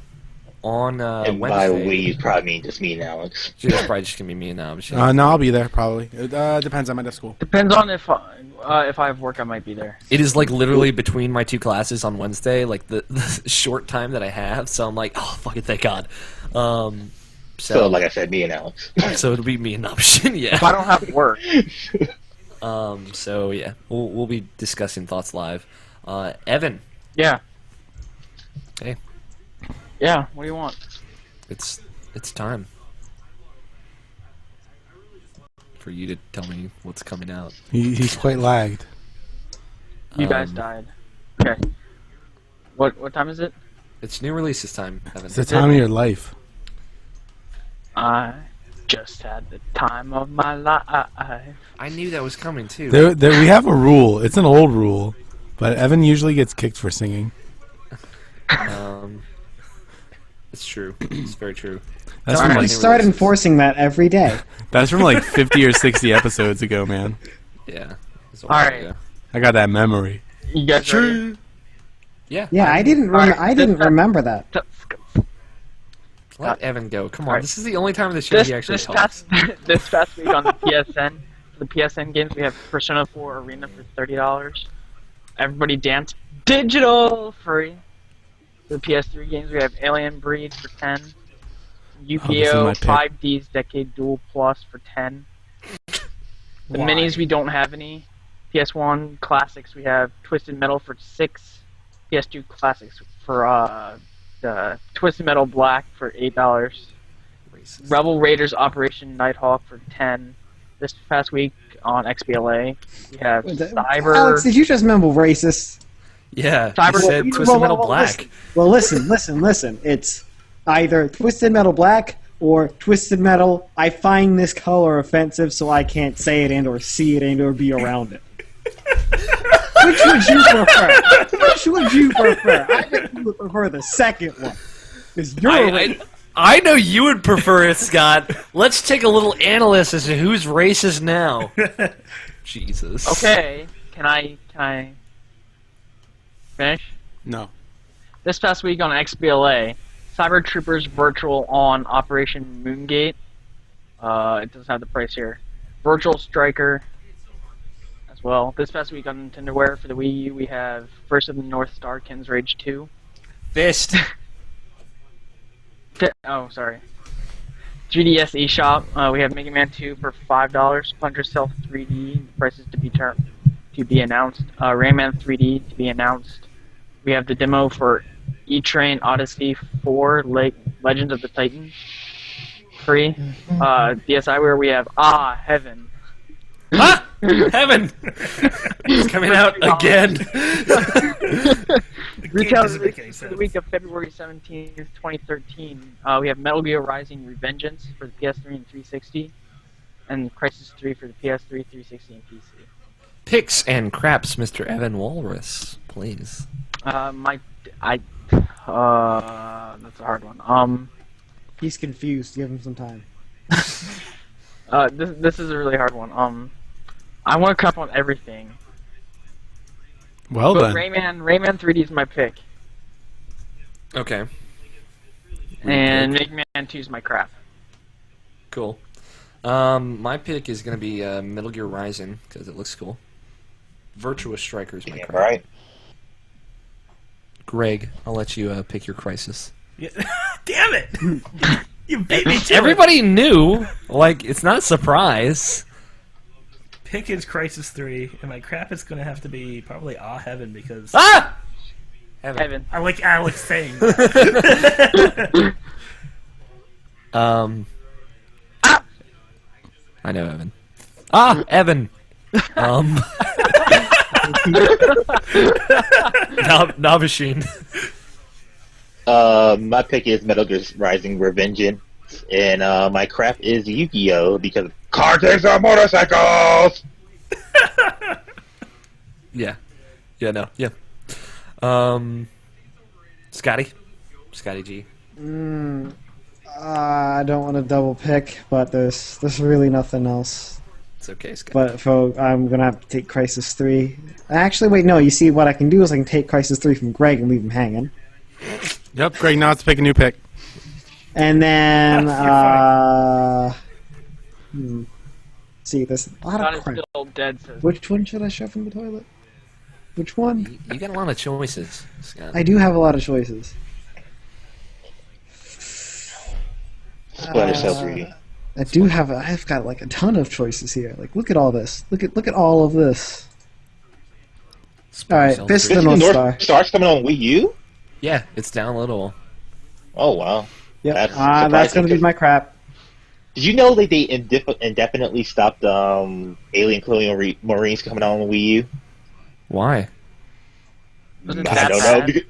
on And by Wednesday. we, probably mean just me and Alex. It's probably just going to be me and now. No, I'll be there probably. It depends. I'm at school. Depends on if I have work, I might be there. It is like literally between my two classes on Wednesday, like the short time that I have. So I'm like, oh, fucking thank God. So like I said, me and Alex. So it'll be me and Option, yeah. If I don't have work, So yeah, we'll be discussing thoughts live. Evan, yeah. Hey. Yeah, what do you want? it's time for you to tell me what's coming out. He's quite lagged. You guys died. Okay. What time is it? It's new releases time, Evan. It's the time of your life. Just had the time of my life. I knew that was coming too. We have a rule. It's an old rule, but Evan usually gets kicked for singing. It's true. It's very true. That's Alright, from we like, start enforcing that every day. that's from like 50 or 60 episodes ago, man. Yeah. It's a All while right. ago. I got that memory. You guys ready? Yeah. Yeah, I didn't remember that. Let Evan go. Come on. Alright. This is the only time of the show he actually talks. This past week on the PSN, for the PSN games, we have Persona 4 Arena for $30. Everybody Dance Digital free. For the PS3 games, we have Alien Breed for $10. Yu-Gi-Oh! my pick. 5D's Decade Duel Plus for $10. The Why? minis, we don't have any. PS1 Classics, we have Twisted Metal for $6. PS2 Classics for Twisted Metal Black for $8. Racist. Rebel Raiders Operation Nighthawk for $10. This past week on XBLA, we have Cyber. Alex, did you just mumble racist? Yeah. Cyber- He said Twisted Metal Black. Listen. It's either Twisted Metal Black or Twisted Metal. I find this color offensive, so I can't say it and or see it and or be around it. Which would you prefer? Which would you prefer? I think you would prefer the second one. Because you're I know you would prefer it, Scott. Let's take a little analysis as to who's racist now. Jesus. Okay, can I finish? No. This past week on XBLA, Cyber Troopers Virtual on Operation Moongate. It doesn't have the price here. Virtual Striker as well. This past week on NintendoWare for the Wii U, we have First of the North Star Ken's Rage 2. Fist. Oh, sorry. 3DS eShop, we have Mega Man 2 for $5. Splinter Cell 3D, prices to be announced. Rayman 3D to be announced. We have the demo for E-Train Odyssey 4, Legends of the Titan, free. DSiWare, we have Heaven. Ah! Heaven! It's coming out again. Retail doesn't make any releases for the sense. week of February 17th, 2013. We have Metal Gear Rising Revengeance for the PS3 and 360, and Crisis 3 for the PS3, 360, and PC. Picks and craps, Mr. Evan Walrus, please. That's a hard one. He's confused. Give him some time. This is a really hard one. I want to crap on everything, Well but then. Rayman 3D is my pick, Okay. and Mega Man 2 is my crap. Cool. My pick is going to be Metal Gear Rising, because it looks cool. Virtuous Striker is my crap. Right. Greg, I'll let you pick your Crisis. Yeah. Damn it! You beat me to it. Everybody knew. Like, it's not a surprise. Pick is Crisis 3, and my crap is going to have to be probably Heaven, because Ah! Evan. I like Alex saying that. I know Evan. Evan. Nabashin. My pick is Metal Gear Rising Revengeance, and my crap is Yu-Gi-Oh! Because car takes on motorcycles! Yeah. Yeah, no. Yeah. Scotty G. I don't want to double pick, but there's really nothing else. It's okay, Scotty. But I'm gonna have to take Crisis 3. Actually, wait, no. You see, what I can do is I can take Crisis 3 from Greg and leave him hanging, Yep, Greg, now let's pick a new pick. and then You're see, there's a lot Scott of is crap. still dead, says. Which one should I shove in the toilet? Which one? You got a lot of choices, Scott. I do have a lot of choices. Splinter Cell 3D. I've got like a ton of choices here. Like, look at all this. Look at all of this. All right, Fist of the This North North Star. Star's coming on Wii U? Yeah, it's downloadable. Oh, wow. Yep, That's that's surprising, gonna be 'cause- my crap. Did you know that they indefinitely stopped Alien Colonial Marines coming on Wii U? Why? Wasn't I that don't bad? know.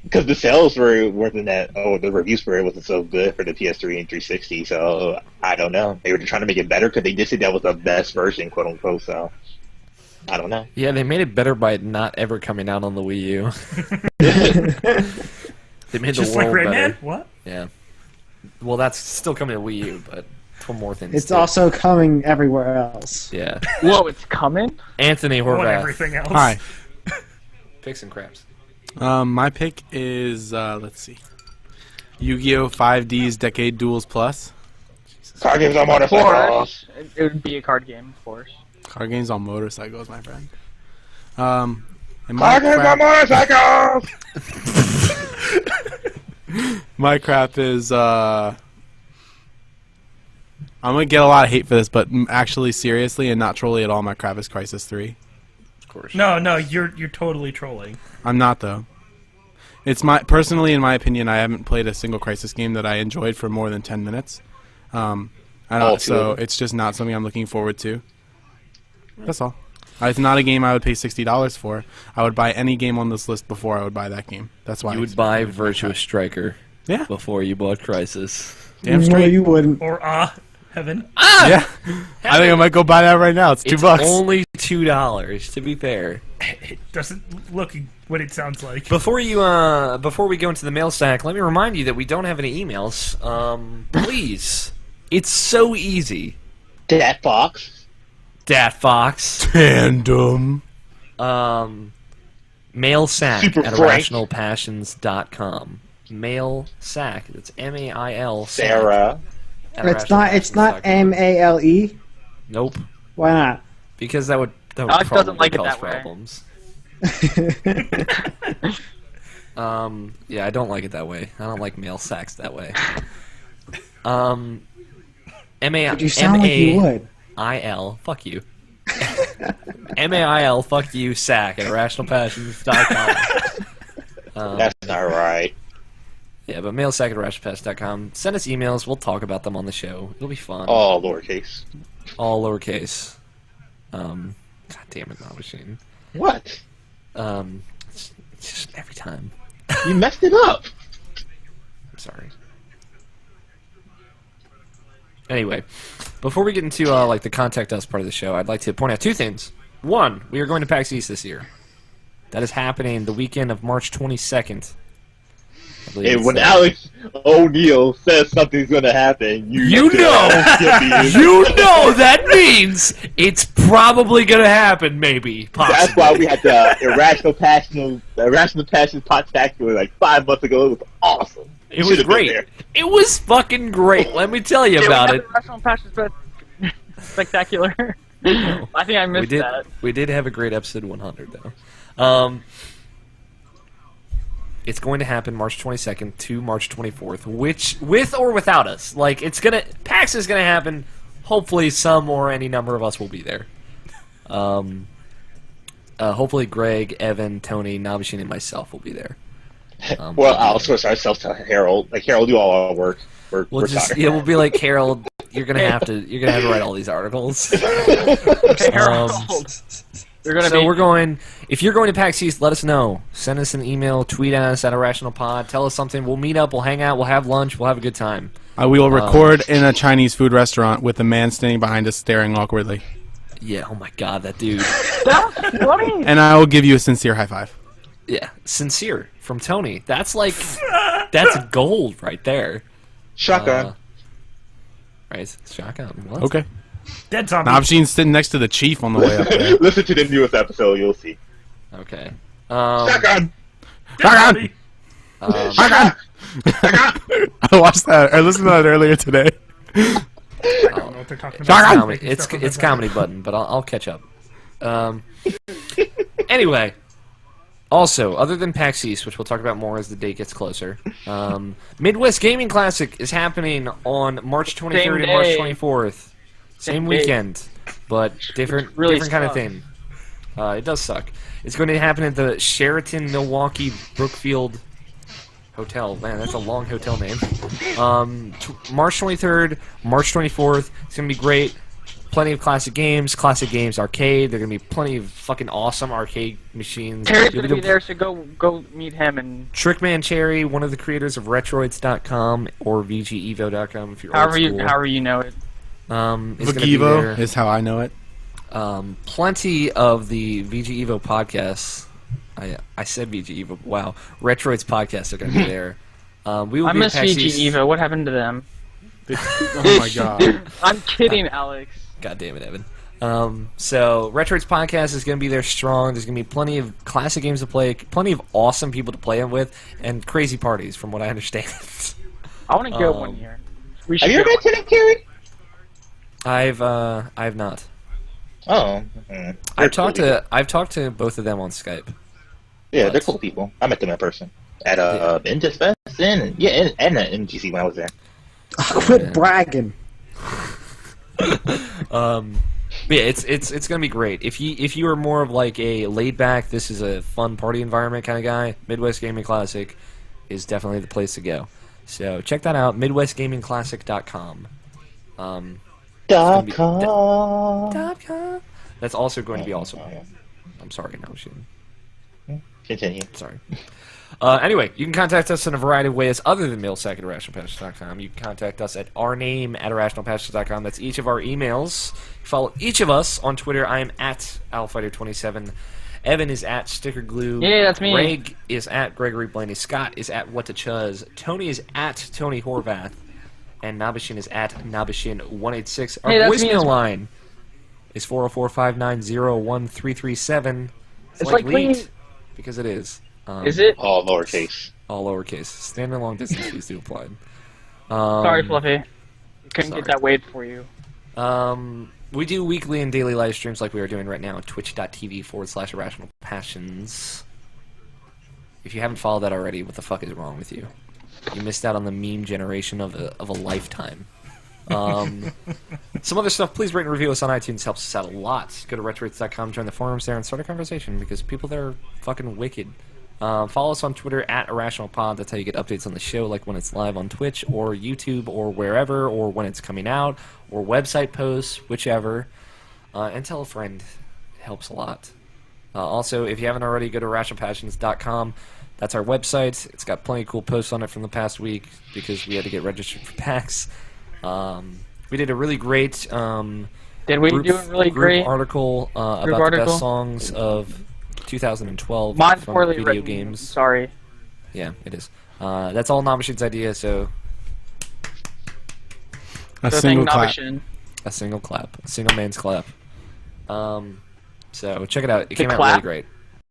because the sales weren't that. Oh, the reviews for it wasn't so good for the PS3 and 360. So I don't know. They were trying to make it better because they did say that was the best version, quote unquote. So I don't know. Yeah, they made it better by not ever coming out on the Wii U. They made Just the world like better. Rayman? What? Yeah. Well, that's still coming to Wii U, but for more things. It's too. also coming everywhere else. Yeah. Whoa, it's coming? Anthony I want Horvath. everything else. Hi. Picks and craps. My pick is let's see, Yu-Gi-Oh! 5D's Decade Duels Plus. Card games on Of motorcycles. course. It would be a card game, of course. Card games on motorcycles, my friend. And my Card games on motorcycles. my crap is I'm gonna get a lot of hate for this, but actually, seriously, and not trolly at all, my crap is Crisis 3. Of course. No, you're totally trolling. I'm not though. It's personally, in my opinion, I haven't played a single Crisis game that I enjoyed for more than 10 minutes. So it's just not something I'm looking forward to. That's all. It's not a game I would pay $60 for. I would buy any game on this list before I would buy that game. That's why You would buy Virtuous Striker before you bought Crisis. Damn No, straight. you wouldn't. Or Heaven. Yeah, I think I might go buy that right now. It's $2. It's only $2, to be fair. It doesn't look what it sounds like. Before we go into the mail sack, let me remind you that we don't have any emails. Please, it's so easy. Dat Fox. Dat Fox. Tandem. Mail sack Super at Frank. irrationalpassions.com. Mail sack. That's MAIL. Sarah. It's not MALE. Nope. Why not? Because that would Alex doesn't probably like it cause that way. problems. Yeah, I don't like it that way. I don't like mail sacks that way. But you sound like you would. MAIL. Fuck you. MAIL. Fuck you. Sack at irrationalpassions.com. That's not right. Yeah, but mailsack at irrationalpassions.com. Send us emails. We'll talk about them on the show. It'll be fun. All lowercase. All lowercase. God damn it, Not Machine. What? It's just every time. You messed it up. I'm sorry. Anyway, before we get into like the contact us part of the show, I'd like to point out two things. One, we are going to PAX East this year. That is happening the weekend of March 22nd. And when Alex O'Neill says something's gonna happen, you know that means it's probably gonna happen, maybe. Possibly. That's why we had the Irrational Passion Podtacular like 5 months ago. It was awesome. It was great. It was fucking great. Let me tell you about it. Irrational Passion Spectacular. I think I missed that. We did have a great episode 100 though. It's going to happen March 22nd to March 24th, which, with or without us, like, PAX is gonna happen. Hopefully, some or any number of us will be there. Hopefully, Greg, Evan, Tony, Nabashin, and myself will be there. Well, I'll switch ourselves to Harold. Like Harold, do all our work. We'll be like Harold. You're gonna have to write all these articles. We're going. If you're going to PAX East, let us know. Send us an email, tweet at us at IrrationalPod. Tell us something. We'll meet up. We'll hang out. We'll have lunch. We'll have a good time. We will record in a Chinese food restaurant with a man standing behind us staring awkwardly. Yeah. Oh my God, that dude. That's funny. And I will give you a sincere high five. Yeah, sincere from Tony. That's that's gold right there. Shotgun. Right, shotgun. What? Okay. Dead zombie. Nabashin's sitting next to the chief on the way up there. Listen to the newest episode, you'll see. Okay. Shotgun. Shotgun. Shotgun. I watched that. I listened to that earlier today. I don't know what they're talking about. It's comedy button, but I'll catch up. Anyway. Also, other than PAX East, which we'll talk about more as the date gets closer, Midwest Gaming Classic is happening on March 23rd and March 24th. Same weekend, but different kind of thing. It does suck. It's going to happen at the Sheraton Milwaukee Brookfield Hotel. Man, that's a long hotel name. March 23rd, March 24th. It's going to be great. plenty of classic games arcade. There are going to be plenty of fucking awesome arcade machines. Terry's going to be there, so go meet him. And Trickman Cherry, one of the creators of Retroids.com or VGEvo.com if you're old school. However you know it. VGEvo is how I know it. Plenty of the VGEvo podcasts. I said VGEvo. Wow. Retroids podcasts are going to be there. We will I be miss VGEvo. What happened to them? Oh my god. I'm kidding, Alex. God damn it, Evan. So Retroids podcast is going to be there strong. There's going to be plenty of classic games to play, plenty of awesome people to play them with, and crazy parties, from what I understand. I want to go one year. Have you ever been to them, Terry? I've not. Oh. I've talked to both of them on Skype. Yeah, they're cool people. I met them in person at Indus Fest and at MGC when I was there. Quit bragging. Yeah, it's gonna be great. If you are more of like a laid back, this is a fun party environment kind of guy, Midwest Gaming Classic is definitely the place to go. So check that out, MidwestGamingClassic.com. .com. That's also going to be awesome. I'm sorry, no, Continue. Sorry. Anyway, you can contact us in a variety of ways other than mailsack at IrrationalPod.com. You can contact us at our name at IrrationalPod.com. That's each of our emails. Follow each of us on Twitter. I am at AlFighter27. Evan is at StickerGlue. Yeah, that's me. Greg is at Gregory Blaney. Scott is at WhatToChuz. Tony is at Tony Horvath. And Nabashin is at Nabashin186. Our voicemail line is 404-590-1337. It's like leaked, because it is. Is it? All lowercase. All lowercase. Standard long distance fees do apply. Sorry, Fluffy. Couldn't get that waived for you. We do weekly and daily live streams like we are doing right now at twitch.tv/irrationalpassions. If you haven't followed that already, what the fuck is wrong with you? You missed out on the meme generation of a lifetime. Some other stuff, please rate and review us on iTunes. Helps us out a lot. Go to retroids.com, join the forums there, and start a conversation, because people there are fucking wicked. Follow us on Twitter at IrrationalPod. That's how you get updates on the show, like when it's live on Twitch or YouTube or wherever, or when it's coming out, or website posts, whichever. And tell a friend. It helps a lot. Also, if you haven't already, go to irrationalpassions.com. That's our website. It's got plenty of cool posts on it from the past week because we had to get registered for PAX. We did a really great Did we do a really great article about the best songs of 2012 Mine's from poorly video written. games. Sorry. Yeah, it is. That's all Nabashin's idea, so A single clap. a single clap. A single man's clap. So check it out. It came out clap? really great.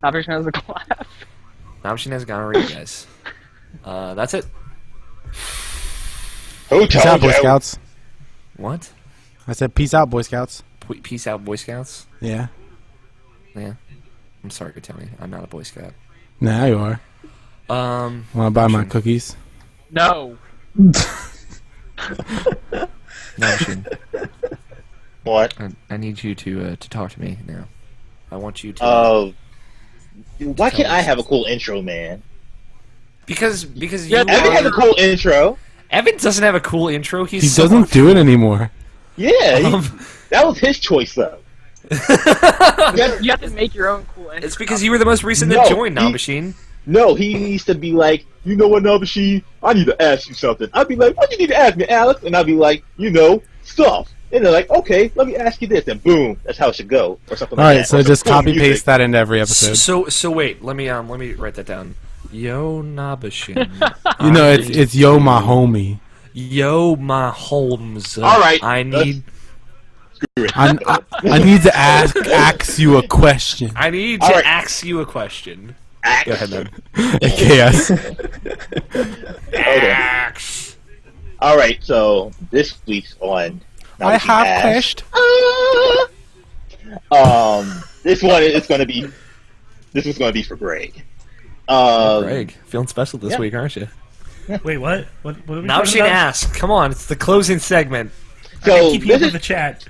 Nabashin has a clap. Nabashin has gonorrhea, guys. That's it. Peace out, Boy Scouts. What? I said peace out, Boy Scouts. Peace out, Boy Scouts. Yeah. Yeah. I'm sorry, Tony. I'm not a Boy Scout. Nah, you are. Want to buy my cookies? No. Nabashin. What? I need you to talk to me now. I want you to. Why can't I have a cool intro, man? Because you. Evan has a cool intro. Evan doesn't have a cool intro. He doesn't do it anymore. Yeah, that was his choice, though. You have to make your own cool intro. It's because you were the most recent to join Nabashin. No, he needs to be like, you know what, Nabashin? I need to ask you something. I'd be like, what do you need to ask me, Alex? And I'd be like, stuff. And they're like, okay, let me ask you this. And boom, that's how it should go, or something like that. All right, so just copy paste that into every episode. So wait, let me write that down. Yo Nabashin. It's yo my homie. Yo my Holmes. All right, I need to ask you a question. I need to ask you a question. Go ahead, then. Yes. Ax. All right, so this week's on. I have question. This one is going to be. This is going to be for Greg. Greg, feeling special this week, aren't you? Wait, what? What are we Now talking she about? asks. Come on, it's the closing segment. So Keep you up with the chat.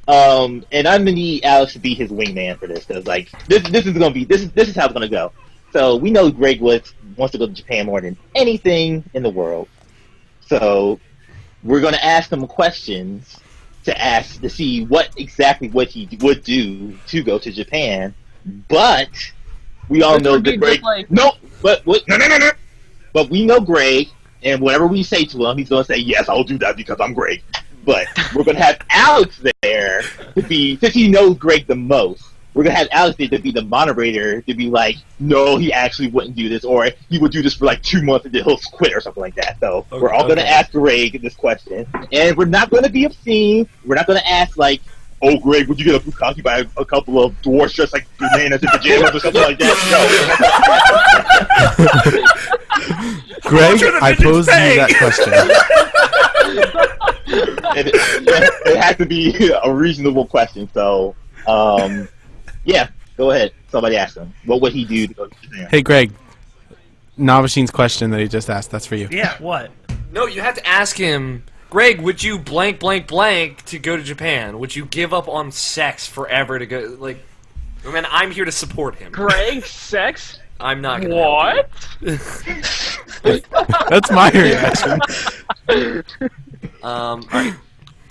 and I'm gonna need Alex to be his wingman for this, because like this is gonna be this is how it's gonna go. So we know Greg wants to go to Japan more than anything in the world. So we're gonna ask him questions to ask to see what he would do to go to Japan, but we all know that Greg. No, but what? No. But we know Greg, and whatever we say to him, he's going to say, yes, I'll do that because I'm Greg. But we're going to have Alex there to be, since he knows Greg the most, we're going to have Alex there to be the moderator, to be like, no, he actually wouldn't do this, or he would do this for like 2 months and then he'll quit or something like that. So we're all going to ask Greg this question. And we're not going to be obscene. We're not going to ask like, oh, Greg, would you get a bukkake by a couple of dwarves dressed like bananas in pajamas or something like that? No. Greg, I posed you that question. It has to be a reasonable question. So, yeah, go ahead. Somebody ask him. What would he do to go to Japan? Hey, Greg, Navashine's question that he just asked, that's for you. Yeah, what? No, you have to ask him, Greg, would you blank to go to Japan? Would you give up on sex forever to go? Like, I mean, I'm here to support him. Greg, sex? I'm not gonna. What? That's my reaction. All right,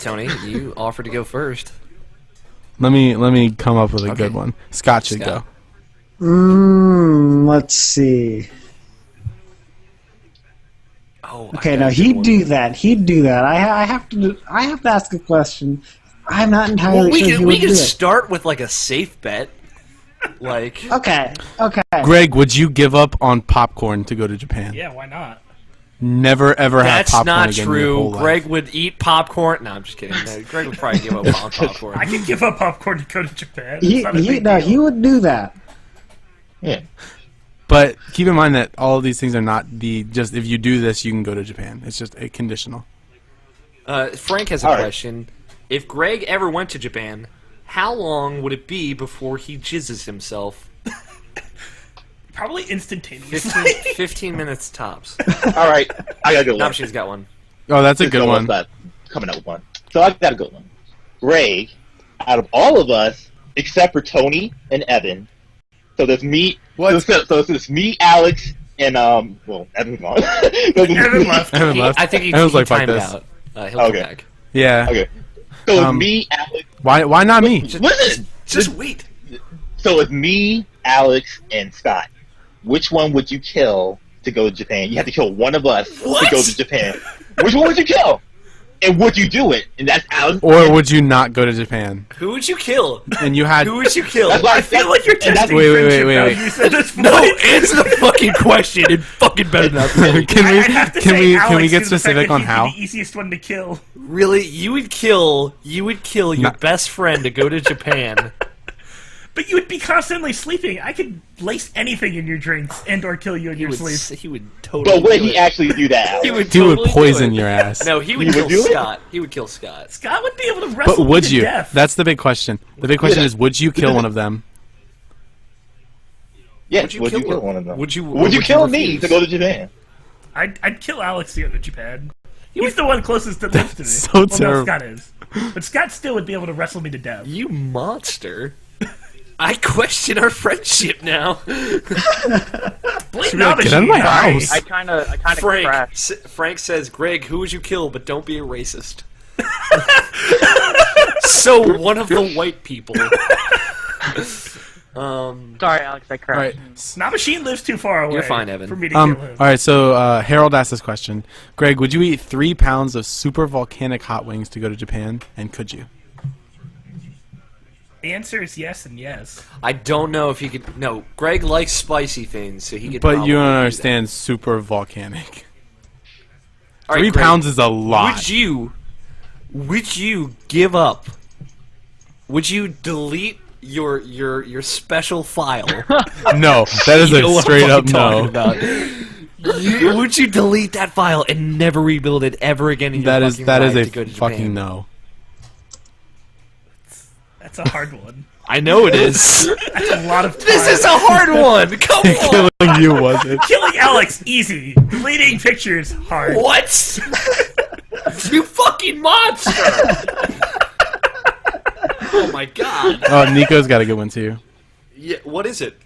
Tony, you offered to go first. Let me come up with a Okay. good one. Scott should Scott. go. Let's see. Oh, Okay, no, he'd do that. He'd do that. I have to ask a question. I'm not entirely Well, sure he we would can do it. start with like a safe bet. Like, Okay. Greg, would you give up on popcorn to go to Japan? Yeah, why not? Never ever have that's popcorn not again in your whole true. life. Greg would eat popcorn. No, I'm just kidding. No, Greg would probably give up on popcorn. I could give up popcorn to go to Japan. It's not a big No, deal. he would do that. Yeah. But keep in mind that all of these things are not just if you do this, you can go to Japan. It's just a conditional. Frank has a All right. question. If Greg ever went to Japan, how long would it be before he jizzes himself? Probably instantaneously. 15 minutes tops. All right, I got a good one. She's got one. Oh, that's a Just good almost one. not coming up with one. So I got a good one. Greg, out of all of us, except for Tony and Evan, so there's me. What? So it's me, Alex, and well, Evan's gone. Evan left. Evan left. I think he Evan's like, fuck timed this. out. He'll come Okay. back. Yeah. Okay. So it's Um, me, Alex. Why not me? Listen. Just wait. So it's me, Alex, and Scott. Which one would you kill to go to Japan? You have to kill one of us to go to Japan. Which one would you kill? And would you do it? And that's Alex. Or would you not go to Japan? Who would you kill? And you had Who would you kill? That's why I feel like you're testing Wait, friendship wait. values at this point. No, answer the fucking question. It fucking better not. can we I have to say can we Alex get due to the fact specific that on he'd be how? the easiest one to kill. Really, you would kill your Not- best friend to go to Japan. But you would be constantly sleeping. I could lace anything in your drinks and or kill you in your sleep. He would totally. But would do he it. actually do that, Alex? He would. He would totally do poison it. your ass. No, he would He kill would do it? Scott. He would kill Scott. Scott would be able to wrestle But me would to you? death. That's the big question. The big question is, would you kill one of them? Yes, Would you would you kill kill him? one of them? Would you? Would you kill me to go to Japan? I'd kill Alex to go to Japan. He's the one closest that lives to me. So well, terrible. no, Scott is. But Scott still would be able to wrestle me to death. You monster! I question our friendship now. Blame be like, "Get out of my Navashine." house." I kind of Frank. crashed. Frank says, "Greg, who would you kill? But don't be a racist." So one of the white people. Sorry, Alex, I All crashed. right. Navashine lives too far away. You're fine, Evan. For me to kill him. All right. So Harold asked this question. Greg, would you eat 3 pounds of super volcanic hot wings to go to Japan? And could you? The answer is yes and yes. I don't know if he could. No, Greg likes spicy things, so he could. But probably you don't do that. understand super volcanic. All right, 3 Greg, pounds is a lot. Would you give up? Would you delete your special file? No, that is You know a what straight I'm up talking no. about. Would you delete that file and never rebuild it ever again in your That is fucking that is life a to go to fucking Japan? no. That's a hard one. I know it is. That's a lot of time. This is a hard one. Come on. Killing you was it? Killing Alex, easy. Deleting pictures, hard. What? You fucking monster! Oh my god. Oh, Nico's got a good one too. Yeah, what is it?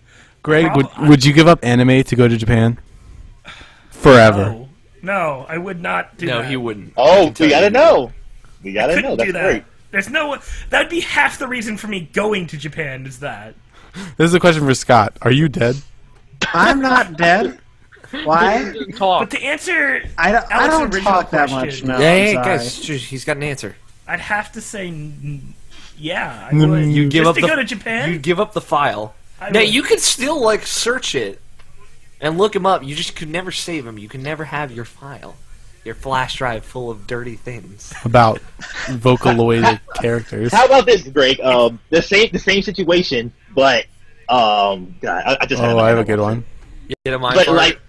Greg, would you give up anime to go to Japan? Forever. No, I would not do No, that. he wouldn't. Oh, we gotta know. We gotta know. couldn't That's do that. great. There's no. That'd be half the reason for me going to Japan. Is that? This is a question for Scott. Are you dead? I'm not dead. Why? But the answer. I don't talk that much. No, Hey, I'm guys, sorry. he's got an answer. I'd have to say, yeah. I would. You give Just up to the, go to Japan. You give up the file. I Now would. you could still like search it and look him up. You just could never save him. You can never have your file, your flash drive full of dirty things. About Vocaloid characters. How about this, Greg? The same situation, but God, I just. Oh, I have a good one. You get a mind But fart? like,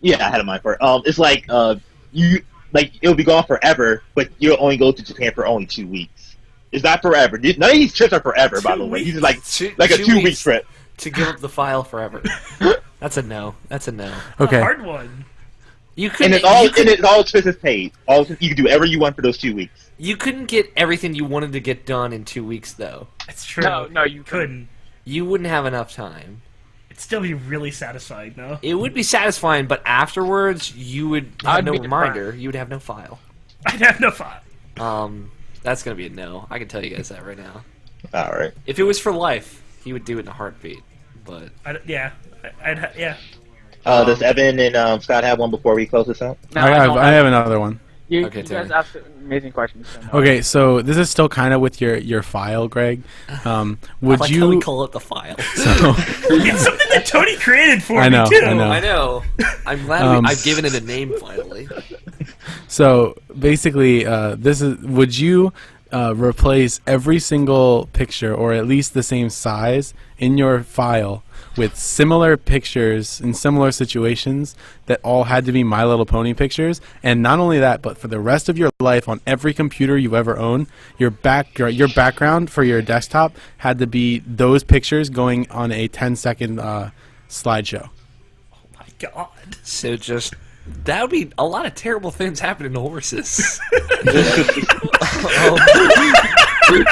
yeah, I had a mind for it. It's like you like it'll be gone forever, but you'll only go to Japan for only 2 weeks. It's not forever. None of these trips are forever, by the way. These are like a 2 week trip. To give up the file forever. That's a no. That's a no. Okay. A hard one. You could. And it's all expenses paid. You can do whatever you want for those 2 weeks. You couldn't get everything you wanted to get done in 2 weeks, though. It's true. No, you couldn't. You wouldn't have enough time. It'd still be really satisfying, though. It would be satisfying, but afterwards, you would have I'd no be reminder. depressed. You would have no file. I'd have no fun. That's gonna be a no. I can tell you guys that right now. All right. If it was for life, he would do it in a heartbeat. But Yeah. Yeah. Does Evan and Scott have one before we close this out? No, I have another one. You, Okay, you Terry. guys asked amazing questions. So no. Okay, so this is still kind of with your file, Greg. Would I like how we you? call it the file. So, It's something that Tony created for I know, me, too. I know. I know. I'm glad I've given it a name finally. so basically, would you replace every single picture, or at least the same size, in your file with similar pictures in similar situations that all had to be My Little Pony pictures? And not only that, but for the rest of your life, on every computer you ever own, your background for your desktop had to be those pictures going on a 10-second slideshow. My God. So just that would be a lot of terrible things happening to horses.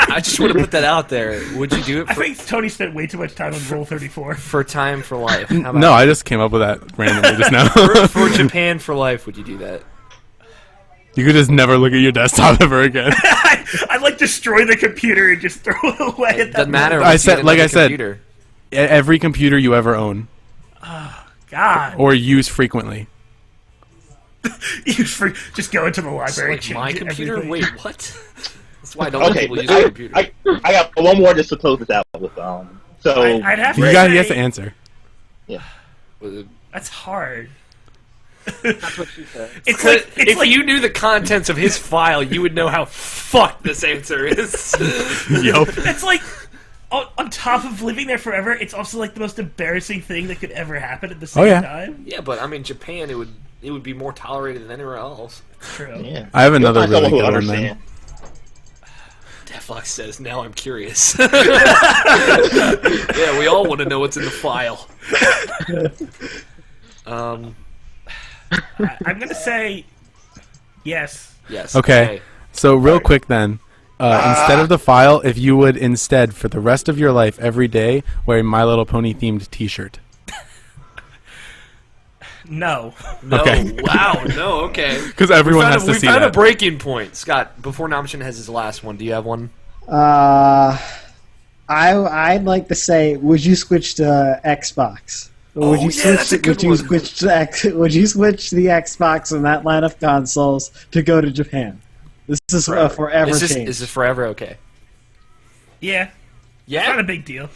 I just want to put that out there. Would you do it I think Tony spent way too much time on Roll 34. for time for life? How about No, I just came up with that randomly just now. for Japan for life, would you do that? You could just never look at your desktop ever again. I'd like destroy the computer and just throw it away at that Doesn't matter. I once you said- get like another I said, computer. Every computer you ever own God. or use frequently. Just go into the It's library. like change my computer. everything. Wait, what? That's why I don't let Okay, people use my computer. I got one more just to close this out with. So I'd have to He say, has to answer. that's hard. That's what she said. It's like if you knew the contents of his file, you would know how fucked this answer is. Yup. it's like on top of living there forever, it's also like the most embarrassing thing that could ever happen at the same yeah. time. Yeah, but I mean, Japan, it would be more tolerated than anywhere else. True. yeah. I have another You'll find really someone good who one then. understands. Deflox says, "Now I'm curious." Yeah, we all want to know what's in the file. I'm gonna say yes. Yes. Okay. So real quick then, instead of the file, if you would instead, for the rest of your life, every day, wear a My Little Pony themed T-shirt. No. No. Okay. Wow. No. Okay. Because everyone has to we see found a that. breaking point. Scott, before Namshin has his last one, do you have one? I'd like to say, would you switch to Xbox? Or would Oh, you yeah, that's a switch? good Would you one. switch to Would you switch the Xbox and that line of consoles to go to Japan? This is a forever change. Is this forever? Okay. Yeah. Yeah. Not a big deal.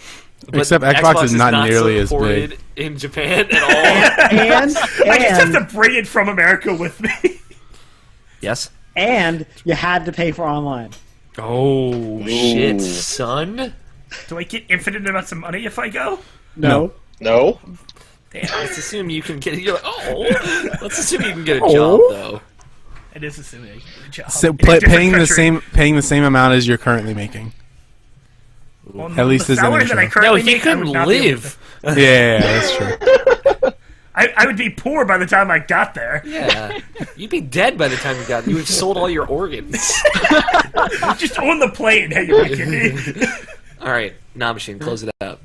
But Except Xbox is not nearly as supported big. in Japan at all. and I just have to bring it from America with me. Yes. and you had to pay for online. Oh shit, son! Do I get infinite amounts of money if I go? No. No. Damn. Let's assume you can get. You're like, let's assume you can get a job though. It is assuming I can get a job. So in a different paying the same amount as you're currently making. Well, at least the as an salary that I intro. No, currently he make, I couldn't would not be able live. Yeah, that's true. to- I would be poor by the time I got there. Yeah, you'd be dead by the time you got. You would have sold all your organs. Just on the plane. Hey, you kidding me? All right, Nah Machine, close it out.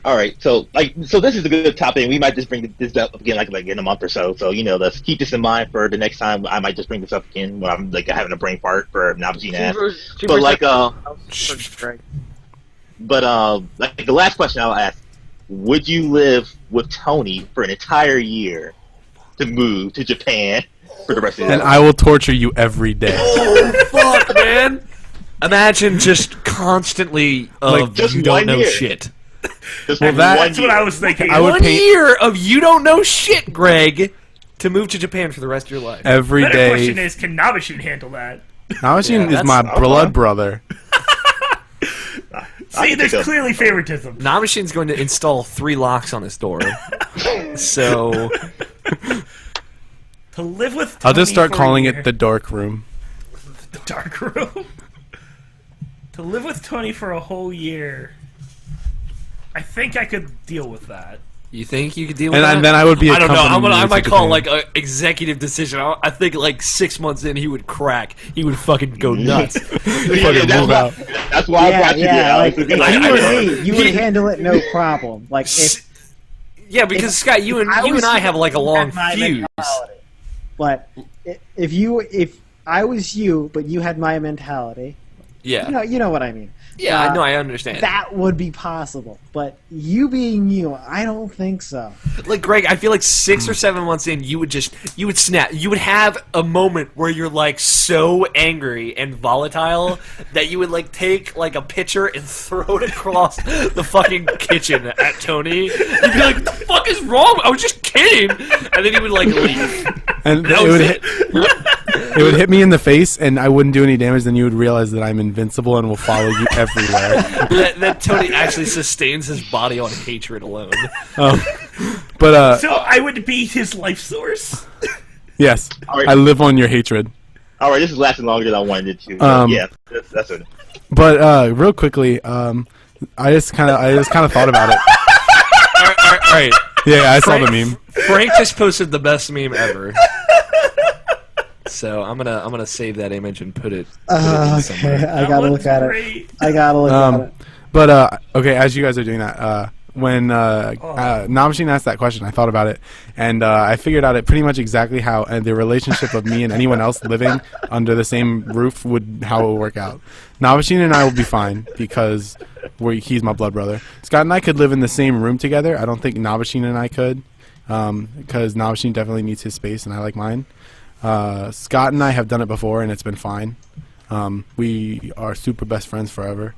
All right, so this is a good topic. We might just bring this up again, like in a month or so. So let's keep this in mind for the next time. I might just bring this up again when I'm like having a brain fart for Navajin ass. But like like the last question I'll ask: would you live with Tony for an entire year to move to Japan for the rest of your life? And I will torture you every day. Oh fuck, man! Imagine just constantly just you don't 1 know year. shit. That's what I was thinking. I would One paint- year of you don't know shit, Greg, to move to Japan for the rest of your life. Every The day. question is, can Nabashin handle that? Navashin is that's- my okay. blood brother. See, there's so. clearly favoritism. Namashin's going to install 3 locks on his door. So To live with I'll just Tony start for a calling year- it the dark room. the dark room. To live with Tony for a whole year, I think I could deal with that. you think you could deal with And that? then I would be I don't know. accompanying I you might to call Japan. like an executive decision. I think like 6 months in, he would crack. He would fucking go nuts. Fucking move out. That's why I brought you here. Like, Alex. if I- you I- were me, you would handle it no problem. Like if Yeah, because Scott, you and I have like a long my fuse. mentality. But if I was you, but you had my mentality, Yeah, you know what I mean. yeah, I know, I understand. That would be possible, but you being you, I don't think so. Like Greg, I feel like 6 or 7 months in, you would snap. You would have a moment where you're like so angry and volatile that you would like take like a pitcher and throw it across the fucking kitchen at Tony. You'd be like, "What the fuck is wrong? I was just kidding," and then he would like leave. And That it was would it. it would hit me in the face, and I wouldn't do any damage. Then you would realize that I'm invincible and will follow you everywhere. that Tony actually sustains his body on hatred alone. But So I would be his life source. yes, All right. I live on your hatred. All right, this is lasting longer than I wanted it to. Yeah, that's it. But real quickly, I just kind of thought about it. All right. Yeah, I saw the meme. Frank just posted the best meme ever. So I'm gonna save that image and put it in somewhere. I That gotta one's look at great. it. I gotta look at it. But okay, as you guys are doing that, when Namashine asked that question, I thought about it, and I figured out it pretty much exactly how the relationship of me and anyone else living under the same roof how it would work out. Namashine and I will be fine because he's my blood brother. Scott and I could live in the same room together. I don't think Namashine and I could, because Namashine definitely needs his space and I like mine. Scott and I have done it before and it's been fine. We are super best friends forever.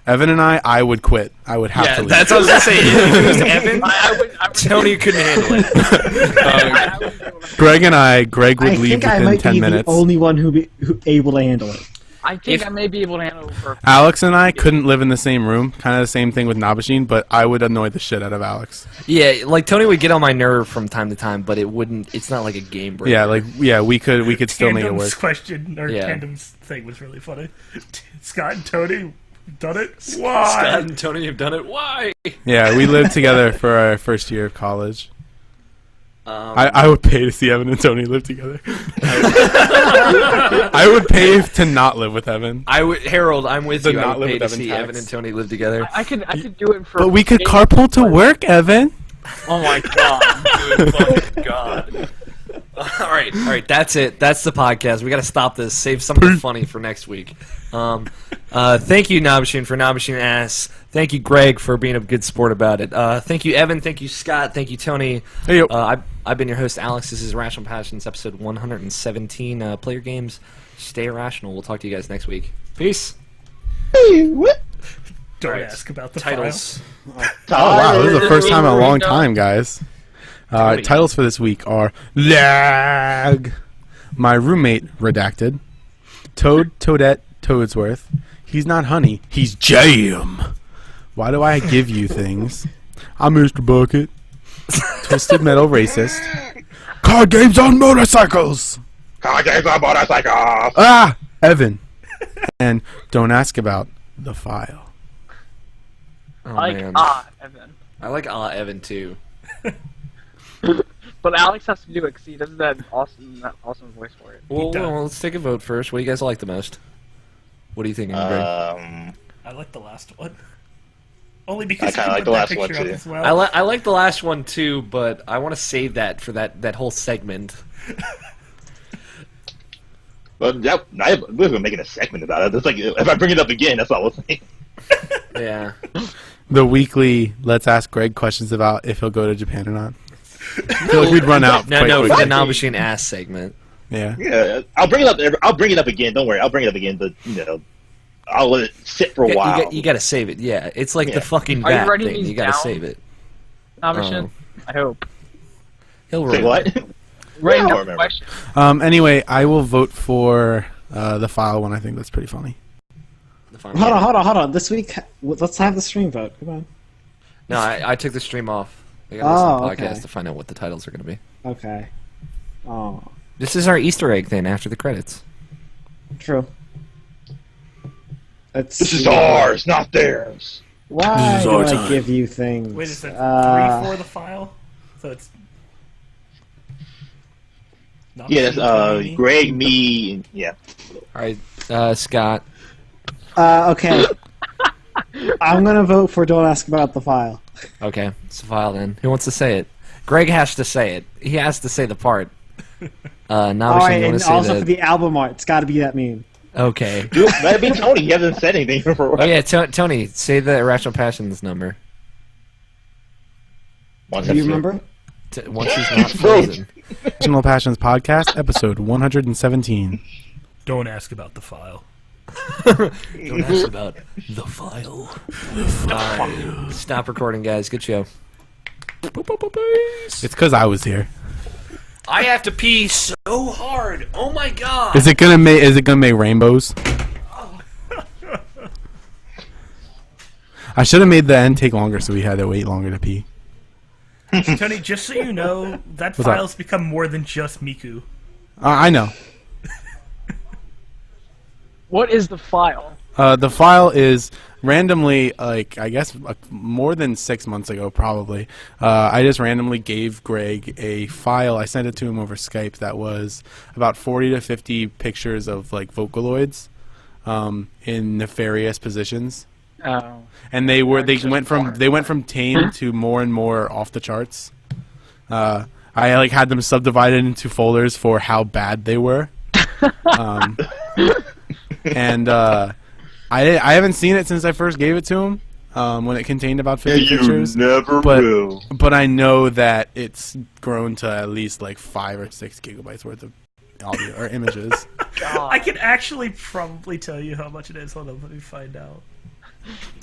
Evan and I would quit. I would have to leave. That's what I was gonna say. If it was Evan, I would Tony couldn't handle it. Greg would I leave think I within might 10 be minutes. the only one who able to handle it. I think I may be able to handle it for. Alex and I couldn't live in the same room. Kind of the same thing with Nabashin, but I would annoy the shit out of Alex. Yeah, like Tony would get on my nerve from time to time, but it wouldn't. It's not like a game breaker. We could still make it Tandem's work. question or Yeah. Tandem's thing was really funny. Scott and Tony done it. Why? Scott and Tony have done it. Why? Yeah, we lived together for our first year of college. I would pay to see Evan and Tony live together. I would pay to not live with Evan. Harold, I'm with To you. I not would live pay with to Evan see Tax. Evan and Tony live together. I could do it for. But we could carpool to work, Evan. Oh my god. Good fucking god. All right. That's it. That's the podcast. We got to stop this. Save something funny for next week. Thank you, Nabashin, for Nabashin ass. Thank you, Greg, for being a good sport about it. Thank you, Evan. Thank you, Scott. Thank you, Tony. Hey, yo. I've been your host, Alex. This is Irrational Passions, episode 117. Play your games. Stay irrational. We'll talk to you guys next week. Peace. Don't Alright, ask about the Titles. Oh, wow. This is the first time in a long time, guys. Tony. Titles for this week are Lag, My Roommate, Redacted, Toad, Toadette, Toadsworth, He's Not Honey, He's Jam, Why Do I Give You Things, I'm Mr. Bucket, Twisted Metal Racist, Card Games on Motorcycles, Card games on motorcycles. Evan, and Don't Ask About the File. Oh, Like man. Evan. I like Evan, too. But Alex has to do it because he does that awesome voice for it. Well, does. let's take a vote first. What do you guys like the most? What do you think, Greg? I like the last one. Only because I you kinda can like put the that last picture one, up too. as well. I like the last one too, but I want to save that for that whole segment. But we're making a segment about it. It's like if I bring it up again, that's all I'm saying. Yeah. The weekly let's ask Greg questions about if he'll go to Japan or not. I feel like we'd run out. No, quite for the quickly. Nabashin ass segment. Yeah. Yeah, I'll bring it up. I'll bring it up again. Don't worry, I'll bring it up again. But I'll let it sit for a while. You got to save it. Yeah, it's like Yeah. the fucking Are you bat writing thing. these You got to down? save it. Nabashin? I hope. He'll Say remember. what? Writing I don't down remember. questions. Anyway, I will vote for the file one. I think that's pretty funny. The final Hold one. on. This week, let's have the stream vote. Come on. No, I took the stream off. I got to listen to the podcast okay. to find out what the titles are going to be. Okay. Oh, This is our Easter egg thing after the credits. true. Let's This is see. ours, not theirs. Why This is do our I time. give you things? Wait, is it 3 for the file? So it's. Not Yeah, that's Tony? Greg, me, and yeah. All right, Scott. Okay. I'm gonna vote for don't ask about the file. Okay, it's a file then. Who wants to say it? Greg has to say it. He has to say the part. Nabashin, Alright, you want and to say also for the album art, it's gotta be that meme. Okay. Let it be Tony. He hasn't said anything for a while. Oh yeah, Tony, say the Irrational Passions number. Do you remember? Once he's not Froze. frozen. Irrational Passions Podcast, episode 117. Don't ask about the file. Don't ask about the file. Alright, stop recording, guys. Good show. It's because I was here. I have to pee so hard. Oh my god. Is it gonna make rainbows? I should have made the end take longer, so we had to wait longer to pee. Tony, just so you know, that What's file's become more than just Miku. I know. What is the file? The file is randomly, like, I guess more than 6 months ago, probably. I just randomly gave Greg a file. I sent it to him over Skype that was about 40 to 50 pictures of, like, Vocaloids in nefarious positions. Oh. And they went from tame to more and more off the charts. I like had them subdivided into folders for how bad they were. And I haven't seen it since I first gave it to him when it contained about 50 pictures. never But- will. But I know that it's grown to at least like 5 or 6 gigabytes worth of audio or images. I can actually probably tell you how much it is. Hold on, let me find out.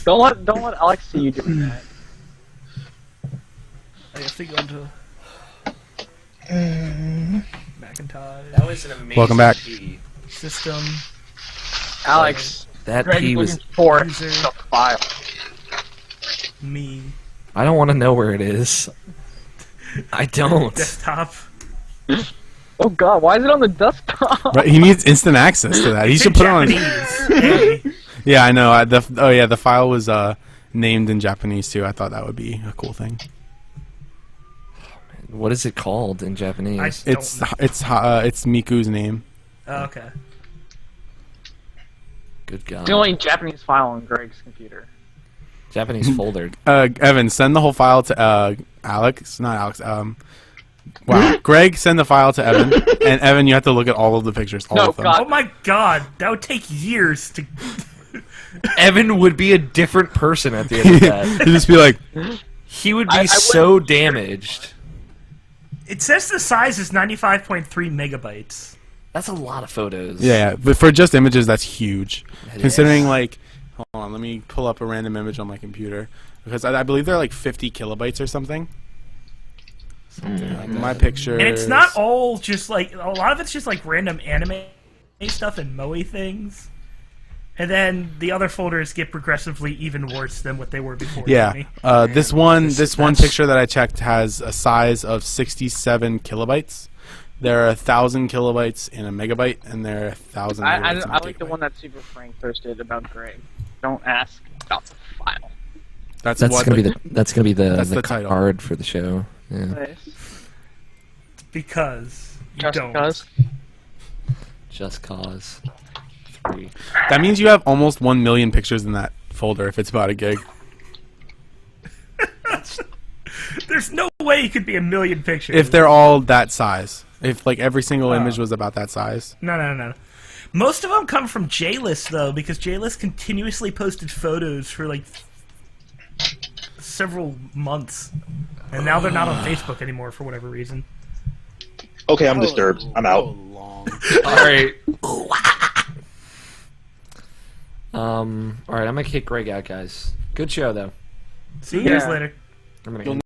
Don't let Alex see you doing that. I have to go into Macintosh That was an amazing Welcome back. pee. system. Alex, That Greg pee is was... looking for user. the file. Me I don't want to know where it is. I don't. desktop. Oh god, why is it on the desktop? But he needs instant access to that. He It's should in put it on. Japanese. Hey. Yeah, I know. The file was named in Japanese too. I thought that would be a cool thing. What is it called in Japanese? I It's don't- it's Miku's name. Oh, okay. Good God. It's the only Japanese file on Greg's computer. Japanese folder. Evan, send the whole file to Alex. Not Alex. Wow. Greg, send the file to Evan, and Evan, you have to look at all of the pictures, all No, of them. God. Oh my god, that would take years to. Evan would be a different person at the end of that. He'd just be like, He would be I wouldn't- so damaged. It says the size is 95.3 megabytes. That's a lot of photos. yeah, but for just images, that's huge. It Considering, is. like, hold on, let me pull up a random image on my computer. Because I believe they're like 50 kilobytes or something. Like my pictures. And it's not all just like. A lot of it's just like random anime stuff and moe things. And then the other folders get progressively even worse than what they were before. Yeah. Tony. This one that's- picture that I checked has a size of 67 kilobytes. There are 1,000 kilobytes in a megabyte, and there are 1,000 I megabytes in a like the gigabyte. one that Super Frank posted about Greg. Don't ask about the file. That's That's what gonna be the- that's gonna be that's the the title. card for the show. Yeah. Nice. Because you Just don't. because. Just Cause 3. That means you have almost 1 million pictures in that folder if it's about a gig. There's no way it could be a million pictures. If they're all that size. If, like, every single image was about that size. No. Most of them come from JList, though, because JList continuously posted photos for, like, several months. And now they're not on Facebook anymore for whatever reason. Okay, I'm disturbed. I'm out. Alright. Alright, I'm gonna kick Greg out, guys. Good show, though. See you guys later. I'm gonna